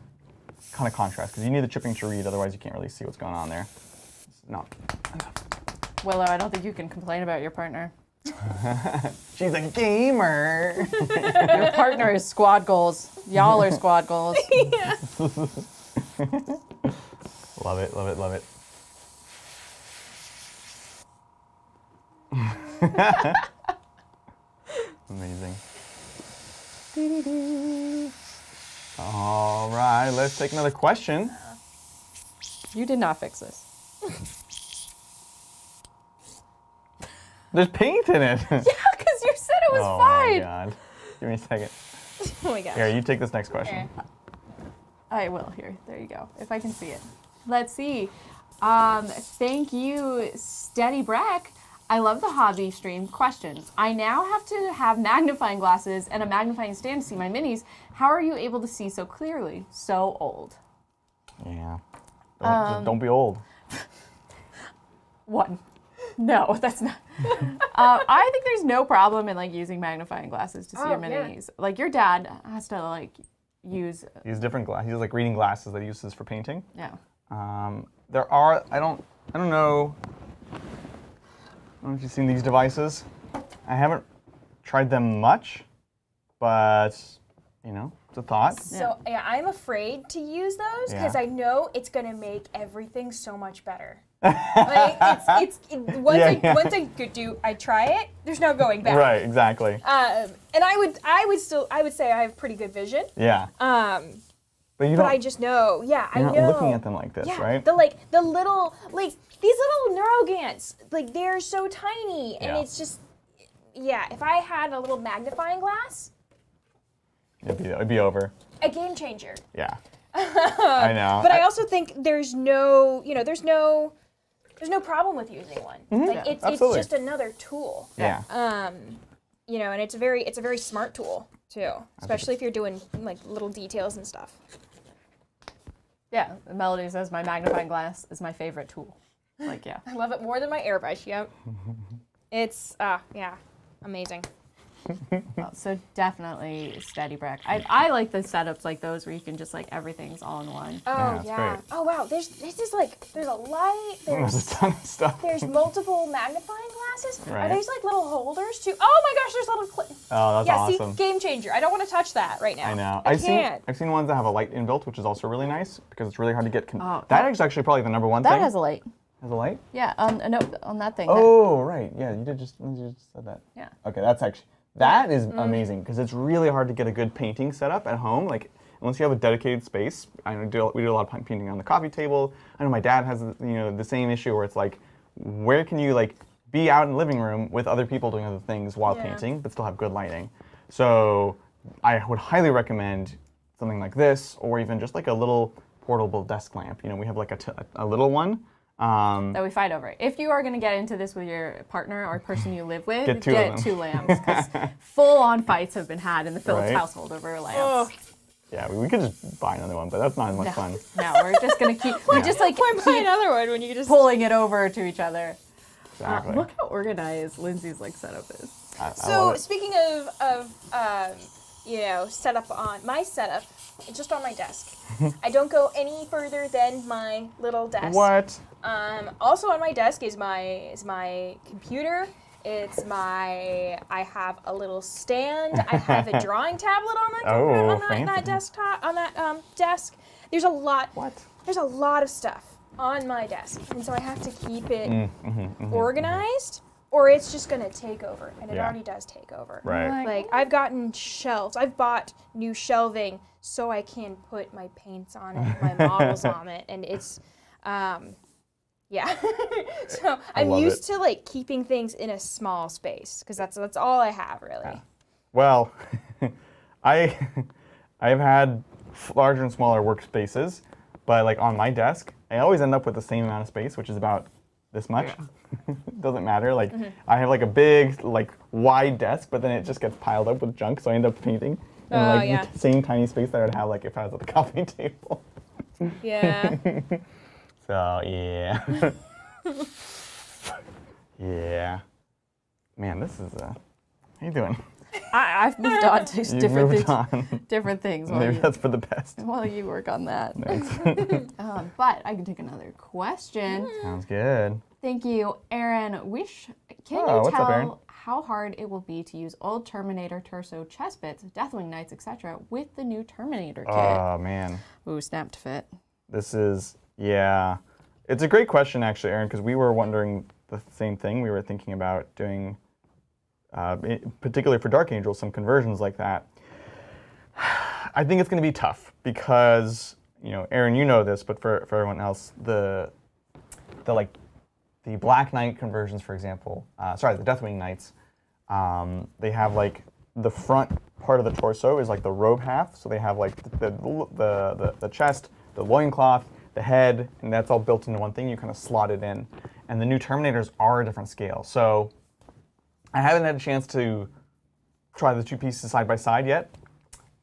kind of contrast, because you need the chipping to read, otherwise you can't really see what's going on there. It's not enough. Willow, I don't think you can complain about your partner. She's a gamer. Your partner is squad goals. Y'all are squad goals. Love it, love it, love it. Amazing. All right, let's take another question. You did not fix this. There's paint in it. Yeah, because you said it was Oh fine. my god. Give me a second. Oh my gosh. Here, you take this next question. Okay. I will. Here, there you go. If I can see it. Let's see. Thank you, Steady Brack. I love the hobby stream. Questions. I now have to have magnifying glasses and a magnifying stand to see my minis. How are you able to see so clearly? So old. Yeah. Just don't be old. One. No, that's not. I think there's no problem in like using magnifying glasses to see your minis. Like your dad has to like use. He has different glasses. He has like reading glasses that he uses for painting. Yeah. There are. I don't know. I don't know if you've seen these devices. I haven't tried them much, but you know, it's a thought. So yeah, I'm afraid to use those because I know it's gonna make everything so much better. Like once I try it, there's no going back. Right, exactly. And I would say I have pretty good vision. Yeah. But I just know, I know. You're not looking at them like this, right? The little these little neurogants, like they're so tiny, and it's just if I had a little magnifying glass, it'd be over. a game changer. Yeah. I know. But I also think there's no problem with using one. Like it's just another tool. Yeah. And it's a very smart tool too, especially if you're doing like little details and stuff. Yeah, Melody says my magnifying glass is my favorite tool. Like, yeah. I love it more than my airbrush. Yep. It's amazing. Well, so definitely Steady Brack. I like the setups like those where you can just like everything's all in one. Oh it's great. Oh wow. There's a light. There's a ton of stuff. There's multiple magnifying glasses. Right. There's like little holders too. Oh my gosh, there's little Oh, that's awesome. See, game changer. I don't want to touch that right now. I know. I can't. I've seen ones that have a light inbuilt, which is also really nice because it's really hard to get. That is actually probably the number one thing. That has a light. Has a light? Yeah, no, on that thing. Oh, right. Yeah, you just said that. Yeah. Okay, that is amazing because it's really hard to get a good painting set up at home. Like unless you have a dedicated space. I know we do a lot of painting on the coffee table. I know my dad has the same issue where it's like, where can you like be out in the living room with other people doing other things while painting, but still have good lighting? So I would highly recommend something like this, or even just like a little portable desk lamp. We have like a little one. That we fight over. If you are going to get into this with your partner or person you live with, get two lamps, because full-on fights have been had in the Phillips household over lamps. Oh. Yeah, we could just buy another one, but that's not as much fun. No, we're just going to keep. We're just like Why buy another one when you can just pulling it over to each other. Exactly. Look how organized Lindsay's like setup is. So speaking of setup on my setup, it's just on my desk. I don't go any further than my little desk. What? Also on my desk is my computer. I have a little stand. I have a drawing tablet on that desktop on that desk. There's a lot. What? There's a lot of stuff on my desk, and so I have to keep it organized, or it's just gonna take over, and it already does take over. Right. Like I've gotten shelves. I've bought new shelving so I can put my paints on it, my models on it, and it's, so I'm used to like keeping things in a small space because that's all I have really. Yeah. Well, I've had larger and smaller workspaces, but like on my desk, I always end up with the same amount of space, which is about this much. Yeah. Doesn't matter. Like I have like a big, like wide desk, but then it just gets piled up with junk, so I end up painting in the same tiny space that I would have like if I was at the coffee table. Yeah. So yeah. Yeah. Man, this is how you doing? I've moved on to different things. Maybe that's for the best. While you work on that. Thanks. But I can take another question. Sounds good. Thank you, Aaron. Can you tell how hard it will be to use old Terminator torso chest bits, Deathwing Knights, etc. with the new Terminator kit? Oh man. Ooh, snap to fit. This is it's a great question actually, Aaron, because we were wondering the same thing. We were thinking about doing particularly for Dark Angels, some conversions like that. I think it's going to be tough because, Aaron, you know this, but for everyone else, the Black Knight conversions, for example, the Deathwing Knights, they have like the front part of the torso is like the robe half, so they have like the chest, the loincloth, the head, and that's all built into one thing. You kind of slot it in. And the new Terminators are a different scale. So I haven't had a chance to try the two pieces side by side yet,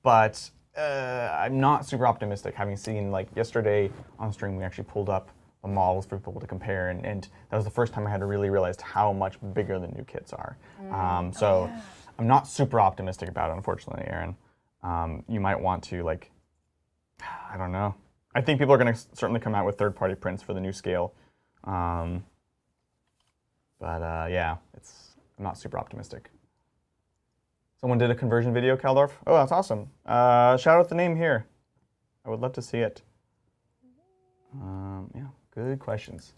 but I'm not super optimistic. Having seen, like, yesterday on stream, we actually pulled up the models for people to compare, and that was the first time I had to really realize how much bigger the new kits are. I'm not super optimistic about it, unfortunately, Aaron. You might want to, like, I don't know. I think people are going to certainly come out with third-party prints for the new scale. Yeah, I'm not super optimistic. Someone did a conversion video, Kaldorf. Oh, that's awesome. Shout out the name here. I would love to see it. Yeah, good questions.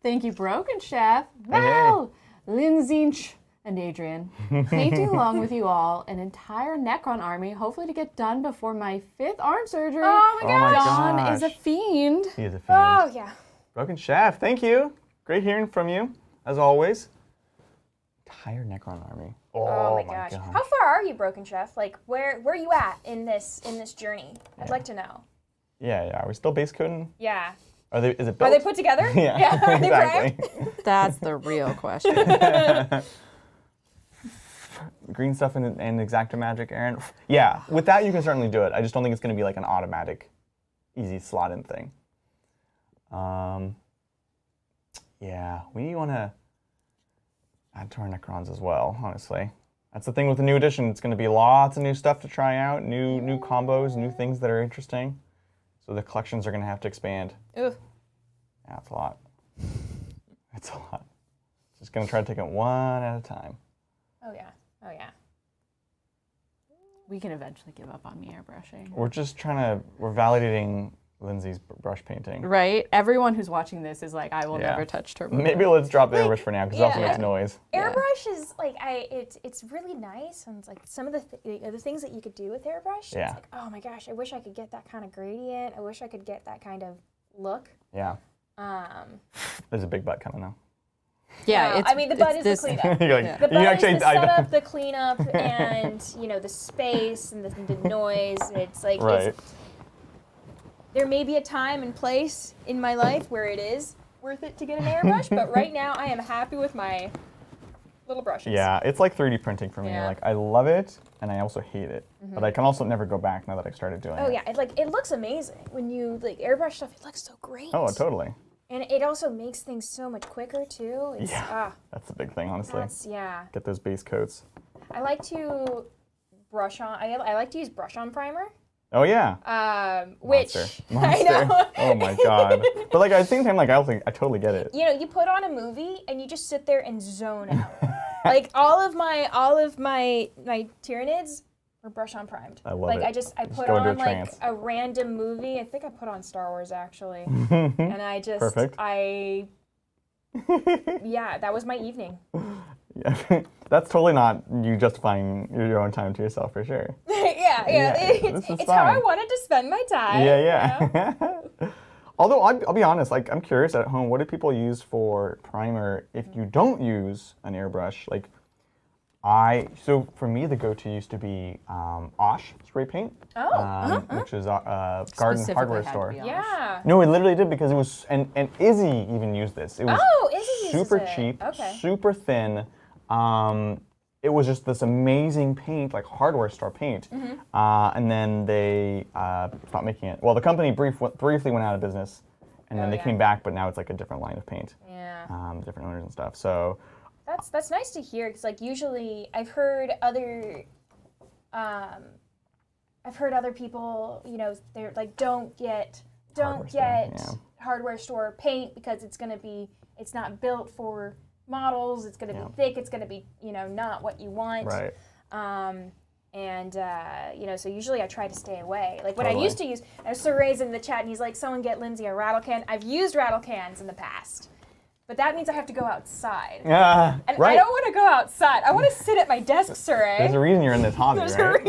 Thank you, Broken Chef, Hey, Val, Lindsay, and Adrian. Painting along with you all an entire Necron army, hopefully to get done before my 5th arm surgery. Oh my my gosh. John gosh. is a fiend. He is a fiend. Oh yeah. Broken Chef, thank you. Great hearing from you, as always. Entire Necron army. Oh my gosh. How far are you, Broken Chef? Like, where are you at in this journey? I'd like to know. Yeah. Are we still base coding? Yeah. Is it built? Are they put together? Yeah, Are they primed? exactly. That's the real question. Green stuff and Exacta Magic, Aaron. Yeah, with that you can certainly do it. I just don't think it's going to be like an automatic, easy slot-in thing. Yeah, we want to add to our Necrons as well, honestly. That's the thing with the new edition. It's going to be lots of new stuff to try out, new combos, new things that are interesting. So the collections are going to have to expand. Ooh. Yeah, it's a lot. It's a lot. Just going to try to take it one at a time. Oh yeah. We can eventually give up on me airbrushing. We're validating Lindsay's brush painting. Right? Everyone who's watching this is like, I will never touch turbo. Maybe let's drop the airbrush for now, because it also yeah. makes noise. Airbrush is like it's really nice, and it's like some of the things that you could do with airbrush. Yeah. It's like, oh my gosh, I wish I could get that kind of gradient. I wish I could get that kind of look. Yeah. There's a big butt coming now. Yeah, I mean, the butt is the cleanup. You're like, The you butt actually, is the setup, the cleanup, and the space and the noise. It's like right. There may be a time and place in my life where it is worth it to get an airbrush, but right now I am happy with my little brushes. Yeah, it's like 3D printing for me. Yeah. Like, I love it, and I also hate it. But I can also never go back now that I've started doing it. Oh yeah, it looks amazing when you airbrush stuff. It looks so great. Oh, totally. And it also makes things so much quicker too. It's, That's the big thing, honestly. yeah. Get those base coats. I like to brush on. I like to use brush on primer. Oh yeah. Which Monster. I know. Oh my god. But like at the same time, like I totally get it. You put on a movie and you just sit there and zone out. Like all of my Tyranids were brush on primed. I love it. I put go into on a like trance. a random movie. I think I put on Star Wars actually, and I just Perfect. yeah, that was my evening. Yeah. That's totally not you justifying your own time to yourself for sure. yeah. This is It's how I fine. wanted to spend my time. Yeah. Although I'll be honest, like I'm curious at home, what do people use for primer if you don't use an airbrush? Like so for me the go-to used to be Osh spray paint, which is a garden Specifically hardware had to store. be Osh. Yeah. No, it literally did because it was, and Izzy even used this. It was Izzy uses super it. cheap, Okay. super thin. It was just this amazing paint, like hardware store paint. And then they stopped making it. Well, the company briefly went out of business, and then they came back, but now it's like a different line of paint. Yeah. Different owners and stuff. So That's nice to hear, because like usually I've heard other people, they're like, don't get hardware store paint because it's not built for models. It's gonna be thick. It's gonna be not what you want. right. So usually I try to stay away. Like what I used to use, I was Surrey's in the chat, and he's like, someone get Lindsay a rattle can. I've used rattle cans in the past. but that means I have to go outside. Yeah, And right. I don't want to go outside. I want to sit at my desk, sir. There's a reason you're in this hobby, There's right?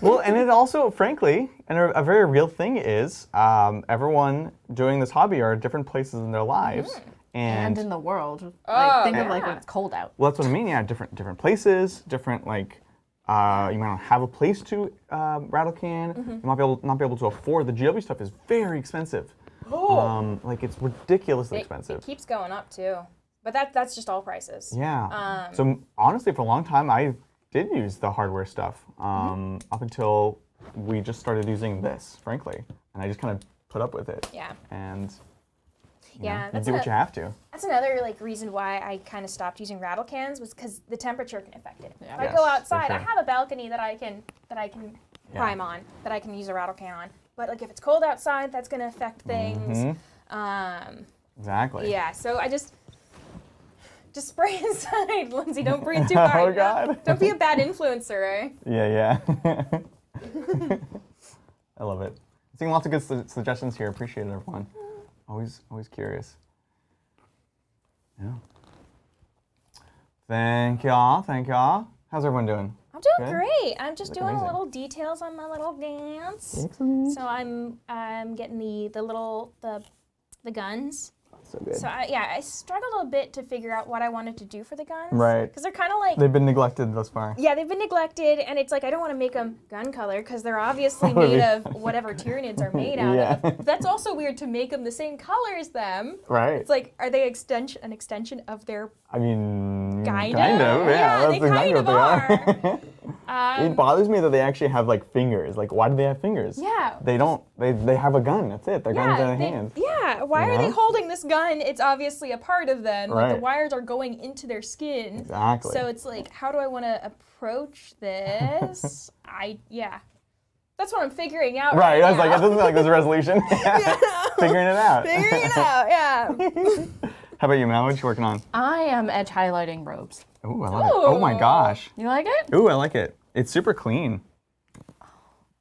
Well, and it also, frankly, and a very real thing is, everyone doing this hobby are at different places in their lives. And in the world. Oh, Like, think of yeah. like when it's cold out. Well, that's what I mean. Yeah, different places, different like. You might not have a place to rattle can. You might not be able to afford. The GW stuff is very expensive. Oh. Like it's ridiculously expensive. It keeps going up too. But that's just all prices. Yeah. So honestly, for a long time, I did use the hardware stuff up until we just started using this, frankly, and I just kind of put up with it. Yeah. And you Yeah, do what you have to. That's another like reason why I kind of stopped using rattle cans was because the temperature can affect it. Yeah. If I Yes, go for outside, I sure. have a balcony that I can prime on, that I can use a rattle can on. But like if it's cold outside, that's going to affect things. Exactly. Yeah, so I just spray inside, Lindsay. Don't breathe too hard. Oh God. Don't be a bad influencer, eh? Yeah. I love it. Seeing lots of good suggestions here. Appreciate it, everyone. Always curious. Yeah. Thank y'all. How's everyone doing? I'm doing Good? great. I'm just Look doing amazing. little details on my little dance. Excellent. So I'm getting the guns. So good. So I struggled a bit to figure out what I wanted to do for the guns. Right. Because they're kind of like They've been neglected thus far. yeah, they've been neglected, and it's like I don't want to make them gun color because they're obviously would made be- of whatever Tyranids are made out Yeah. of. That's also weird to make them the same color as them. Right. It's like, are they an extension of their? I mean, Kind kind of. of. Yeah, Yeah, that's they exactly kind what they of are. It bothers me that they actually have like fingers. Like, why do they have fingers? Yeah. They don't. They have a gun. That's it. Their guns in their hands. Yeah, why You are they know? holding this gun? It's obviously a part of them. Like the Right. wires are going into their skin. Exactly. So it's like, how do I want to approach this? That's what I'm figuring out. Right. I was now. like, it doesn't sound like there's a resolution. Figuring it out. Figuring it out, yeah. How about you, Mel? What you working on? I am edge highlighting robes. Ooh, I love it. Oh my Ooh. gosh. You like it? Ooh, I like it. It's super clean.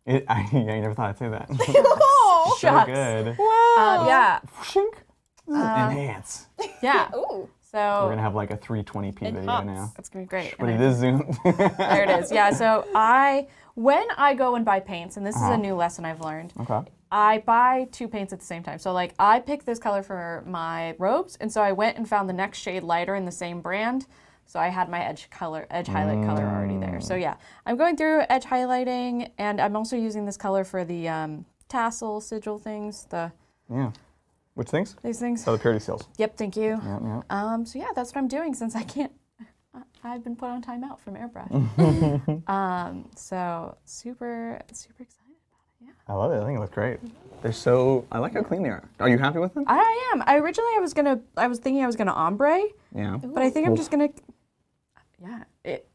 Yeah, you never thought I'd say that. Oh, So Shucks. good. Yeah. Shink. Enhance. Yeah. Ooh. We're So gonna have like a 320p video Enhance. now. it's gonna be great. But And it is zoomed. there it is. Yeah. So when I go and buy paints, and this is a new lesson I've learned. Okay. I buy 2 paints at the same time. So like I picked this color for my robes, and so I went and found the next shade lighter in the same brand. So I had my edge highlight color already there. So yeah, I'm going through edge highlighting, and I'm also using this color for the tassel sigil things, Yeah. Which things? these things. Oh, the purity seals. Yep, thank you. Yeah. So yeah, that's what I'm doing since I can't. I've been put on timeout from airbrush. So super excited about it. Yeah. I love it. I think it looks great. I like how clean they are. Are you happy with them? I am. I was thinking I was gonna ombre, Yeah. but I think I'm just gonna. Yeah.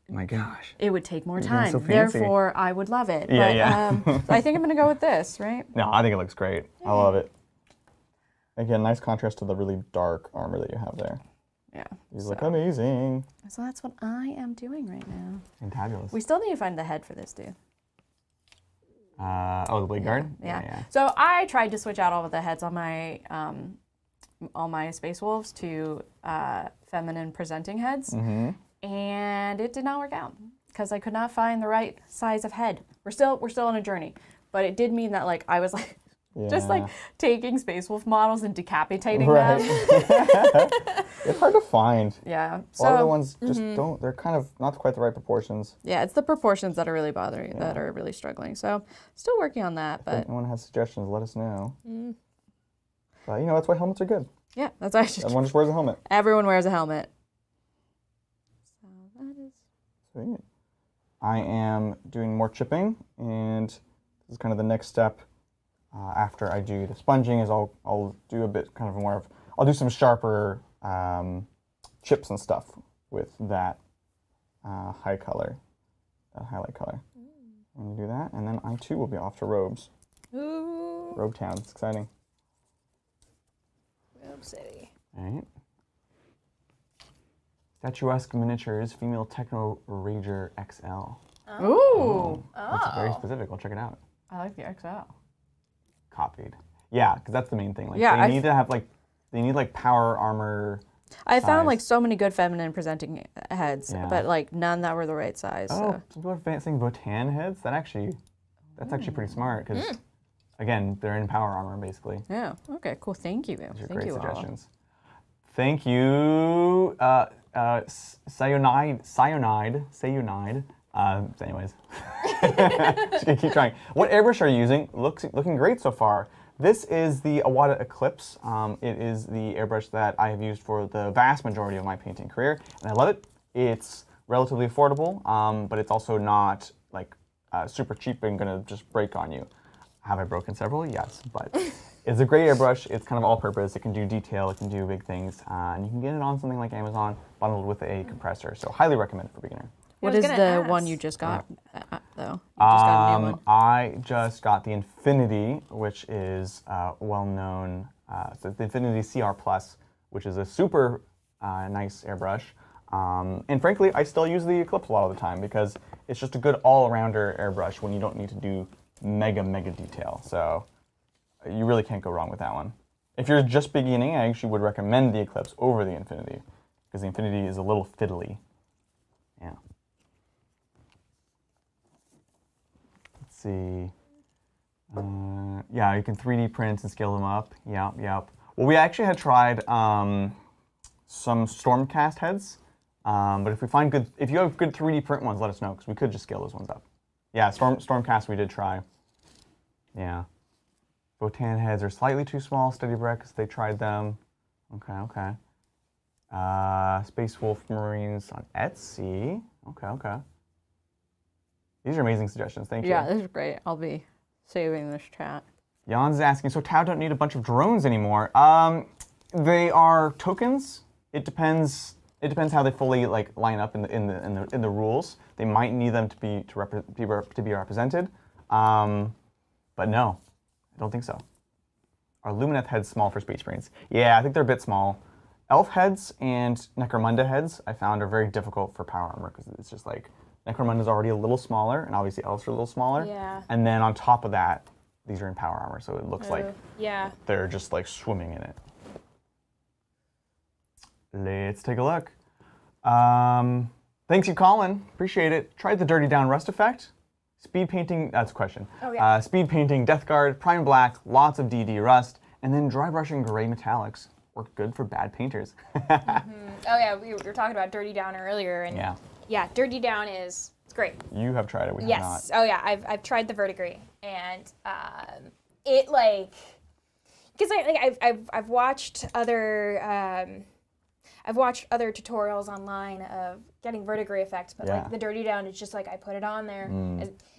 My gosh. It would take more being time. so fancy. Therefore, I would love it. Yeah, but, I think I'm gonna go with this, right? No, I think it looks great. I love it. Again, nice contrast to the really dark armor that you have there. Yeah. These look amazing. So that's what I am doing right now. Fantabulous. We still need to find the head for this, dude. The blade guard? Yeah. So I tried to switch out all of the heads on my Space Wolves to feminine presenting heads, and it did not work out because I could not find the right size of head. We're still on a journey, but it did mean that like I was like just like taking Space Wolf models and decapitating them. It's hard to find. Yeah. A lot of the ones just don't, they're kind of not quite the right proportions. Yeah, it's the proportions that are really bothering, that are really struggling. So still working on that, If but anyone has suggestions, let us know. But that's why helmets are good. yeah, that's actually Everyone just wears a helmet. everyone wears a helmet. So that is Sweet. I am doing more chipping, and this is kind of the next step after I do the sponging. Is I'll do a bit kind of more of I'll do some sharper chips and stuff with that high color, that highlight color. I'm gonna do that, and then I too will be off to robes. Ooh. Robe Town. It's exciting. Robe City. All right. Statuesque miniatures, female techno rager XL. Ooh. That's very specific. We'll check it out. I like the XL. Copied. Yeah, because that's the main thing. Like Yeah, they need to have like power armor. I found size. like so many good feminine presenting heads, Yeah. but like none that were the right size. Oh, So. people are saying Votan heads. That's actually pretty smart because again, they're in power armor basically. Yeah. Okay. Cool. Thank you. Those are Thank great you, suggestions. Thank you, Sayonide. Anyways, just gonna keep trying. What airbrush are you using? Looking great so far. This is the Awada Eclipse. It is the airbrush that I have used for the vast majority of my painting career, and I love it. It's relatively affordable, but it's also not like super cheap and gonna just break on you. Have I broken several? Yes, but it's a great airbrush. It's kind of all-purpose. It can do detail. It can do big things, and you can get it on something like Amazon bundled with a compressor. So highly recommend it for beginner. What I was is the gonna one ask. you just got, though? You just got a new one. I just got the Infinity, which is well-known. So the Infinity CR Plus, which is a super nice airbrush. And frankly, I still use the Eclipse a lot of the time because it's just a good all-arounder airbrush when you don't need to do mega detail. So you really can't go wrong with that one. If you're just beginning, I actually would recommend the Eclipse over the Infinity because the Infinity is a little fiddly. Yeah. Let's see. Yeah, you can 3D print and scale them up. Yep. Well, we actually had tried some Stormcast heads, but if you have good 3D print ones, let us know because we could just scale those ones up. Yeah, Stormcast we did try. Yeah. Votan heads are slightly too small. Steady Breck, they tried them. Okay. Space Wolf Marines on Etsy. Okay. These are amazing suggestions. Thank you. Yeah, this is great. I'll be saving this chat. Jan's asking, so Tau don't need a bunch of drones anymore. They are tokens. It depends how they fully like line up in the rules. They might need them to be represented. But no, I don't think so. Are Lumineth heads small for Space Marines? Yeah, I think they're a bit small. Elf heads and Necromunda heads I found are very difficult for power armor because it's just like Necromunda's already a little smaller, and obviously elves are a little smaller. Yeah. And then on top of that, these are in power armor, so it looks like they're just like swimming in it. Let's take a look. Thanks you, Colin. Appreciate it. Tried the Dirty Down Rust effect. Speed painting, that's a question. Oh, yeah. Speed painting Death Guard, Prime Black, lots of DD Rust, and then dry brushing gray metallics. Worked good for bad painters. Oh yeah, we were talking about Dirty Down earlier, and yeah, Dirty Down it's great. You have tried it, we have not. Yes. Oh yeah, I've tried the verdigris, and it like because I've watched other tutorials online of getting verdigris effects, but like the Dirty Down is just like I put it on there.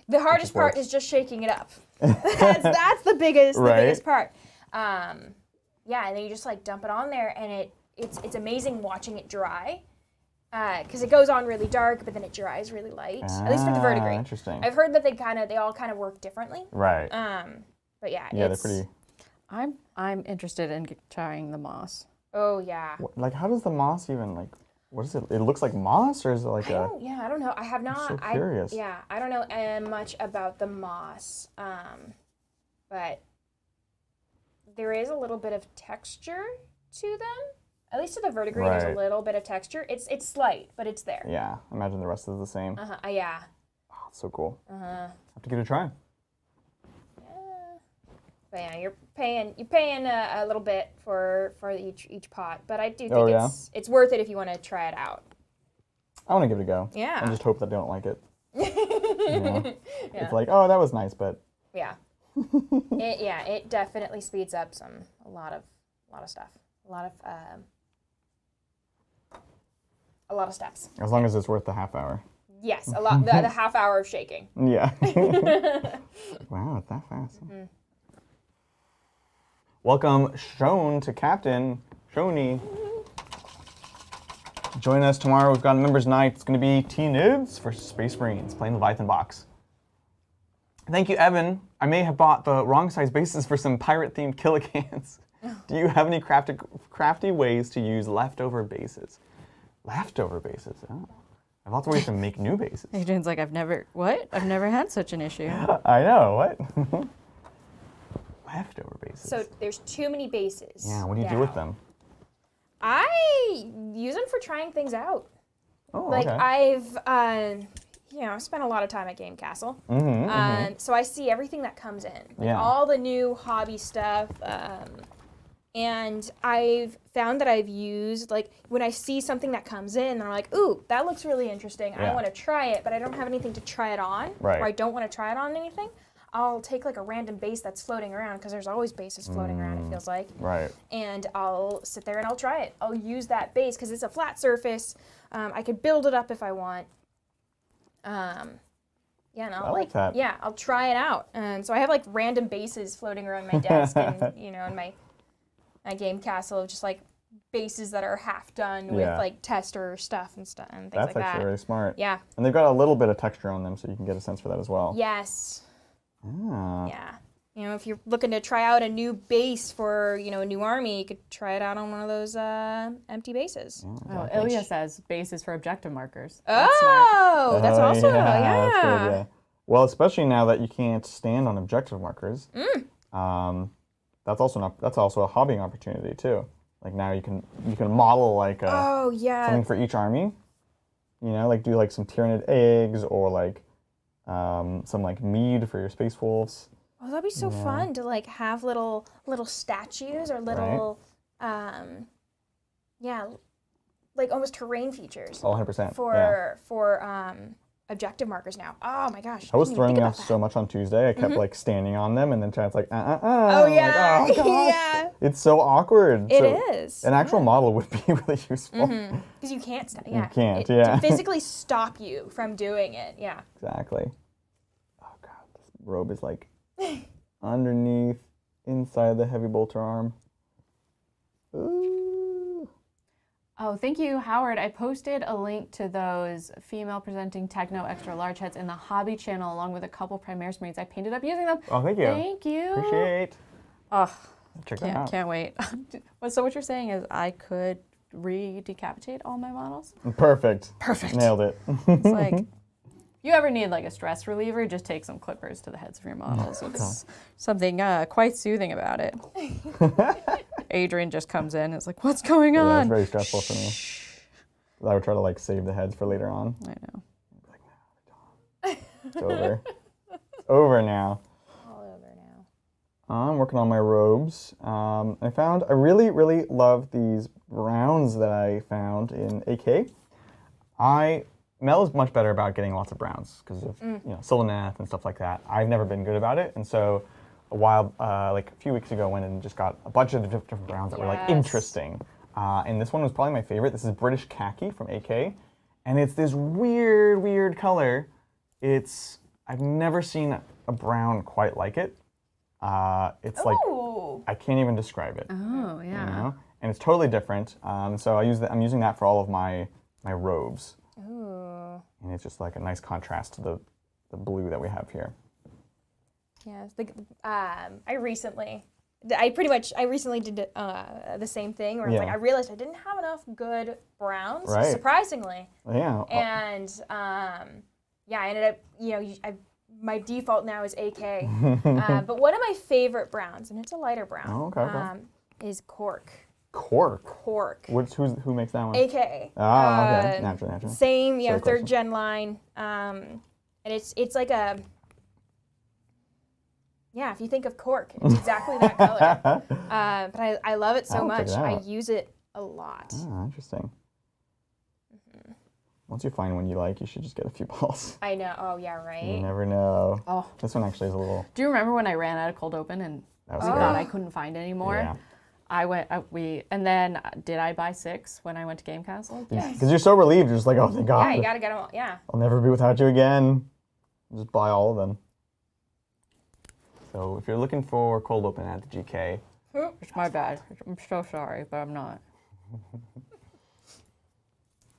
The hardest part is just shaking it up. that's the biggest part. Yeah, and then you just like dump it on there, and it's amazing watching it dry, because it goes on really dark, but then it dries really light. At least for the verdigris. Interesting. I've heard that they all kind of work differently. Right. But yeah, they're pretty. I'm interested in trying the moss. Oh yeah. Like, how does the moss even like? What is it? It looks like moss, or is it like I don't know. I have not. I'm so curious. I don't know much about the moss, but there is a little bit of texture to them. At least to the verdigris, there's a little bit of texture. It's slight, but it's there. Yeah, imagine the rest is the same. Yeah. Oh, it's so cool. Have to give it a try. But yeah, you're paying a little bit for each pot, but I do think it's worth it if you want to try it out. I want to give it a go. Yeah. And just hope that I don't like it. It's like, oh, that was nice, but yeah. It definitely speeds up a lot of stuff. A lot of steps. As long as it's worth the half hour. Yes, a lot. The half hour of shaking. Yeah. Wow, it's that fast. Welcome, Shone, to Captain. Shoney. Join us tomorrow. We've got a members' night. It's going to be Tyranid for Space Marines, playing Leviathan box. Thank you, Evan. I may have bought the wrong size bases for some pirate-themed killicans. Do you have any crafty ways to use leftover bases? Leftover bases? Oh. I have lots of ways to make new bases. Adrian's like, I've never had such an issue. I know, what? Leftover bases. So there's too many bases. yeah, what do you do with them? I use them for trying things out. Oh, Like okay. I've, spent a lot of time at Game Castle. So I see everything that comes in, like Yeah. all the new hobby stuff. And I've found that I've used, like, when I see something that comes in, and I'm like, ooh, that looks really interesting. Yeah. I want to try it, but I don't have anything to try it on. Right. Or I don't want to try it on anything. I'll take, like, a random base that's floating around, because there's always bases floating around, it feels like. Right. And I'll sit there and I'll try it. I'll use that base, because it's a flat surface. I could build it up if I want. Yeah, and I'll I like that. Yeah, I'll try it out. And so I have, like, random bases floating around my desk and, in my game castle of just like bases that are half done with like tester stuff and stuff and things That's like that. That's actually really smart. Yeah. And they've got a little bit of texture on them, so you can get a sense for that as well. Yes. Ah. Yeah. If you're looking to try out a new base for, a new army, you could try it out on one of those empty bases. Oh, Ilya says bases for objective markers. Oh, that's also, that's good, yeah. Well, especially now that you can't stand on objective markers. That's also a hobbying opportunity too. Like now you can model like something for each army. Like do like some Tyranid eggs or like some like mead for your space wolves. Oh, that'd be so fun to like have little statues or little like almost terrain features. Oh, 100%. For objective markers now. Oh my gosh. I was throwing me off so much on Tuesday. I kept like standing on them and then trying to like Oh yeah. Like, oh, gosh. Yeah. It's so awkward. It so is. An actual model would be really useful. Because you can't stop. Yeah. You can't, To physically stop you from doing it. Yeah. Exactly. Oh god, this robe is like underneath, inside the heavy bolter arm. Ooh. Oh, thank you, Howard. I posted a link to those female presenting techno extra large heads in the hobby channel along with a couple Primaris Marines. I painted up using them. Oh, thank you. Thank you. Appreciate. Oh, Check that out. can't wait. So what you're saying is I could re-decapitate all my models? Perfect. Perfect. Nailed it. It's like, if you ever need like a stress reliever, just take some clippers to the heads of your models. It's something quite soothing about it. Adrian just comes in and is like, what's going on? Yeah, it's very stressful for me. I would try to like save the heads for later on. I know. It's over. It's over now. All over now. I'm working on my robes. I really, really love these browns that I found in AK. Mel is much better about getting lots of browns because of Sylvaneth and stuff like that. I've never been good about it, and so a few weeks ago, went and just got a bunch of different browns that were like interesting. And this one was probably my favorite. This is British Khaki from AK, and it's this weird color. I've never seen a brown quite like it. It's like I can't even describe it. Oh yeah. And it's totally different. So I'm using that for all of my robes. Ooh. And it's just like a nice contrast to the blue that we have here. Yeah. I recently did the same thing where I realized I didn't have enough good browns, surprisingly. Yeah. And I ended up, my default now is AK. But one of my favorite browns, and it's a lighter brown, is Cork. Cork. Who makes that one? AK. Ah, okay. Naturally. Same, third gen line. And it's like a, if you think of cork, it's exactly that color. But I love it so much. I use it a lot. Ah, interesting. Once you find one you like, you should just get a few bottles. I know. Oh, yeah, right? You never know. Oh. This one actually is a little... Do you remember when I ran out of cold open and we thought I couldn't find any more? Yeah. And then did I buy 6 when I went to Game Castle? Yes. Because you're so relieved. You're just like, oh, thank God. Yeah, you gotta get them all. Yeah. I'll never be without you again. Just buy all of them. So if you're looking for cold open at the GK... It's my bad. I'm so sorry, but I'm not.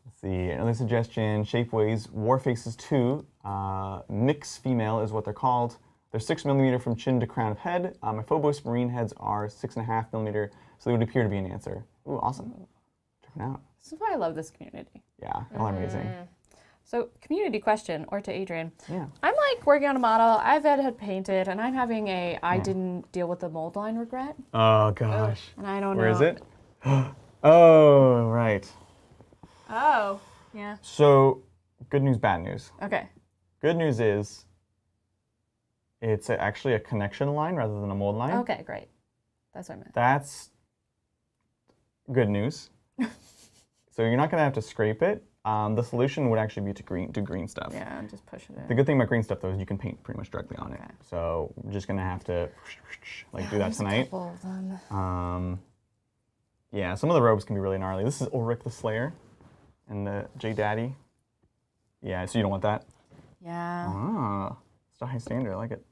Let's see, another suggestion, Shapeways Warfaces 2. Mix female is what they're called. They're 6mm from chin to crown of head. My Phobos Marine heads are 6.5mm, so they would appear to be an answer. Ooh, awesome. Check it out. This is why I love this community. Yeah, y'all are amazing. So, community question, or to Adrian. Yeah. I'm like working on a model. I've had painted, and I'm having I didn't deal with the mold line regret, Oh gosh. and I don't know. Where is it? Oh, right. Oh, yeah. So, good news, bad news. Okay. Good news is it's actually a connection line rather than a mold line. Okay, great. That's what I meant. That's good news. So you're not going to have to scrape it. The solution would actually be to do green stuff. Yeah, just push it in. The good thing about green stuff, though, is you can paint pretty much directly on it. Okay. So we're just going to have to do that tonight. Yeah, some of the robes can be really gnarly. This is Ulrich the Slayer and the J Daddy. Yeah, so you don't want that? Yeah. Ah, it's a high standard. I like it.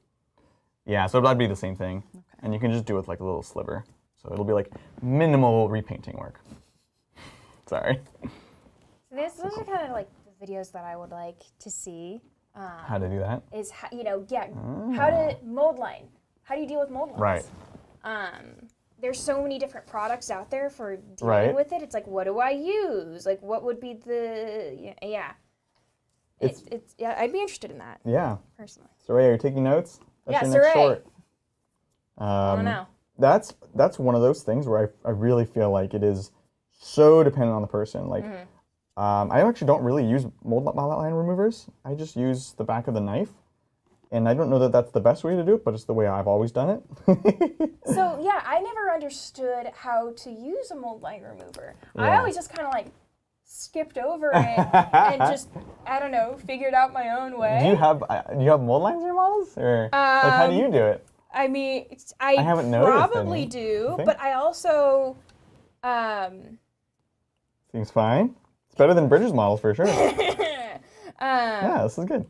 Yeah, so that'd be the same thing. Okay. And you can just do it with like a little sliver. So it'll be like minimal repainting work. Sorry. So those are kind of like the videos that I would like to see. How to do that? Is how, how to mold line. How do you deal with mold lines? Right. There's so many different products out there for dealing with it. It's like, what do I use? Like, what would be the I'd be interested in that. Yeah. Personally. Soraya, are you taking notes? That's Yeah, your next Saray. short. I don't know. That's one of those things where I really feel like it is so dependent on the person. Like, I actually don't really use mold line removers. I just use the back of the knife. And I don't know that that's the best way to do it, but it's the way I've always done it. So, yeah, I never understood how to use a mold line remover. Yeah. I always just kind of like skipped over it and just, I don't know, figured out my own way. Do you have mold lines in your models? Or like, how do you do it? I mean, I haven't noticed probably any. do, think? but I also, Seems fine. It's better than Bridget's models for sure. Yeah, this is good.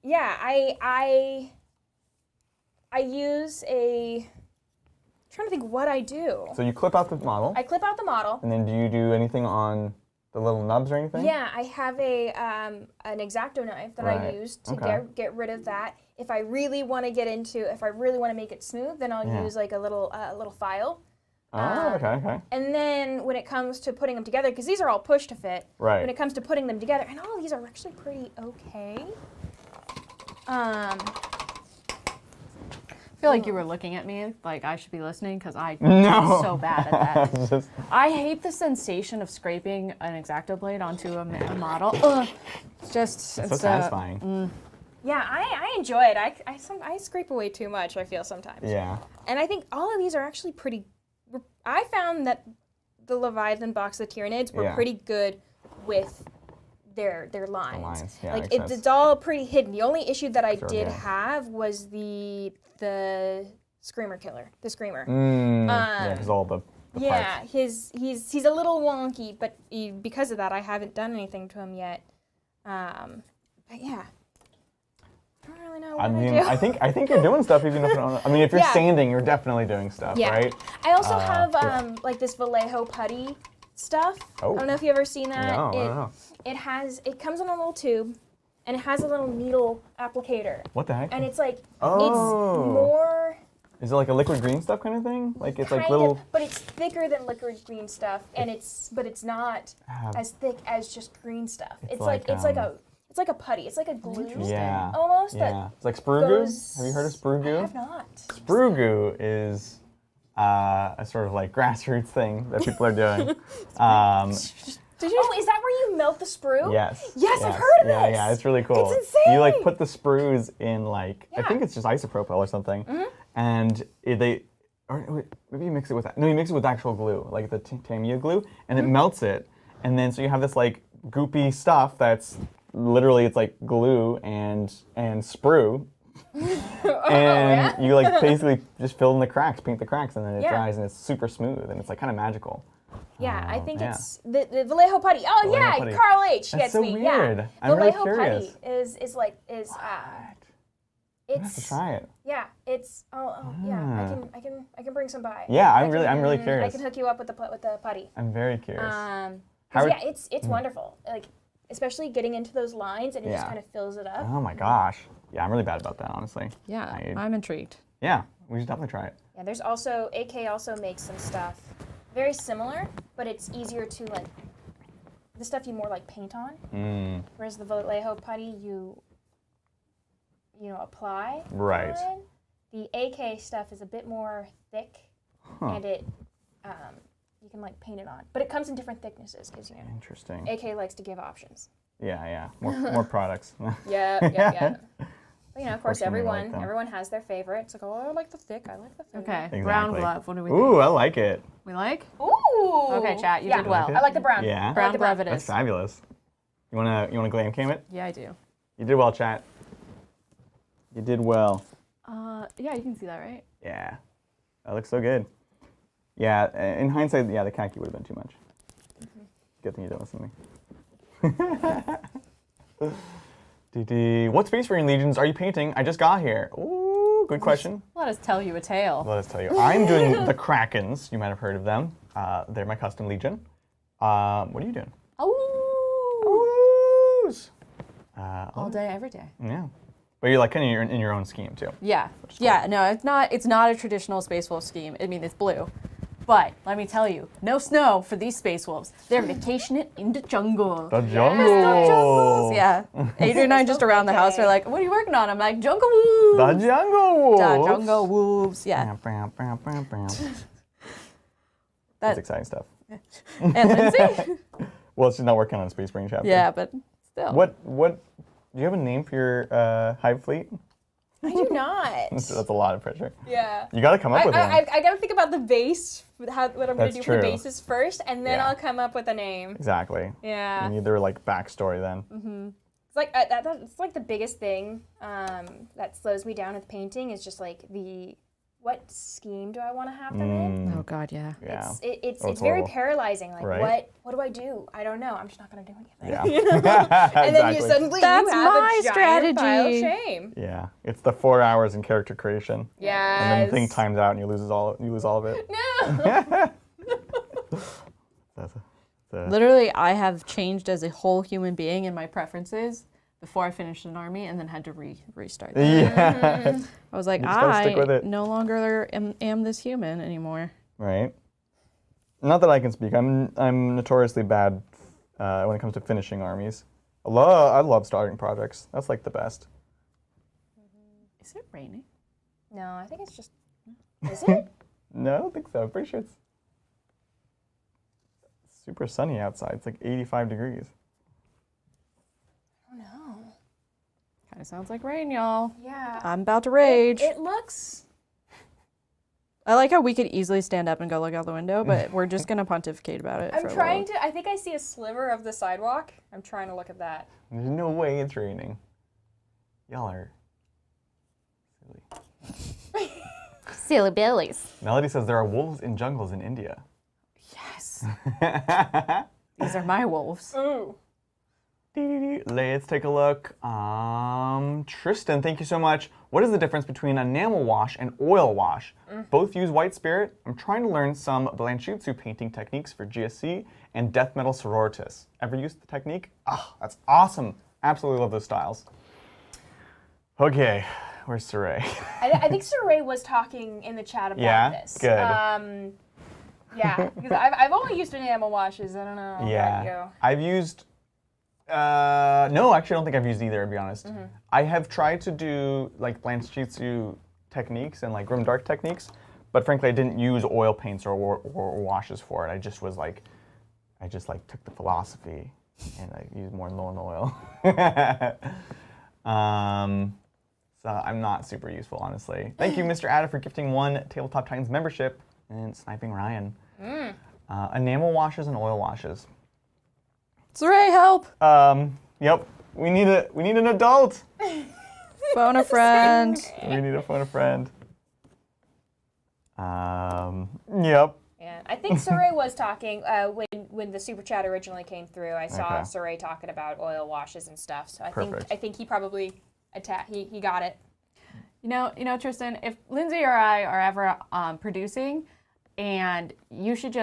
yeah, I use I'm trying to think what I do. So you clip out the model, I clip out the model. and then do you do anything on the little nubs or anything? Yeah, I have an X-Acto knife that I Right. use to Okay. get rid of that. If I really want to make it smooth, then I'll use like a little file. Oh, okay. And then when it comes to putting them together, because these are all push to fit, Right. when it comes to putting them together, and all of these are actually pretty okay. I feel like you were looking at me like I should be listening because I'm No. so bad at that. Just- I hate the sensation of scraping an X-Acto blade onto a model. Ugh. it's so satisfying. Yeah, I enjoy it. I scrape away too much, I feel sometimes. Yeah. And I think all of these are actually pretty. I found that the Leviathan box, the Tyranids, were Yeah. pretty good with their lines. lines, yeah, like makes sense. it's all pretty hidden. The only issue that I Sure, did yeah. have was the Screamer killer, the Screamer. Yeah, because all the Yeah, parts. he's a little wonky, but because of that, I haven't done anything to him yet. But yeah, I don't really know what I mean, do. I think you're doing stuff even if you don't. I mean, if you're Yeah. sanding, you're definitely doing stuff, Yeah. right? I also have yeah. like this Vallejo putty stuff. Oh. I don't know if you've ever seen that. No, I don't know. It comes in a little tube, and it has a little needle applicator. What the heck? And it's like Oh. it's more Is it like a liquid green stuff kind of thing? Like it's like kind little. of, but it's thicker than liquid green stuff, and it's not as thick as just green stuff. It's like a putty. It's like a glue. Yeah. Almost. Yeah. That It's like sprue goes- goo. Have you heard of sprue I goo? have not. Sprue goo is a sort of like grassroots thing that people are doing. Oh, is that where you melt the sprue? Yes. Yes, I've heard of Yeah, this. yeah, it's really cool. It's You like insane. put the sprues in like I Yeah. think it's just isopropyl or something, and maybe you mix it with no, you mix it with actual glue, like the Tamiya glue, and it melts it, and then so you have this like goopy stuff that's literally it's like glue and sprue. And you like basically just fill in the cracks, paint the cracks, and then it Yeah. dries and it's super smooth and it's like kind of magical. Yeah, I think yeah. it's the Vallejo putty. Oh Vallejo yeah, putty. Carl H That's gets so me. weird. Yeah, I'm really Vallejo curious. putty is I have to it's try it. yeah it's yeah I can bring some by. Yeah, I I'm really can- curious. I can hook you up with the putty. I'm very curious. 'Cause How- yeah, it's wonderful. Like especially getting into those lines and it just Yeah. kind of fills it up. Oh my gosh. Yeah, I'm really bad about that, honestly. Yeah, I- I'm intrigued. Yeah, we should definitely try it. Yeah, there's also AK also makes some stuff very similar, but it's easier to like the stuff you more like paint on, whereas the Vallejo putty you apply. Right. On. The AK stuff is a bit more thick, and it you can like paint it on, but it comes in different thicknesses because Interesting. AK likes to give options. Yeah. More products. Yeah. But of course, Fortunately, like everyone has their favorite. It's like, oh, I like the thick. I like the thin. Okay, Exactly. brown glove. What do we think? Ooh, I like it. We like? Ooh. Okay, chat, you did well. I like the brown. Yeah. I like Brown the glove it That's is. fabulous. You wanna glam cam it? Yeah, I do. You did well, chat. You did well. Yeah, you can see that, right? Yeah. That looks so good. Yeah, in hindsight, the khaki would have been too much. Good thing you don't listen to me. What Space Marine Legions are you painting? I just got here. Ooh, good question. Let us tell you a tale. Let us tell you. I'm doing the Krakens. You might have heard of them. They're my custom Legion. What are you doing? Oh. Oohs. All day, every day. Yeah. But you're like kind of in your own scheme too. Yeah. is cool. Yeah, no, it's not a traditional Space Wolf scheme. I mean, it's blue. But let me tell you, no snow for these Space Wolves. They're vacationing in the jungle. The jungle. Yeah. Adrian and I just around the house are like, what are you working on? I'm like, jungle wolves. The jungle wolves. The jungle wolves. Yeah. That's exciting stuff. And Lindsay? Well, she's not working on a Space Marine chapter. Yeah, but still. What? Do you have a name for your hive fleet? I do not. That's a lot of pressure. Yeah. You got to come up with one. I got to think about the base, what I'm going That's to do for the true. bases first, and then Yeah. I'll come up with a name. Exactly. Yeah. You need their like backstory then. It's like it's like the biggest thing that slows me down with painting is just like what scheme do I want to have them in? Oh God, yeah. Yeah. It's Oh, it's very horrible. paralyzing. Like Right. what do I do? I don't know. I'm just not going to do anything. Yeah. And then you Exactly. suddenly That's you have my a giant pile of strategy. shame. Yeah. It's the 4 hours in character creation. Yes. And then the thing times out and you lose all of it. No. That's a Literally, I have changed as a whole human being in my preferences before I finished an army and then had to restart that. yeah. I was like, You just gotta stick with I it. no longer am this human anymore. Right. Not that I can speak. I'm notoriously bad when it comes to finishing armies. I love starting projects. That's like the best. Is it raining? No, I think it's just. Is it? No, I don't think so. I'm pretty sure it's super sunny outside. It's like 85 degrees. Oh no. Kind of sounds like rain, y'all. Yeah. I'm about to rage. It looks. I like how we could easily stand up and go look out the window, but we're just gonna pontificate about it. I'm trying to. I think I see a sliver of the sidewalk. I'm trying to look at that. There's no way it's raining. Y'all are silly. Silly billies. Melody says there are wolves in jungles in India. Yes. These are my wolves. Ooh. Let's take a look. Tristan, thank you so much. What is the difference between enamel wash and oil wash? Both use white spirit. I'm trying to learn some Blanchitsu painting techniques for GSC and death metal sororitas. Ever used the technique? Ah, that's awesome. Absolutely love those styles. Okay, where's Saray? I think Saray was talking in the chat about this. Good. Yeah, because I've only used enamel washes. I don't know. about Yeah, you. I've used. No, actually, I don't think I've used either. To be honest, I have tried to do like Blanchitsu techniques and like grimdark techniques, but frankly, I didn't use oil paints or washes for it. I just took the philosophy and I used more Lone oil. So I'm not super useful, honestly. Thank you, Mr. Ada, for gifting 1 Tabletop Titans membership and sniping Ryan. Enamel washes and oil washes. Saray, help! Yep. We need an adult. Phone a friend. We need to phone a friend. Yep. Yeah, I think Saray was talking when the super chat originally came through. I saw Okay. Saray talking about oil washes and stuff. So Perfect. I think he probably he got it. You know, Tristan, if Lindsay or I are ever producing, and you should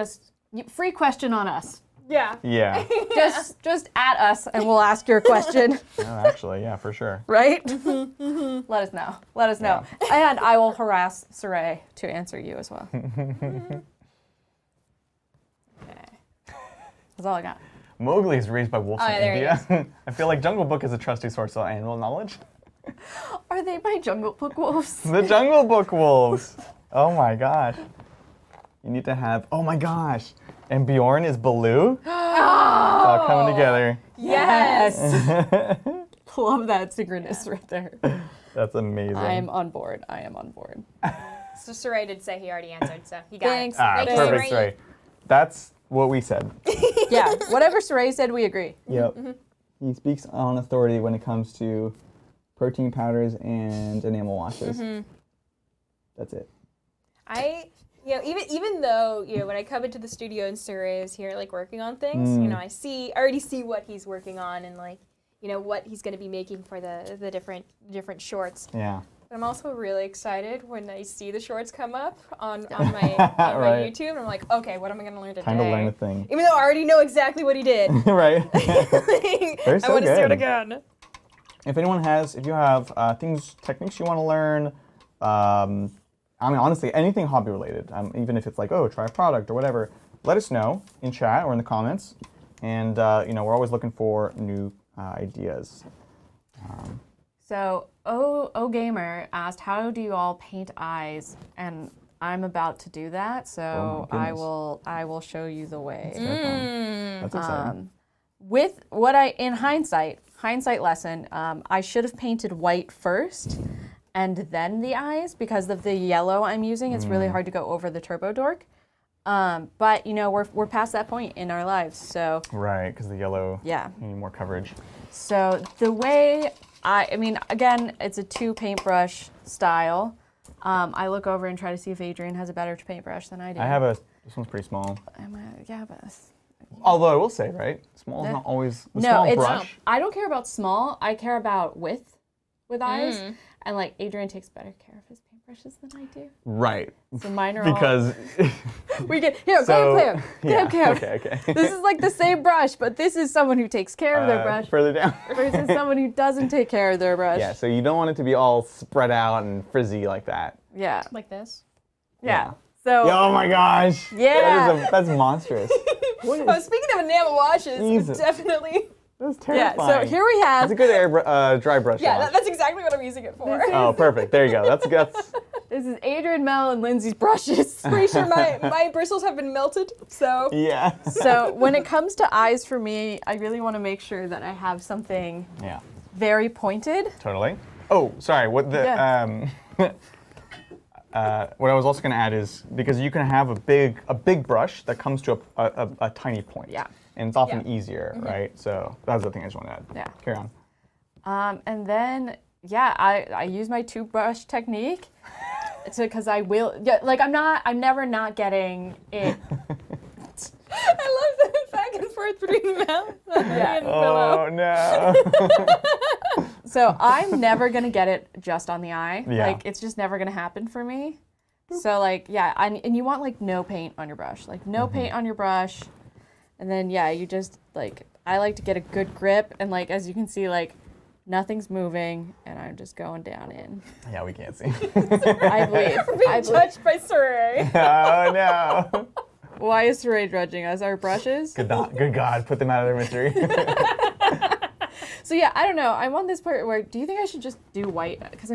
free question on us. Yeah. Yeah. Just at us, and we'll ask your question. No, actually, yeah, for sure. Right? Let us know. Let us know. And I will harass Saray to answer you as well. Okay. That's all I got. Mowgli is raised by wolves in there he India. I feel like Jungle Book is a trusty source of animal knowledge. Are they my Jungle Book wolves? The Jungle Book wolves. Oh my gosh. You need to have. Oh my gosh. And Bjorn is Baloo. It's all coming together. Yes. Love that synchronous right there. That's amazing. I am on board. So Saray did say he already answered, so he got Thanks. it. Ah, Thank you, perfect, Saray. Saray. That's what we said. Yeah, whatever Saray said, we agree. Yep. He speaks on authority when it comes to protein powders and enamel washes. That's it. Even though, when I come into the studio and Saray is here, like, working on things, I already see what he's working on and, like, what he's going to be making for the different shorts. Yeah. But I'm also really excited when I see the shorts come up on my Right. YouTube, and I'm like, okay, what am I going to learn today? Time to learn a thing. Even though I already know exactly what he did. Right. I so want to see it good. again. If you have techniques you want to learn, I mean, honestly, anything hobby related, even if it's like, oh, try a product or whatever, let us know in chat or in the comments. And, we're always looking for new ideas. So, O Gamer asked, how do you all paint eyes? And I'm about to do that, so Oh my goodness. I will show you the way. That's exciting. With what in hindsight lesson, I should have painted white first and then the eyes because of the yellow I'm using. It's really hard to go over the Turbo Dork. But we're past that point in our lives, so Right, because the yellow, yeah. you need more coverage. So the way I mean, again, it's a 2 paintbrush style. I look over and try to see if Adrian has a better paintbrush than I do. This one's pretty small. Yeah, but Although I will say, right, small is not always the no, small it's brush. I don't care about small. I care about width with eyes, and like Adrian takes better care of his paintbrushes than I do. Right. So mine are Because we get here. so, Go ahead, Cam. Okay. This is like the same brush, but this is someone who takes care of their brush Further down. versus someone who doesn't take care of their brush. Yeah, so you don't want it to be all spread out and frizzy like that. Yeah. Like this. Yeah. So. Oh my gosh. Yeah. That's monstrous. Oh, speaking of enamel washes, Jesus. definitely. That's Yeah. terrifying. So here we have. It's a good dry brush Yeah, wash. that's exactly what I'm using it for. Oh, perfect. There you go. That's This is Adrian, Mel, and Lindsay's brushes. Pretty sure my bristles have been melted, so. yeah. So when it comes to eyes for me, I really want to make sure that I have something Yeah. very pointed. Totally. Oh, sorry. What I was also going to add is because you can have a big brush that comes to a tiny point. Yeah. And it's often easier, right? So that was the thing I just wanted to add. Yeah. Carry on. And then, yeah, I use my 2-brush technique. Because I will, yeah, like I'm never not getting it. I love the back and forth between Mel and Oh, Willow. no. So I'm never going to get it just on the eye. Yeah. Like, it's just never going to happen for me. So, like, yeah, and you want, like, no paint on your brush. Like, no paint on your brush. And then, yeah, you just, like, I like to get a good grip. And, like, as you can see, like, nothing's moving. And I'm just going down in. Yeah, we can't see. I believe. Being judged by Saray. Oh, no. Why is Saray judging us? Our brushes? Good God, put them out of their misery. So yeah, I don't know. I'm on this part where, do you think I should just do white? Because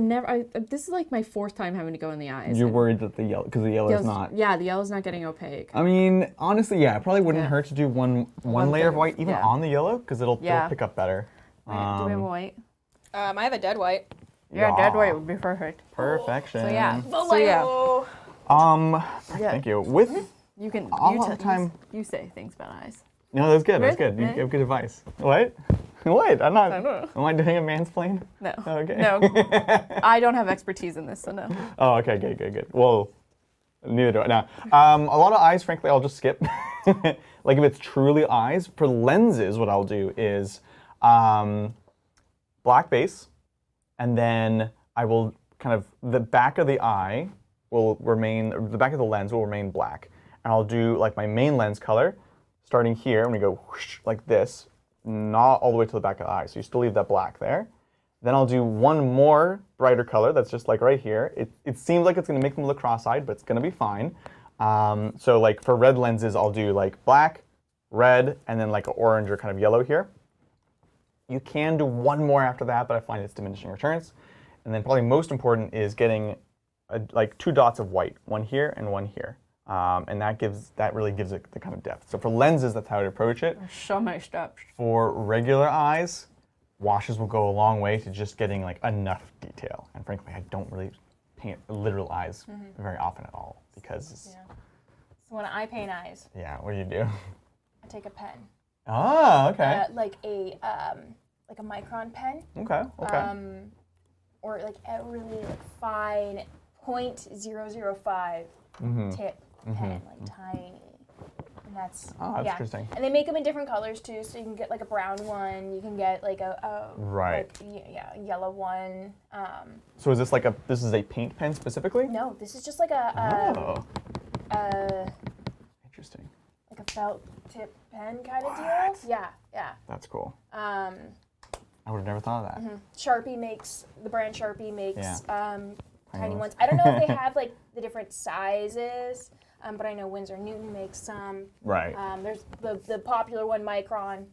this is like my 4th time having to go in the eyes. You're worried that the yellow, because the yellow is not. Yeah, the yellow's not getting opaque. I mean, honestly, yeah, it probably wouldn't hurt to do one layer of white, even on the yellow, because it'll pick up better. Wait, do we have white? I have a dead white. Yeah, dead white would be perfect. Perfection. So yeah. Thank you. With You can. all the time. You say things about eyes. No, that's good. That's Really? good. You Yeah. give good advice. What? What? I'm not. I don't know. Am I doing a mansplain? No. Okay. No. I don't have expertise in this, so no. Oh, okay. Good. Well, neither do I. Now, a lot of eyes, frankly, I'll just skip. Like if it's truly eyes, for lenses, what I'll do is black base, and then I will kind of the back of the eye will remain, the back of the lens will remain black, and I'll do like my main lens color, starting here. I'm gonna go whoosh, like this, not all the way to the back of the eye. So you still leave that black there. Then I'll do one more brighter color that's just like right here. It seems like it's gonna make them look cross-eyed, but it's gonna be fine. So like for red lenses, I'll do like black, red, and then like an orange or kind of yellow here. You can do one more after that, but I find it's diminishing returns. And then probably most important is getting like 2 dots of white, one here and one here. And that really gives it the kind of depth. So for lenses, that's how to approach it. There's so many steps. For regular eyes, washes will go a long way to just getting like enough detail. And frankly, I don't really paint literal eyes very often at all because. Yeah. So when I paint eyes. Yeah. What do? I take a pen. Oh, okay. Like a micron pen. Okay. Okay. Or like a really like fine 0.005 tip pen, like tiny. And that's interesting. And they make them in different colors too, so you can get like a brown one, you can get like a right. a yellow one. So is this like this is a paint pen specifically? No, this is just like Interesting. like a felt tip pen kind of deal. Yeah, yeah. That's cool. I would have never thought of that. The brand Sharpie makes tiny ones. ones. I don't know if they have like the different sizes, but I know Winsor Newton makes some. Right. There's the popular one, Micron.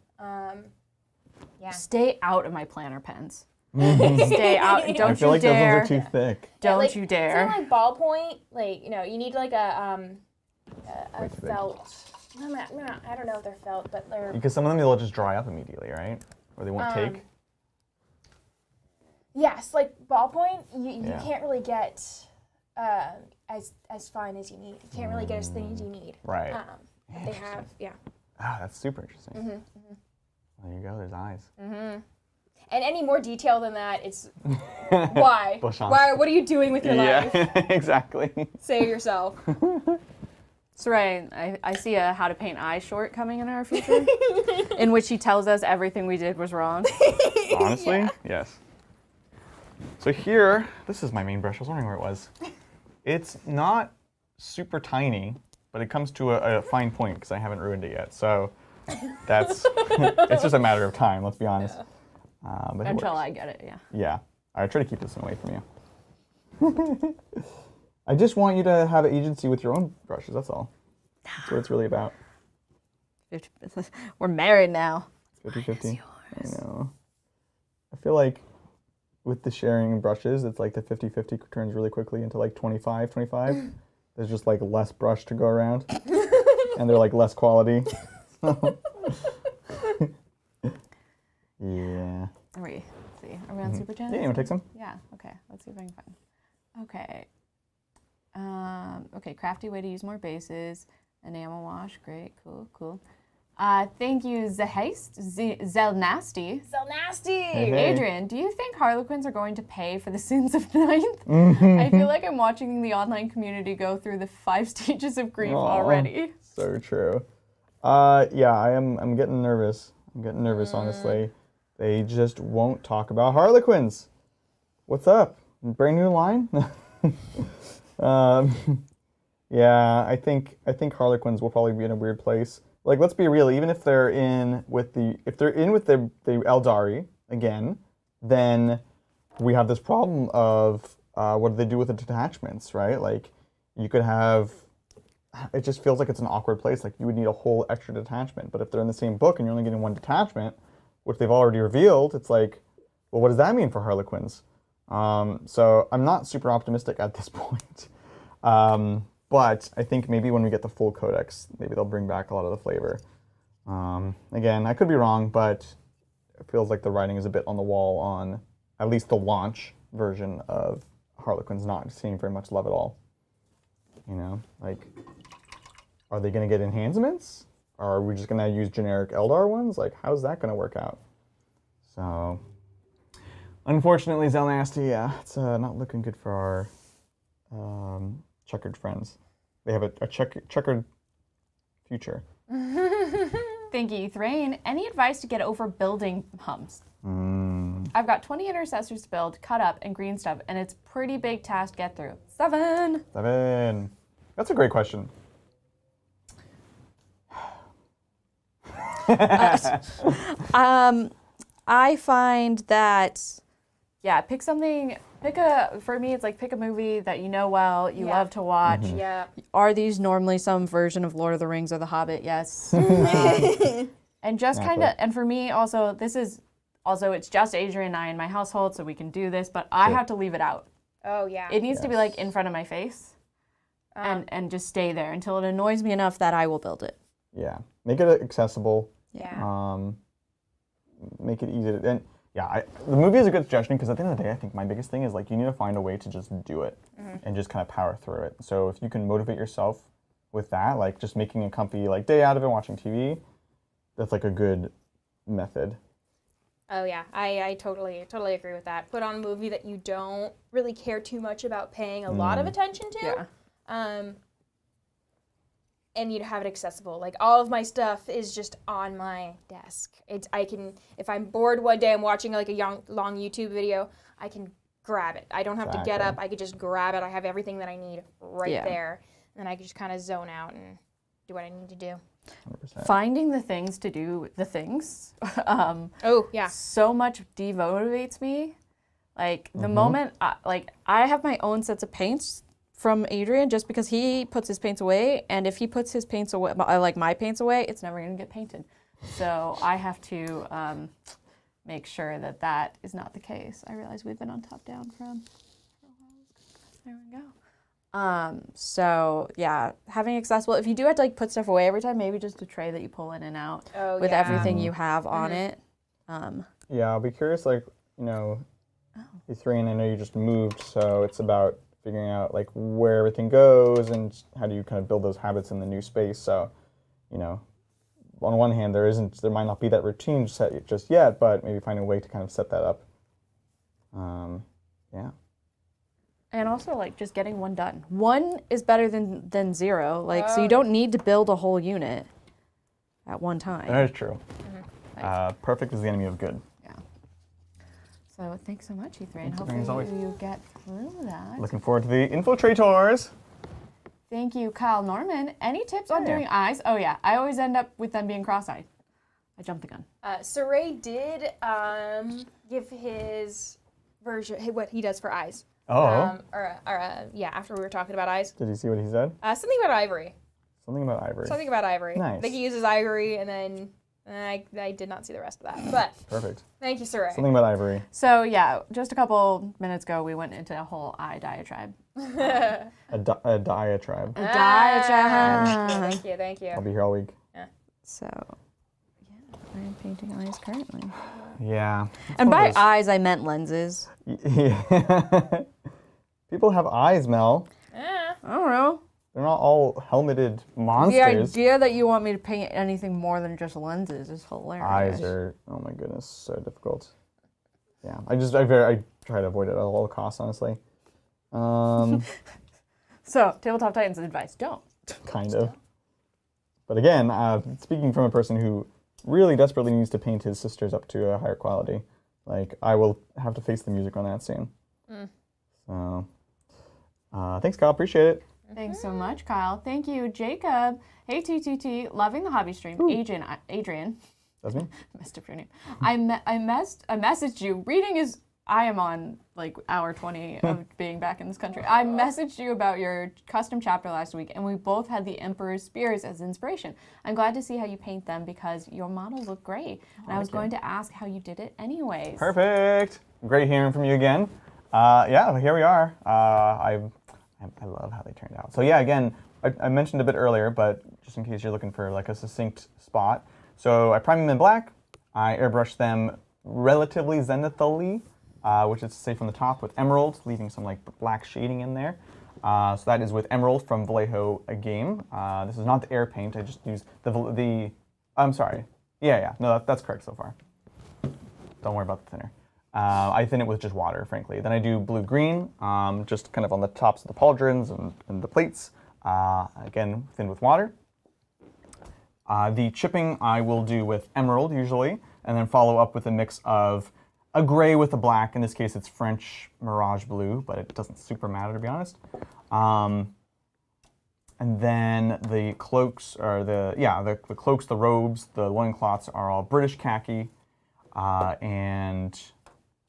Yeah. Stay out of my planner pens. Stay out. Don't you dare. I feel like those ones are too thick. Don't you dare. Something like ballpoint, like you need like a felt. I don't know if they're felt, but they're. Because some of them they'll just dry up immediately, right? Or they won't take. Yes, like ballpoint, you can't really get as fine as you need. You can't really get as thin as you need. Right. But they have, That's super interesting. There you go. There's eyes. And any more detail than that, it's why? Bush-on. Why? What are you doing with your life? Yeah, exactly. Say it yourself. Saray, I see a how to paint eyes short coming in our future, in which he tells us everything we did was wrong. Honestly, yes. So here, this is my main brush. I was wondering where it was. It's not super tiny, but it comes to a fine point because I haven't ruined it yet. So that's it's just a matter of time. Let's be honest. But Until I get it, yeah. Yeah. I try to keep this away from you. I just want you to have agency with your own brushes. That's all. That's what it's really about. We're married now. 50-50. I know. I feel like with the sharing brushes, it's like the 50-50 turns really quickly into like 25-25. There's just like less brush to go around. And they're like less quality. Yeah. Let's see. Are we on Super Chat? Yeah, you want to take some? Yeah, okay. Let's see if I can find. Okay. Okay, crafty way to use more bases. Enamel wash, great, cool. Thank you, Zelnasty. Zelnasty! Adrian, do you think Harlequins are going to pay for the sins of Ninth? I feel like I'm watching the online community go through the 5 stages of grief already. So true. Yeah, I'm getting nervous. Honestly. They just won't talk about Harlequins. What's up? Brand new line? Yeah, I think Harlequins will probably be in a weird place. Like, let's be real. Even if they're in with the Eldari again, then we have this problem of what do they do with the detachments, right? Like, you could have. It just feels like it's an awkward place. Like, you would need a whole extra detachment. But if they're in the same book and you're only getting one detachment, which they've already revealed, it's like, well, what does that mean for Harlequins? So I'm not super optimistic at this point. But I think maybe when we get the full codex, maybe they'll bring back a lot of the flavor. Again, I could be wrong, but it feels like the writing is a bit on the wall on at least the launch version of Harlequins not seeing very much love at all. You know, like, are they going to get enhancements? Or are we just going to use generic Eldar ones? Like, how's that going to work out? So, unfortunately, Zelnasty, yeah, it's not looking good for our checkered friends. They have a checkered future. Thank you, Thrain. Any advice to get over building humps? I've got 20 intercessors to build, cut up, and green stuff, and it's pretty big task to get through. 7. That's a great question. I find that, pick something For me, it's like pick a movie that you know well, you love to watch. Mm-hmm. Yeah. Are these normally some version of Lord of the Rings or The Hobbit? Yes. And just kind of, and for me also, it's just Adrian and I in my household, so we can do this, but I have to leave it out. Oh, yeah. It needs to be like in front of my face and just stay there until it annoys me enough that I will build it. Yeah. Make it accessible. Yeah. Make it easy to, and the movie is a good suggestion because at the end of the day, I think my biggest thing is like you need to find a way to just do it and just kind of power through it. So if you can motivate yourself with that, like just making a comfy like day out of it, watching TV, that's like a good method. Oh yeah, I totally agree with that. Put on a movie that you don't really care too much about paying a lot of attention to. Yeah. And you'd have it accessible. Like all of my stuff is just on my desk. If I'm bored one day, I'm watching like a long YouTube video, I can grab it. I don't have to get up. I could just grab it. I have everything that I need right there. And then I can just kind of zone out and do what I need to do. 100%. Finding the things to do the things. Oh yeah. So much demotivates me. Like the moment, I have my own sets of paints from Adrian just because he puts his paints away, and if he puts his paints away, like my paints away, it's never gonna get painted. So I have to make sure that that is not the case. I realize we've been on top down for a while. There we go. So yeah, having accessible. If you do have to like put stuff away every time, maybe just a tray that you pull in and out with everything you have on it. Yeah, I'll be curious. Like E3, and I know you just moved, so it's about figuring out like where everything goes and how do you kind of build those habits in the new space. So, on one hand, there might not be that routine set just yet, but maybe find a way to kind of set that up. Yeah. And also, like, just getting one done. One is better than zero. Like, so you don't need to build a whole unit at one time. That is true. Perfect is the enemy of good. Yeah. So thanks so much, Ethan. Thanks, Hopefully always. you get through that. Looking forward to the infiltrators. Thank you, Kyle Norman. Any tips on doing eyes? Oh yeah, I always end up with them being cross-eyed. I jumped the gun. Saray did give his version, what he does for eyes. Oh. After we were talking about eyes. Did you see what he said? Something about ivory. Something about ivory. Something about ivory. Nice. I think he uses ivory, and then I did not see the rest of that. But Perfect. thank you, Saray. Something about ivory. So yeah, just a couple minutes ago, we went into a whole eye diatribe. A diatribe. A diatribe. Thank you. I'll be here all week. So, yeah, I'm painting eyes currently. Yeah. And by eyes, I meant lenses. Yeah. People have eyes, Mel. I don't know. They're not all helmeted monsters. The idea that you want me to paint anything more than just lenses is hilarious. Eyes are, oh my goodness, so difficult. Yeah, I try to avoid it at all costs, honestly. So, Tabletop Titans advice, don't. Kind of. But again, speaking from a person who really desperately needs to paint his sisters up to a higher quality, like, I will have to face the music on that soon. So, thanks, Kyle, appreciate it. Thanks so much, Kyle. Thank you, Jacob. Hey, TTT, loving the hobby stream. Adrian. That's me. Messed up your name. I messaged you. I am on like hour 20 of being back in this country. I messaged you about your custom chapter last week, and we both had the Emperor's Spears as inspiration. I'm glad to see how you paint them because your models look great. And I was going to ask how you did it anyways. Perfect. Great hearing from you again. Yeah, here we are. I love how they turned out. So yeah, again, I mentioned a bit earlier, but just in case you're looking for like a succinct spot. So I prime them in black. I airbrush them relatively zenithally, which is to say from the top with emerald, leaving some like black shading in there. So that is with emerald from Vallejo a game. This is not the air paint. I just used the I'm sorry. Yeah. No, that's correct so far. Don't worry about the thinner. I thin it with just water, frankly. Then I do blue-green, just kind of on the tops of the pauldrons and the plates. Again, thin with water. The chipping I will do with emerald, usually, and then follow up with a mix of a gray with a black. In this case, it's French Mirage Blue, but it doesn't super matter, to be honest. And then the cloaks, or the cloaks, the robes, the loincloths are all British khaki, and...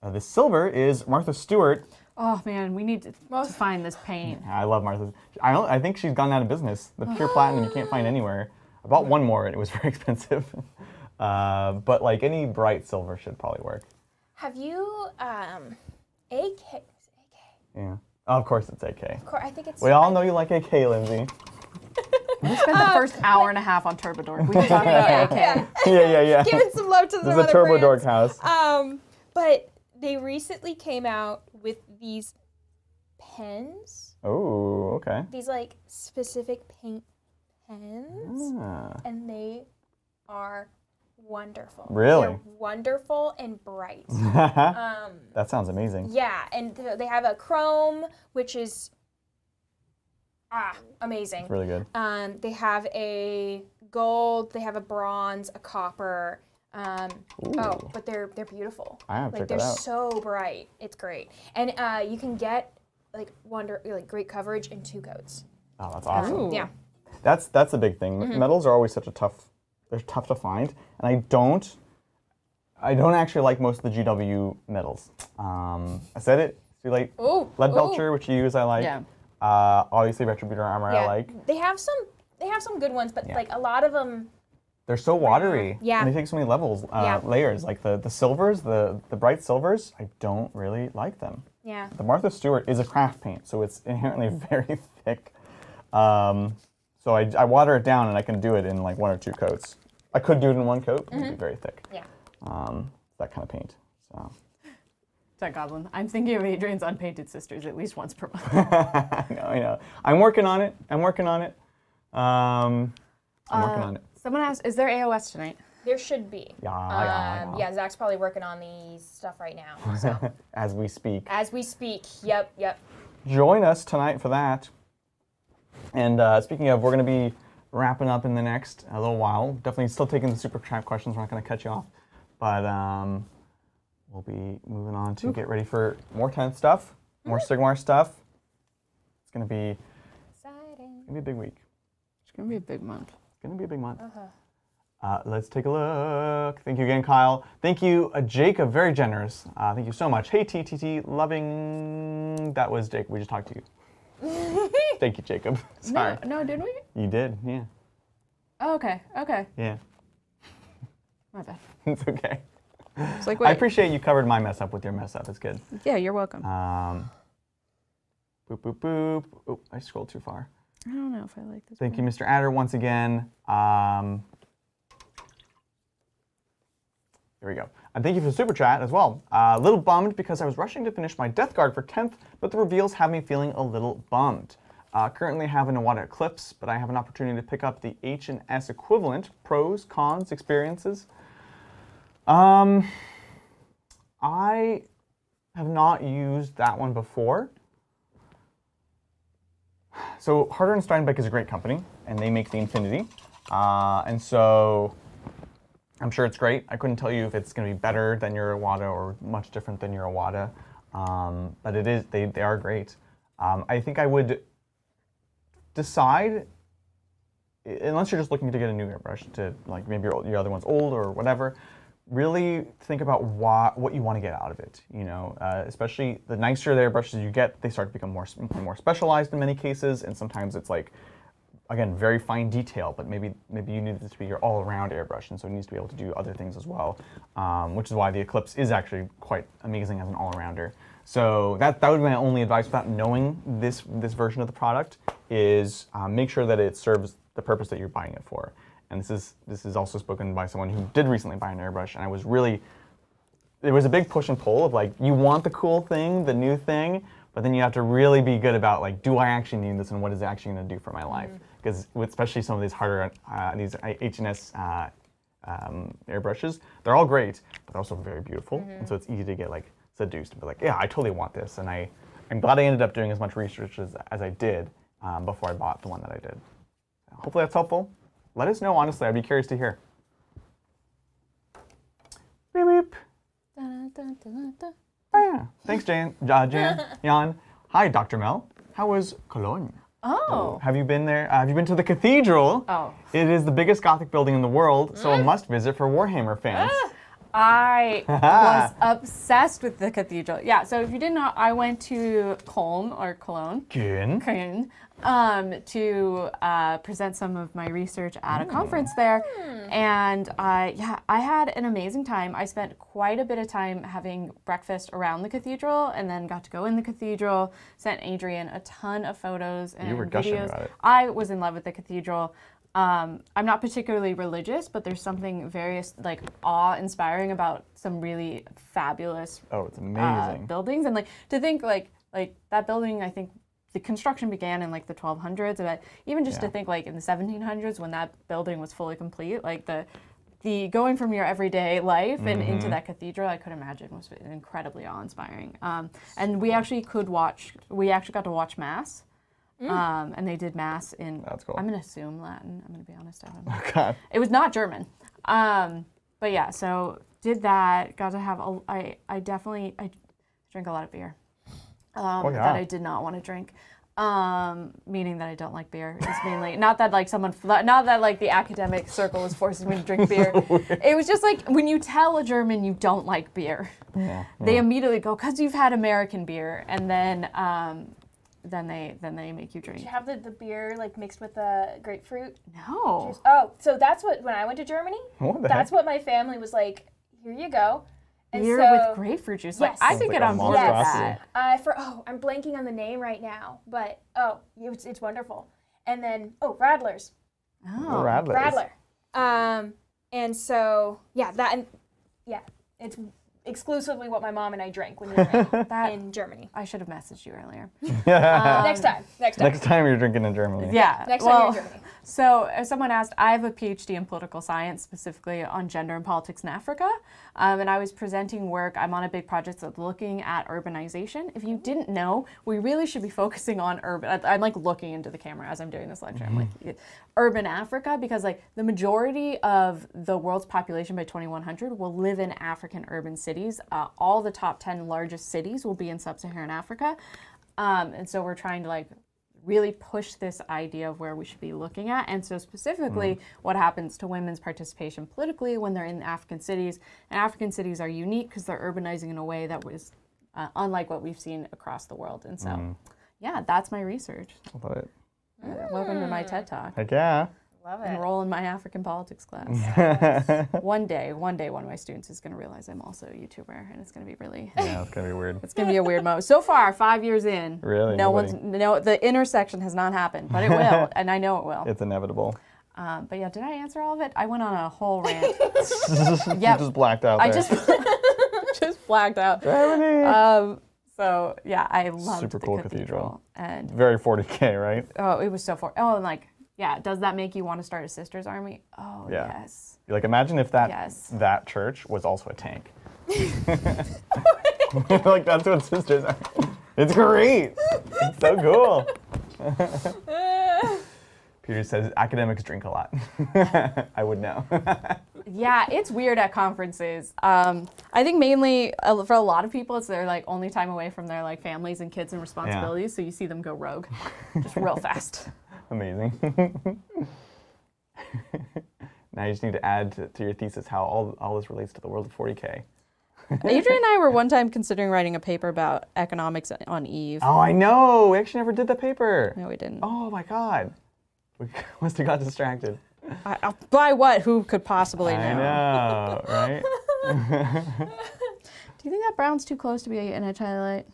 the silver is Martha Stewart Oh man, we need to find this paint. I love Martha's. I think she's gone out of business. The pure platinum you can't find anywhere. I bought one more and it was very expensive. But like any bright silver should probably work. Have you AK? Yeah. Oh, of course it's AK. Of course, I think it's. We all know you like AK, Lindsay. We spent the first hour and a half on Turbodor. We can talk about AK. Yeah. Giving some love to the This is a Turbo Dork house. But they recently came out with these pens. Oh, okay. These like specific paint pens, and they are wonderful. Really? They're wonderful and bright. That sounds amazing. Yeah, and they have a chrome, which is amazing. It's really good. They have a gold, they have a bronze, a copper. But they're beautiful. I have to check they're that out. so bright. It's great. And you can get like great coverage in 2 coats. Oh, that's awesome. Ooh. Yeah. That's the big thing. Metals are always they're tough to find, and I don't actually like most of the GW metals. I said it. Too late. Ooh. Lead Belcher, which you use, I like. Yeah. Obviously, Retributor armor, I like. They have some good ones, but like a lot of them. They're so watery. Yeah. And they take so many levels, layers. Like the silvers, the bright silvers, I don't really like them. Yeah. The Martha Stewart is a craft paint, so it's inherently very thick. So I water it down and I can do it in like 1 or 2 coats. I could do it in 1 coat, but it'd be very thick. Yeah. That kind of paint. So. That goblin. I'm thinking of Adrian's unpainted sisters at least once per month. I know. I'm working on it. I'm working on it. Someone asked, is there AOS tonight? There should be. Yeah. Zach's probably working on the stuff right now. So. As we speak. As we speak. Yep. Join us tonight for that. And speaking of, we're going to be wrapping up in the next a little while. Definitely still taking the super chat questions. We're not going to cut you off. But we'll be moving on to get ready for more 10th stuff, more Sigmar stuff. It's going to be Exciting. a big week. It's going to be a big month. It's going to be a big month. Let's take a look. Thank you again, Kyle. Thank you, Jacob. Very generous. Thank you so much. Hey, TTT. Loving. That was Jacob. We just talked to you. Thank you, Jacob. Sorry. No, did we? You did, yeah. Oh, okay. Yeah. My bad. It's okay. It's like, I appreciate you covered my mess up with your mess up. It's good. Yeah, you're welcome. Boop, boop, boop. Oh, I scrolled too far. I don't know if I like this. Thank you, Mr. Adder, once again. Here we go. And thank you for the super chat as well. A little bummed because I was rushing to finish my Death Guard for 10th, but the reveals have me feeling a little bummed. Currently have an Awada Eclipse, but I have an opportunity to pick up the H&S equivalent. Pros, cons, experiences. I have not used that one before. So Harder and Steinbeck is a great company, and they make the Infinity. And so I'm sure it's great. I couldn't tell you if it's going to be better than your Awada or much different than your Awada. But it is, they are great. I think I would decide, unless you're just looking to get a new airbrush, to like maybe your other one's old or whatever, really think about what you want to get out of it. You know, especially the nicer the airbrushes you get, they start to become more specialized in many cases, and sometimes it's like, again, very fine detail, but maybe you need it to be your all-around airbrush, and so it needs to be able to do other things as well, which is why the Eclipse is actually quite amazing as an all-arounder. So that would be my only advice without knowing this version of the product is make sure that it serves the purpose that you're buying it for. And this is also spoken by someone who did recently buy an airbrush, and I was really, there was a big push and pull of like, you want the cool thing, the new thing, but then you have to really be good about like, do I actually need this and what is it actually going to do for my life? Because especially some of these harder, these H&S airbrushes, they're all great, but they're also very beautiful. And so it's easy to get like seduced and be like, yeah, I totally want this. And I'm glad I ended up doing as much research as I did before I bought the one that I did. Hopefully that's helpful. Let us know, honestly. I'd be curious to hear. Beep, beep. Oh, yeah. Thanks, Jan. Jan. Hi, Dr. Mel. How was Cologne? Oh. Have you been there? Have you been to the cathedral? Oh. It is the biggest Gothic building in the world, so a must visit for Warhammer fans. I was obsessed with the cathedral. Yeah, so if you didn't know, I went to Cologne, Good. to present some of my research at a conference there. And I had an amazing time. I spent quite a bit of time having breakfast around the cathedral and then got to go in the cathedral, sent Adrian a ton of photos and You were gushing videos. about it. I was in love with the cathedral. I'm not particularly religious, but there's something very like awe-inspiring about some really fabulous Oh, it's amazing. buildings. And like to think like that building, I think the construction began in like the 1200s, but even just to think like in the 1700s when that building was fully complete, like the going from your everyday life and into that cathedral, I could imagine was incredibly awe-inspiring. And we actually got to watch Mass. And they did Mass in, That's cool. I'm going to assume Latin. I'm going to be honest. I don't know. Oh, God. It was not German. But yeah, so did that. Got to have, I drink a lot of beer that I did not want to drink. Meaning that I don't like beer. It's mainly, not that like the academic circle was forcing me to drink beer. It was just like when you tell a German you don't like beer, they immediately go, because you've had American beer. And then they make you drink. Did you have the beer like mixed with the grapefruit No. juice? Oh, so that's what, when I went to Germany, That's what my family was like, here you go. And Beer so, with grapefruit juice. Like, Yes. I could Sounds get like a on board with monstrosity. that. I'm blanking on the name right now, but it's wonderful. And then Radlers. Oh. Radler. And so it's exclusively what my mom and I drank when we were in Germany. I should have messaged you earlier. Next time. Next time you're drinking in Germany. Yeah. Next time you're in Germany. So, as someone asked, I have a PhD in political science, specifically on gender and politics in Africa. And I was presenting work. I'm on a big project that's looking at urbanization. If you didn't know, we really should be focusing on urban. I'm like looking into the camera as I'm doing this lecture. I'm like, urban Africa, because like the majority of the world's population by 2100 will live in African urban cities. All the top 10 largest cities will be in sub-Saharan Africa. And so we're trying to like really push this idea of where we should be looking at. And so specifically what happens to women's participation politically when they're in African cities. And African cities are unique because they're urbanizing in a way that was unlike what we've seen across the world. And so, yeah, that's my research. I love it. Welcome to my TED Talk. Heck yeah. Love it. Enroll in my African politics class. One day, one of my students is going to realize I'm also a YouTuber, and it's going to be really... Yeah, it's going to be weird. It's going to be a weird moment. So far, 5 years in, Really? the intersection has not happened, but it will, and I know it will. It's inevitable. But yeah, did I answer all of it? I went on a whole rant. You just blacked out I there. just blacked out. Germany. So yeah, I loved Super the cool cathedral. And Very 40k, right? oh, it was so fun. Oh, and like, yeah, does that make you want to start a sisters army? Oh, Yeah. yes. Like imagine if that church was also a tank. Like that's what sisters are. It's great. It's so cool. Peter says academics drink a lot. I would know. Yeah, it's weird at conferences. I think mainly for a lot of people, it's their like only time away from their like families and kids and responsibilities. So you see them go rogue, just real fast. Amazing. Now you just need to add to your thesis how all this relates to the world of 40k. Adrian and I were one time considering writing a paper about economics on Eve. Oh, I know. We actually never did the paper. No, we didn't. Oh my God. We must have got distracted. By what? Who could possibly know? I know, right? Do you think that brown's too close to be an edge highlight?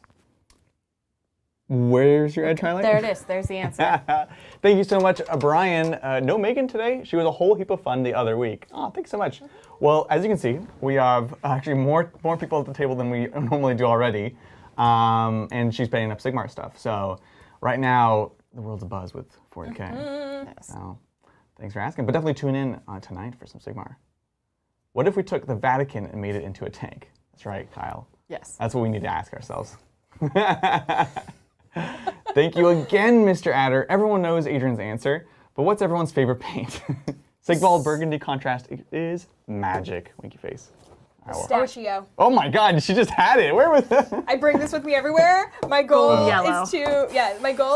Where's your edge highlight? There it is. There's the answer. Thank you so much, Brian. No Megan today. She was a whole heap of fun the other week. Oh, thanks so much. Well, as you can see, we have actually more people at the table than we normally do already. And she's paying up Sigmar stuff. So right now, the world's abuzz with 40k. Yes. So thanks for asking. But definitely tune in tonight for some Sigmar. What if we took the Vatican and made it into a tank? That's right, Kyle. Yes. That's what we need to ask ourselves. Thank you again, Mr. Adder. Everyone knows Adrian's answer, but what's everyone's favorite paint? Sigvald Burgundy contrast is magic. Winky face. Pistachio. Oh my God, she just had it. Where was that? I bring this with me everywhere. My goal Gold yellow.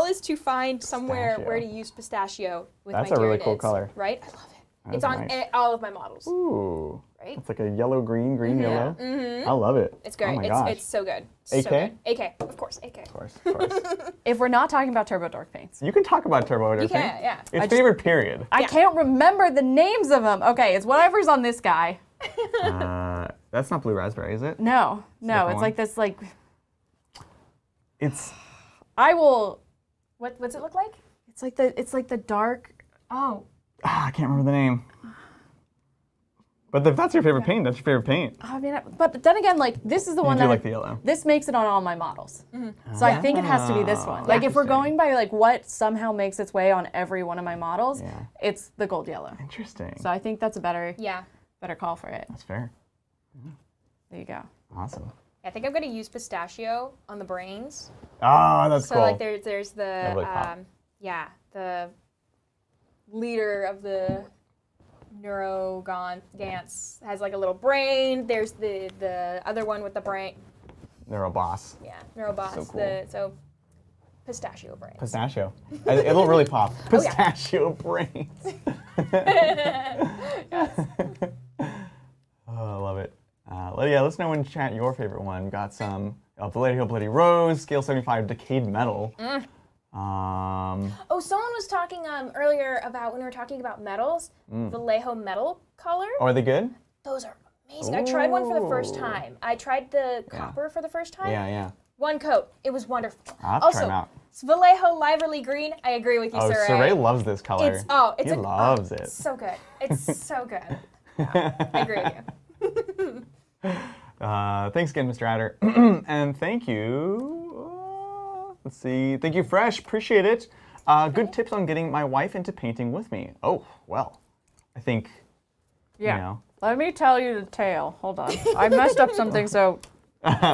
is to find somewhere Pistachio. where to use pistachio with That's my a really cool Tyranids, color. Right? I love it. It's on all of my models. Ooh. Right? It's like a yellow, green, green, yellow. Mm-hmm. I love it. It's great. Oh my gosh. It's so good. AK? So good. AK, of course, AK. Of course, of course. If we're not talking about Turbo Dork paints. You can talk about Turbo Dork. You can, yeah. Its favorite period. I can't remember the names of them. Okay, it's whatever's on this guy. That's not blue raspberry, is it? No, different it's one? like this, like, It's I will, What's it look like? it's like the dark, Oh. I can't remember the name. But if that's your favorite paint, that's your favorite paint. I mean, but then again, like, this is the one do that, like the yellow. this makes it on all my models. So I think it has to be this one. Like, if we're Interesting. going by, like, what somehow makes its way on every one of my models, Yeah. it's the gold yellow. Interesting. So I think that's a better Yeah. call for it. That's fair. There you go. Awesome. I think I'm gonna use pistachio on the brains. Oh, that's So cool. like there's the really pop. the leader of the Gans has like a little brain. There's the other one with the brain. Neuroboss. Yeah, Neuroboss. So cool. So pistachio brain. Pistachio. It'll really pop. Oh, yeah. Pistachio brains. Oh, I love it. Yeah, let us know in chat your favorite one. We've got some Vallejo Bloody Rose, Scale 75 Decayed Metal. Oh, someone was talking earlier about when we were talking about metals, Vallejo metal color. Oh, are they good? Those are amazing. I tried one for the first Ooh. time. I tried the copper for the first time. Yeah, yeah. One coat. It was wonderful. I'll have to also, try 'em out. Vallejo Liverly Green. I agree with you, Oh, Saray. Saray loves this color. He loves it. So good. It's so good. Yeah, I agree with you. Thanks again, Mr. Adder. And thank you. Let's see. Thank you, Fresh. Appreciate it. Good tips on getting my wife into painting with me. Oh, well, I think, Yeah. you know. Let me tell you the tale. Hold on. I messed up something, so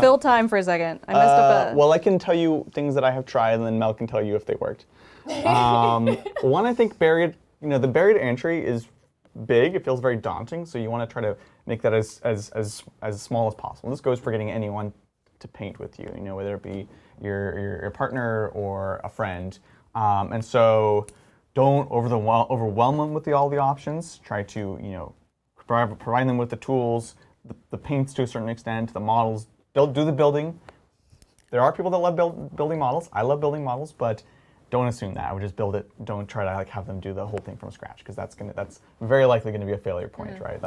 fill time for a second. I messed up a... Well, I can tell you things that I have tried, and then Mel can tell you if they worked. One, I think the buried entry is big. It feels very daunting, so you want to try to make that as small as possible. This goes for getting anyone to paint with you, whether it be your partner or a friend. And so don't overwhelm them with all the options. Try to, provide them with the tools, the paints to a certain extent, the models. They'll do the building. There are people that love building models. I love building models, but don't assume that. I would just build it. Don't try to have them do the whole thing from scratch, because that's very likely going to be a failure point, right?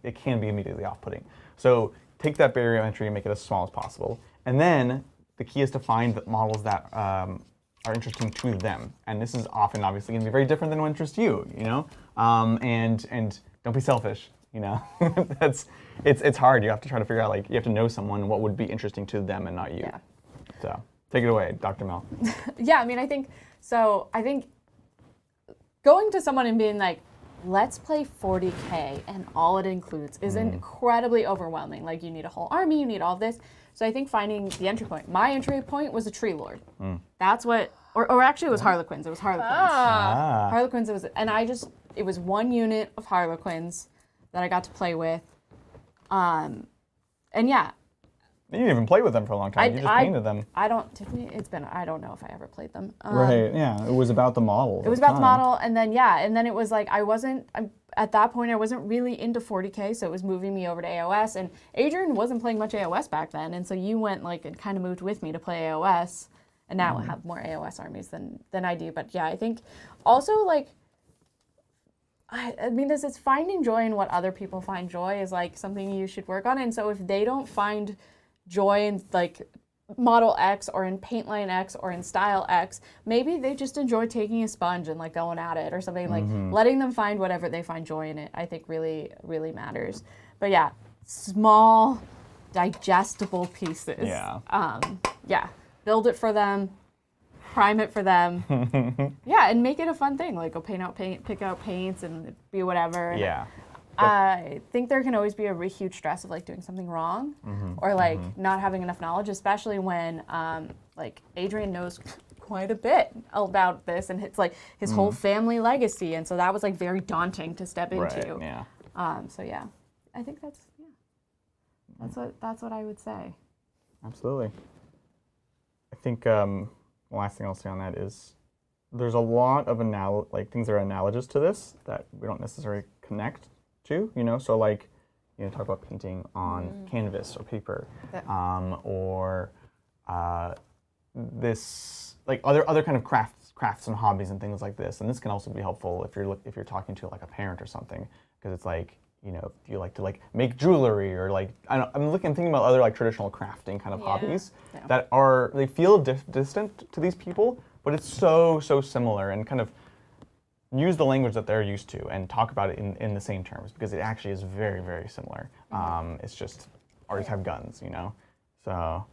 It can be immediately off-putting. So take that barrier of entry and make it as small as possible. And then the key is to find the models that are interesting to them. And this is often obviously going to be very different than what interests you, and don't be selfish, it's hard. You have to try to figure out, you have to know someone what would be interesting to them and not you. Yeah. So take it away, Dr. Mel. Yeah, I mean, I think going to someone and being like, let's play 40k, and all it includes is incredibly overwhelming. Like, you need a whole army, you need all this. So I think finding the entry point. My entry point was a Tree Lord. That's what, or actually it was Harlequins. It was Harlequins. Harlequins, it was one unit of Harlequins that I got to play with. And yeah. You didn't even play with them for a long time. You just painted them. I don't know if I ever played them. Right, yeah. It was about the model. It was about the model, and then it was like at that point I wasn't really into 40k, so it was moving me over to AOS, and Adrian wasn't playing much AOS back then, and so you went and kind of moved with me to play AOS, and now I have more AOS armies than I do. But yeah, I think also I mean, it's finding joy in what other people find joy is something you should work on, and so if they don't find joy in model X or in paint line X or in style X, maybe they just enjoy taking a sponge and going at it or something. Letting them find whatever they find joy in it, I think really, really matters. But yeah, small, digestible pieces. Yeah. Yeah, build it for them, prime it for them. Yeah, and make it a fun thing. Go pick out paints and be whatever. Yeah. I think there can always be a huge stress of doing something wrong or not having enough knowledge, especially when Adrian knows quite a bit about this, and it's his whole family legacy, and so that was very daunting to step into. Right, yeah. So yeah, I think that's what I would say. Absolutely. I think the last thing I'll say on that is there's a lot of things that are analogous to this that we don't necessarily connect to, So like, talk about painting on canvas or paper, or this like other kind of crafts and hobbies and things like this. And this can also be helpful if you're talking to like a parent or something, because it's like, if you like to like make jewelry or like I'm thinking about other like traditional crafting kind of hobbies that they feel distant to these people, but it's so similar, and kind of use the language that they're used to and talk about it in the same terms, because it actually is very, very similar. It's just artists have guns, So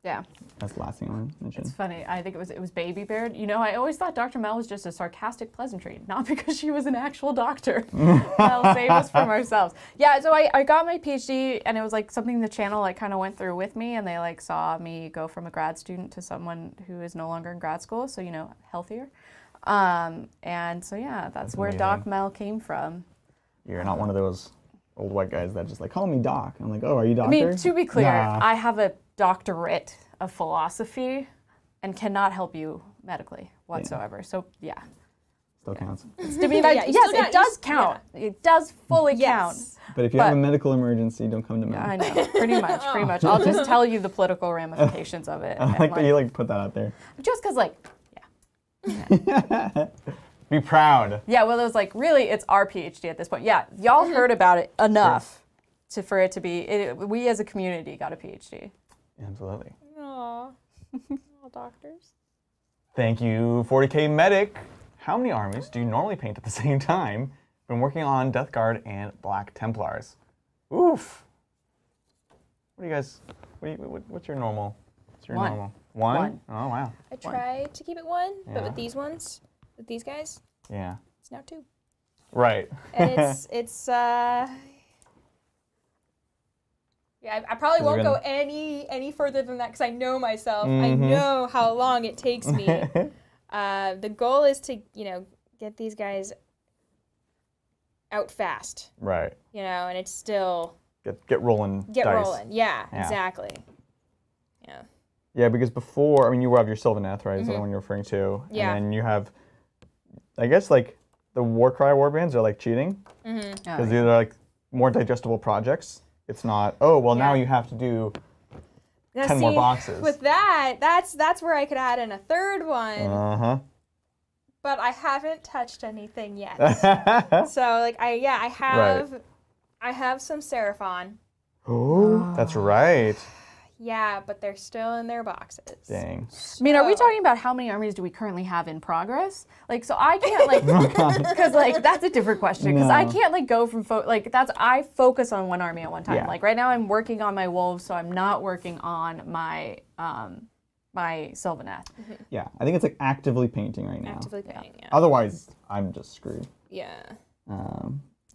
yeah, that's the last thing I want to mention. It's funny. I think it was Baby Bear. I always thought Dr. Mel was just a sarcastic pleasantry, not because she was an actual doctor. That'll save us from ourselves. Yeah, so I got my PhD, and it was like something the channel like kind of went through with me, and they like saw me go from a grad student to someone who is no longer in grad school, so healthier. And so yeah, that's where amazing. Doc Mel came from. You're not one of those old white guys that just like, call me Doc. I'm like, oh, are you doctor? I mean, to be clear, Nah. I have a doctorate of philosophy and cannot help you medically whatsoever. So yeah. Still counts. Yes, it does count. Yeah. It does fully count. But if you have a medical emergency, don't come to me. I know, pretty much. I'll just tell you the political ramifications of it. I like that you like put that out there. Just because Be proud. Yeah, well, it was like, really, it's our PhD at this point. Yeah, y'all heard about it enough for it to be, we as a community got a PhD. Absolutely. Aww. Doctors. Thank you, 40k Medic. How many armies do you normally paint at the same time? Been working on Death Guard and Black Templars. Oof. What do you guys, what's your normal? One. Normal? One? Oh, wow. I try to keep it one, but with these ones, with these guys, it's now 2. Right. And yeah, I probably won't go any further than that, because I know myself. I know how long it takes me. The goal is to, get these guys out fast. Right. And it's still get rolling. Get dice. rolling. Yeah, exactly. Yeah. Yeah, because before, you have your Sylvaneth, right? Is the one you're referring to. Yeah. And then you have, I guess, like, the Warcry warbands are, like, cheating. Because these are, like, more digestible projects. It's not, now you have to do 10 more boxes. With that's where I could add in a third one. Uh-huh. But I haven't touched anything yet. So, like, I have some Seraphon. Oh, that's right. Yeah, but they're still in their boxes. Dang. I mean, are we talking about how many armies do we currently have in progress? Like, so I can't, like, because, like, that's a different question. Because I can't, like, go from, I focus on one army at one time. Yeah. Like, right now I'm working on my wolves, so I'm not working on my, my Sylvaneth. Yeah, I think it's, like, actively painting right now. Actively painting, yeah. Otherwise, I'm just screwed. Yeah.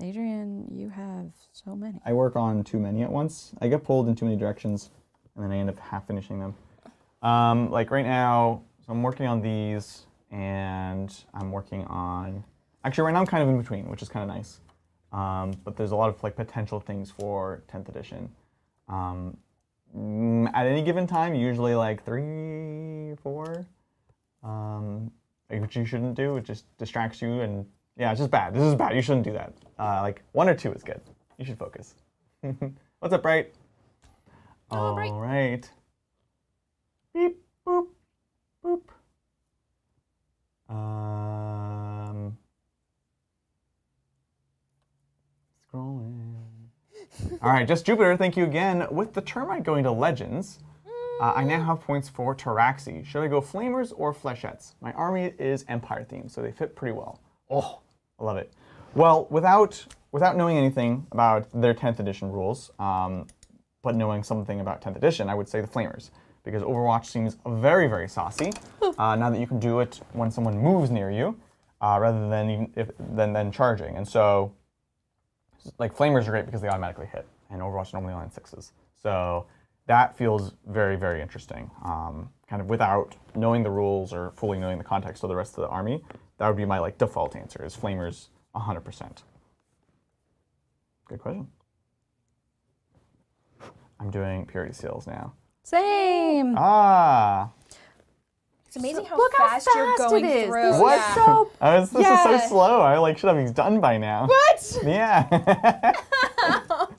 Adrian, you have so many. I work on too many at once. I get pulled in too many directions, and then I end up half finishing them. Like right now, so I'm working on these, and I'm working on, actually right now I'm kind of in between, which is kind of nice. But there's a lot of like potential things for 10th edition. At any given time, usually like 3, 4, which you shouldn't do. It just distracts you, and yeah, it's just bad. This is bad. You shouldn't do that. Like 1 or 2 is good. You should focus. What's up, Bright? All right. Beep, boop, boop. Scrolling. All right, just Jupiter, thank you again. With the Termite going to Legends, I now have points for Taraxi. Should I go Flamers or Flechettes? My army is Empire themed, so they fit pretty well. Oh, I love it. Well, without knowing anything about their 10th edition rules, but knowing something about 10th edition, I would say the Flamers, because Overwatch seems very, very saucy. Now that you can do it when someone moves near you, rather than charging, and so like Flamers are great because they automatically hit, and Overwatch normally only on 6s. So that feels very, very interesting. Kind of without knowing the rules or fully knowing the context of the rest of the army, that would be my like default answer, is Flamers 100%. Good question. I'm doing Purity Seals now. Same. Ah. It's amazing how Look how fast you're fast going it is. through. This is What? so This is so Yeah. slow. I like should have these done by now. What? Yeah.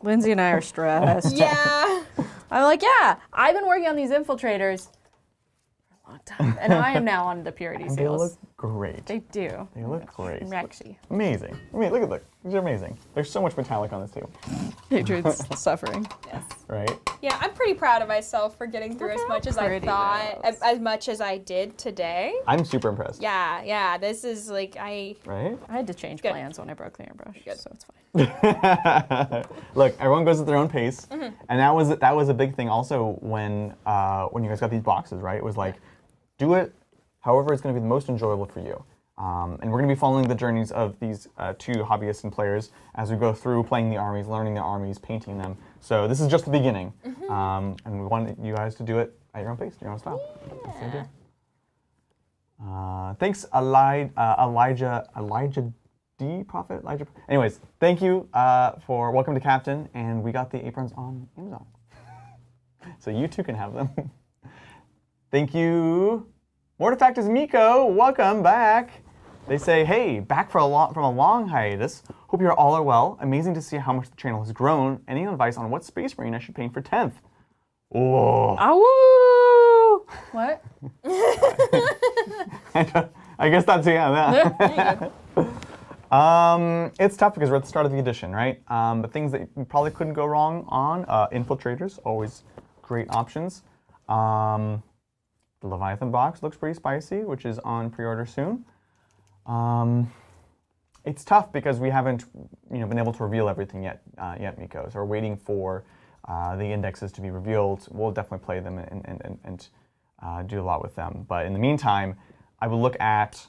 Lindsay and I are stressed. Yeah. I'm like, yeah, I've been working on these infiltrators for a long time, and I am now on the purity They seals. look great. They do. They look great. Maxi. Amazing. I mean, look at them. These are amazing. There's so much metallic on this table, Adrian's suffering. Yes. right? Yeah, I'm pretty proud of myself for getting through as much as I pretty thought, those. as much as I did today. I'm super impressed. Yeah. This is like Right? I had to change Good. plans when I broke the airbrush, so it's fine. Look, everyone goes at their own pace, and that was a big thing also when you guys got these boxes, right? It was like, do it however it's going to be the most enjoyable for you. And we're going to be following the journeys of these two hobbyists and players as we go through playing the armies, learning the armies, painting them. So this is just the beginning, and we want you guys to do it at your own pace, your own style. That's the idea. Thanks, Elijah D. Prophet. Anyways, thank you for welcome to Captain, and we got the aprons on Amazon, so you too can have them. Thank you. Mortifact is Miko. Welcome back. They say, hey, back from a long hiatus. Hope you all are well. Amazing to see how much the channel has grown. Any advice on what Space Marine I should paint for 10th? Oh. Awoo! What? I guess that's that. It's tough because we're at the start of the edition, right? But things that you probably couldn't go wrong on. Infiltrators, always great options. The Leviathan box looks pretty spicy, which is on pre-order soon. It's tough because we haven't, been able to reveal everything yet, Miko. So we're waiting for the indexes to be revealed. We'll definitely play them and do a lot with them. But in the meantime, I will look at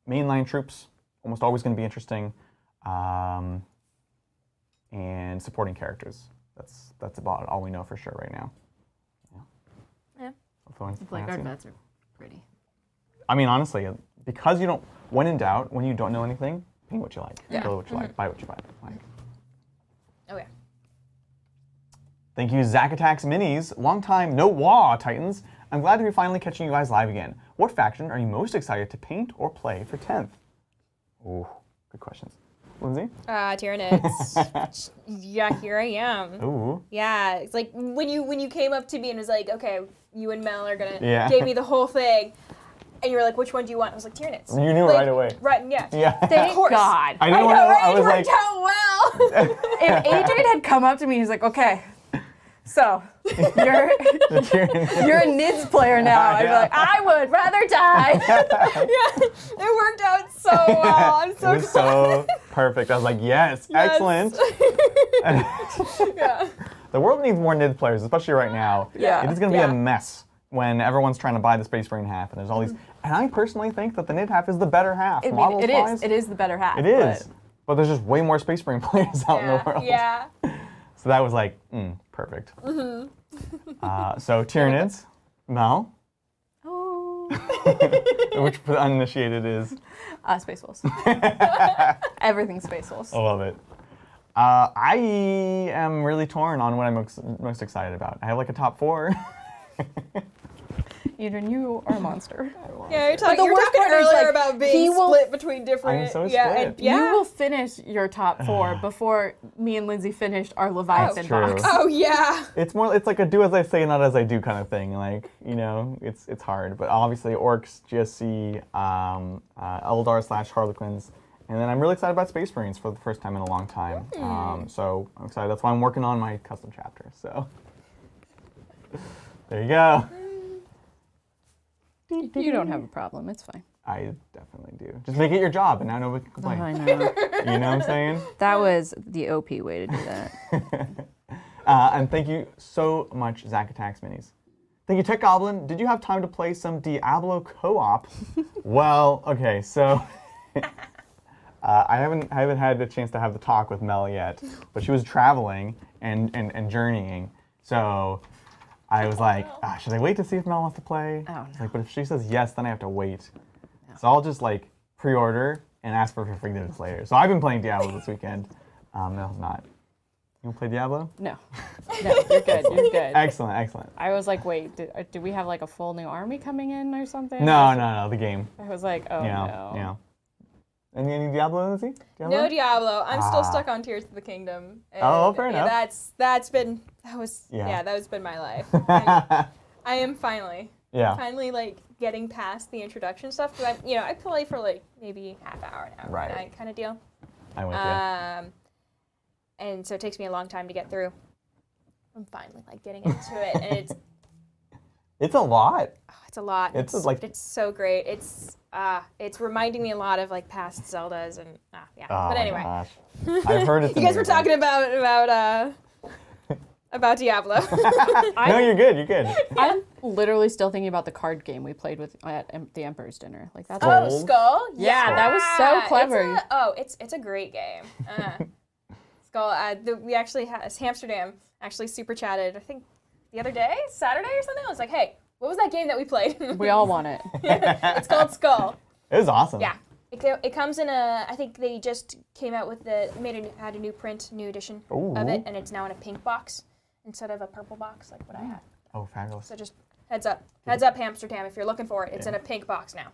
mainline troops. Almost always going to be interesting, and supporting characters. That's about all we know for sure right now. Yeah. Blackguard vets are pretty. I mean, honestly, because you don't. When in doubt, when you don't know anything, paint what you like. Yeah. Build what you like. Buy what you buy. Like. Oh yeah. Thank you, Zack Attacks Minis. Long time no wah, Titans. I'm glad to be finally catching you guys live again. What faction are you most excited to paint or play for 10th? Ooh, good questions. Lindsay? Tyranids. Yeah, here I am. Ooh. Yeah, it's like when you came up to me and was like, okay, you and Mel are gonna Yeah. gave me the whole thing, and you were like, which one do you want? I was like, Tyranids. You knew like, right away. Right, yeah. Yeah. Thank course. God. I I know. know, right? I It was worked like, out well. If Adrian had come up to me, he's like, okay, so you're a NIDS player now. I'd be like, I would rather die. Yeah, it worked out so well. I'm so it was so perfect. I was like, yes. Excellent. Yeah. The world needs more NID players, especially right now. Yeah. It is going to be Yeah. a mess when everyone's trying to buy the Space Marine half, and there's all these. And I personally think that the NID half is the better half. I mean, Models it wise, is. It is the better half. It is. But there's just way more Space Marine players out in the world. Yeah. So that was like, perfect. So Tyranids, Mel, Oh. which for the uninitiated is. Space Wolves. Everything Space Wolves. I love it. I am really torn on what I'm most excited about. I have like a top 4. Adrian, you are a monster. Yeah, you're the talking worst part is, earlier like, about he being will- split between different. I'm so yeah, split. and, yeah. You will finish your top 4 before me and Lindsay finished our Leviathan True. box. Oh yeah. It's like a do as I say, not as I do kind of thing. Like, it's hard. But obviously Orcs, GSC, Eldar / Harlequins. And then I'm really excited about Space Marines for the first time in a long time. So I'm excited. That's why I'm working on my custom chapter. So there you go. You don't have a problem. It's fine. I definitely do. Just make it your job, and now nobody can complain. I know. You know what I'm saying? That was the OP way to do that. And thank you so much, Zack Attacks Minis. Thank you, Tech Goblin. Did you have time to play some Diablo co-op? Well, okay, so I haven't had the chance to have the talk with Mel yet, but she was traveling and journeying, so I was like, should I wait to see if Mel wants to play? Oh, It's like, but if she says yes, then I have to wait. No. So I'll just like pre-order and ask for forgiveness later. So I've been playing Diablo this weekend. Mel's not. You want to play Diablo? No. No, you're good. You're good. Excellent, excellent. I was like, wait, do we have like a full new army coming in or something? No, the game. I was like, oh no. Yeah. Any Diablo, Lindsay? No Diablo. I'm still stuck on Tears of the Kingdom. And fair enough. That's been my life. I am finally like getting past the introduction stuff because I play for like maybe half hour, an hour, right, kind of deal. I'm with you. And so it takes me a long time to get through. I'm finally like getting into it, and it's a lot. Oh, it's a lot. It's so great. It's reminding me a lot of like past Zeldas and yeah. Oh, but anyway, gosh. I've heard it's. You guys were talking about Diablo. No, you're good. You're good. I'm literally still thinking about the card game we played with at the Emperor's Dinner. Like that's. Oh, Skull. Yeah, that was so clever. It's a great game. Skull. We actually had Amsterdam actually super chatted. I think the other day, Saturday or something. I was like, hey, what was that game that we played? We all want it. It's called Skull. It was awesome. Yeah. It comes in I think they just came out with had a new print, new edition of it, and it's now in a pink box instead of a purple box like what I had. Oh, fabulous. So just heads up Amsterdam, if you're looking for it, it's in a pink box now.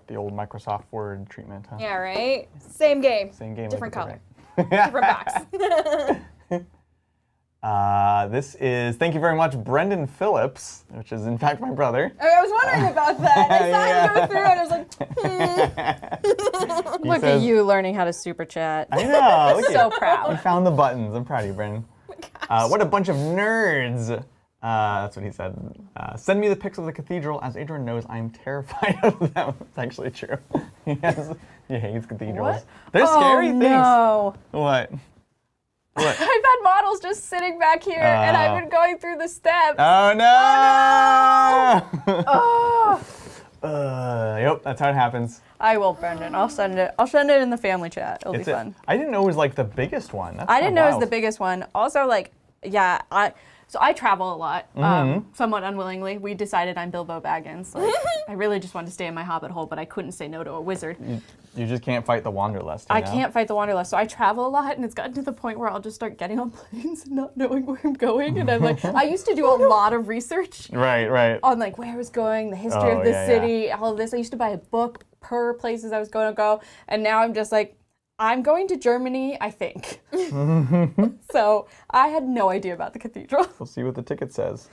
The old Microsoft Word treatment, huh? Yeah, right? Same game. like Different color. Yeah. Different box. This is, thank you very much, Brendan Phillips, which is in fact my brother. I was wondering about that. I saw him go through and I was like, Look at you learning how to super chat. I know. Look So at proud. You found the buttons. I'm proud of you, Brendan. What a bunch of nerds. That's what he said. Send me the pics of the cathedral. As Adrian knows, I'm terrified of them. It's actually true. He hates cathedrals. What? They're scary things. No. What? What? I've had models just sitting back here, and I've been going through the steps. Oh no! Oh. Yep, that's how it happens. I will, Brendan. I'll send it. I'll send it in the family chat. It'll be fun. I didn't know it was like the biggest one. That's I didn't know it was wild. the biggest one. Also, like, yeah, so I travel a lot, somewhat unwillingly. We decided I'm Bilbo Baggins. Like, I really just wanted to stay in my hobbit hole, but I couldn't say no to a wizard. You just can't fight the wanderlust. I can't fight the wanderlust, so I travel a lot, and it's gotten to the point where I'll just start getting on planes and not knowing where I'm going. And I'm like, I used to do a lot of research. Right. On like where I was going, the history of the city, all of this. I used to buy a book per places I was going to go, and now I'm just like, I'm going to Germany, I think. So I had no idea about the cathedral. We'll see what the ticket says.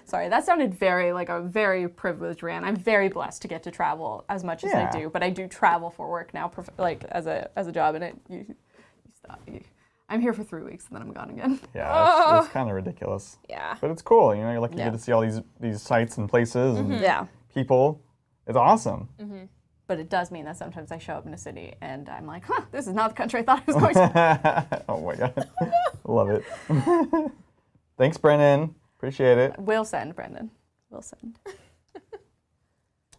Sorry, that sounded very like a very privileged rant. I'm very blessed to get to travel as much as I do, but I do travel for work now, like as a job, and you stop. I'm here for 3 weeks and then I'm gone again. Yeah, it's kind of ridiculous. Yeah. But it's cool, you know. You're lucky you get to see all these sites and places and people. It's awesome. But it does mean that sometimes I show up in a city and I'm like, huh, this is not the country I thought I was going to. Oh my god. Love it. Thanks, Brennan. Appreciate it. We'll send, Brendan. We'll send.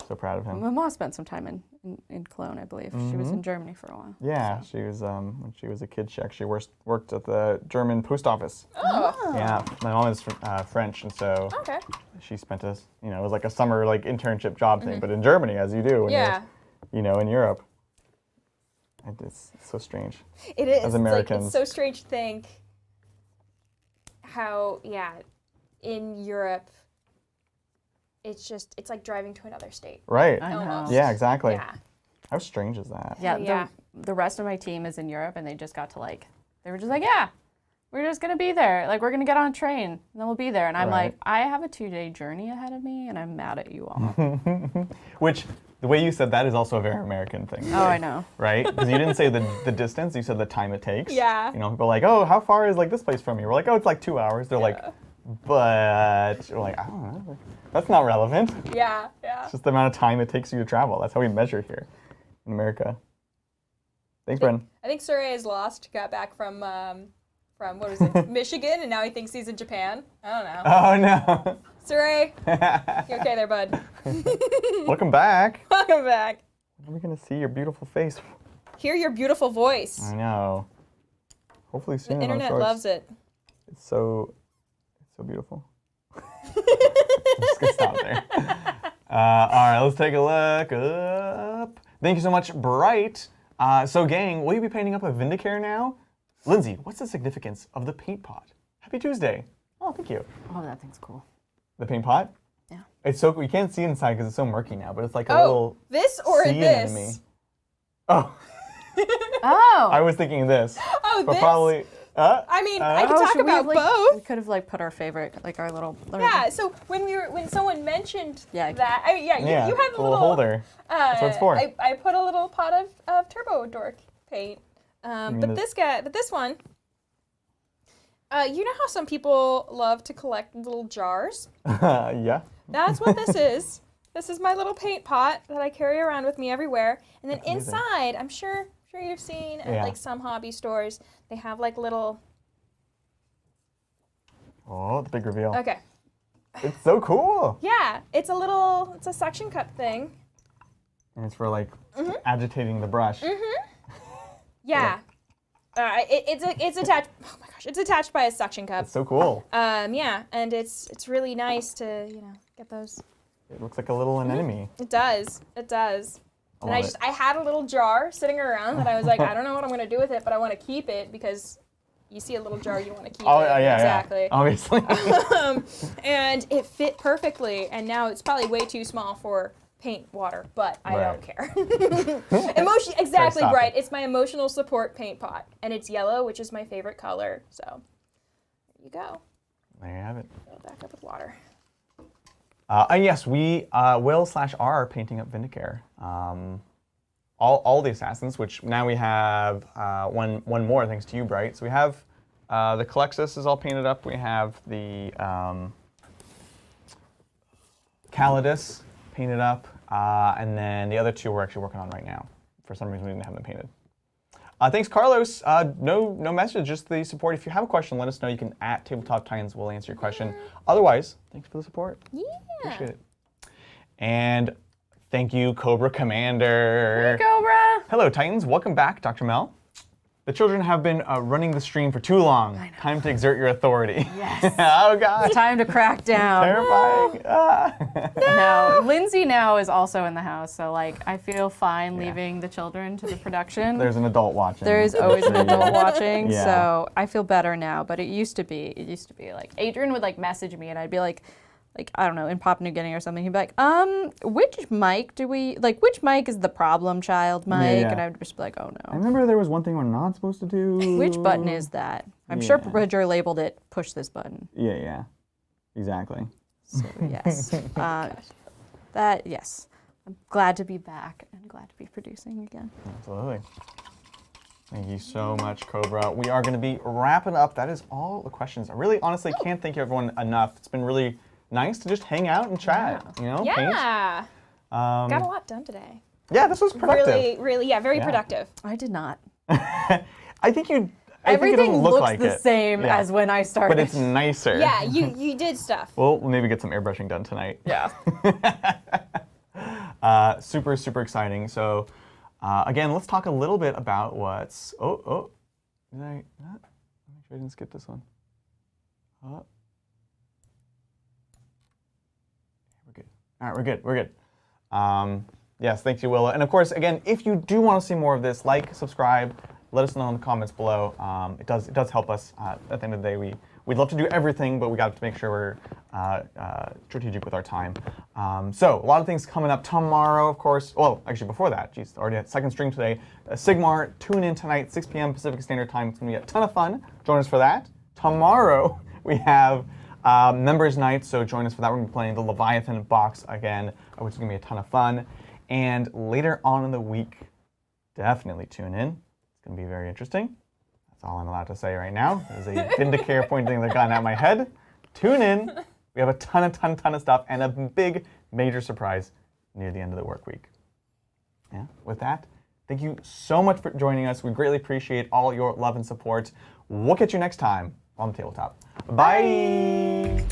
So proud of him. My mom spent some time in Cologne, I believe. She was in Germany for a while. Yeah, so. she was, when she was a kid, she actually worked at the German post office. Oh. Yeah, my mom is French, and so she spent it was like a summer like internship job thing, but in Germany, as you do when you're, in Europe. It's so strange. It is. As Americans. It's so strange to think how, in Europe, it's like driving to another state. Right. I know. Yeah, exactly. Yeah. How strange is that? Yeah, the rest of my team is in Europe, and they just got to they were just like, yeah, we're just going to be there. Like, we're going to get on a train, and then we'll be there. And I'm like, I have a 2-day journey ahead of me, and I'm mad at you all. Which, the way you said that is also a very American thing. Oh, I know. Right? Because you didn't say the distance, you said the time it takes. Yeah. People are like, oh, how far is this place from you? We're like, oh, it's like 2 hours. They're like, but we're like, I don't know. That's not relevant. Yeah. It's just the amount of time it takes you to travel. That's how we measure here in America. Thanks, Bren. I think Surrey is lost. Got back from what was it, Michigan, and now he thinks he's in Japan. I don't know. Oh no. Surrey, you okay there, bud? Welcome back. Welcome back. When are we gonna see your beautiful face? Hear your beautiful voice. I know. Hopefully soon. The internet loves it. It's so beautiful. I'm just gonna stop there. All right, let's take a look up. Thank you so much, Bright. So, gang, will you be painting up a Vindicare now? Lindsay, what's the significance of the paint pot? Happy Tuesday. Oh, thank you. Oh, that thing's cool. The paint pot? Yeah. It's so cool. You can't see inside because it's so murky now, but it's like a little this or sea this? anemone. Oh, Oh. I was thinking this. Oh, But this? probably. I mean, I could talk should we about have, like, both. We could have like put our favorite, like our little. Yeah. So when someone mentioned Yeah, that, you Yeah, have a little holder. That's what it's for. I put a little pot of Turbo Dork paint. But this one. You know how some people love to collect little jars? Yeah. That's what this is. This is my little paint pot that I carry around with me everywhere. And then That's amazing. inside, I'm sure you've seen at Yeah. like some hobby stores, they have like little. Oh, the big reveal. Okay. It's so cool. Yeah, it's a suction cup thing. And it's for like agitating the brush. Yeah. It's attached. Oh my gosh, it's attached by a suction cup. It's so cool. Yeah, and it's really nice to get those. It looks like a little anemone. It does. It does. I And love it. I had a little jar sitting around that I was like, I don't know what I'm gonna do with it, but I want to keep it because you see a little jar, you want to keep Oh, it. yeah, Exactly. yeah. Obviously. And it fit perfectly, and now it's probably way too small for paint water, but I Right. don't care. Exactly stop right. it. It's my emotional support paint pot, and it's yellow, which is my favorite color. So there you go. There you have it. Fill it back up with water. And yes, we will/are painting up Vindicare. All the assassins, which now we have one more thanks to you, Bright. So we have the Calexis is all painted up. We have the Calidus painted up, and then the other two we're actually working on right now. For some reason, we didn't have them painted. Thanks, Carlos. No message, just the support. If you have a question, let us know. You can at Tabletop Titans. We'll answer your question. Otherwise, thanks for the support. Yeah. Appreciate it. And thank you, Cobra Commander. Hey, Cobra. Hello, Titans. Welcome back, Dr. Mel. The children have been running the stream for too long. I know. Time to exert your authority. Yes. Oh, God. It's time to crack down. Terrifying. Ah. No, Lindsay now is also in the house, so like I feel fine Yeah. leaving the children to the production. There's an adult watching. There is always an adult watching, Yeah. so I feel better now. But it used to be like Adrian would like message me, and I'd be like I don't know, in Papua New Guinea or something. He'd be like, which mic do we like? Which mic is the problem child mic? Yeah. And I would just be like, oh I no. remember there was one thing we're not supposed to do. Which button is that? I'm sure Yeah. Bridger labeled it. Push this button. Yeah. Exactly. So yes, that yes. I'm glad to be back and glad to be producing again. Absolutely. Thank you so much, Cobra. We are going to be wrapping up. That is all the questions. I really honestly can't thank everyone enough. It's been really nice to just hang out and chat, paint. Yeah. Got a lot done today. Yeah, this was productive. Really, very Yeah. productive. I did not. I think it Everything doesn't look looks like the it. same Yeah. as when I started. But it's nicer. Yeah, you did stuff. We'll maybe get some airbrushing done tonight. yeah. Super, super exciting. So, again, let's talk a little bit about what's... Oh. Did I... Make sure I didn't skip this one. We're good. All right, we're good. Yes, thank you, Willa. And of course, again, if you do want to see more of this, like, subscribe, let us know in the comments below. It does help us. At the end of the day, we'd love to do everything, but we got to make sure we're strategic with our time. So a lot of things coming up tomorrow, of course. Well, actually before that, geez, already had second stream today. Sigmar, tune in tonight, 6 p.m. Pacific Standard Time. It's going to be a ton of fun. Join us for that. Tomorrow we have Members Night, so join us for that. We're going to be playing the Leviathan box again, which is going to be a ton of fun. And later on in the week, definitely tune in. It's going to be very interesting. That's all I'm allowed to say right now. There's a Vindicare pointing the gun at my head. Tune in. We have a ton of stuff and a big, major surprise near the end of the work week. Yeah. With that, thank you so much for joining us. We greatly appreciate all your love and support. We'll catch you next time on the Tabletop. Bye.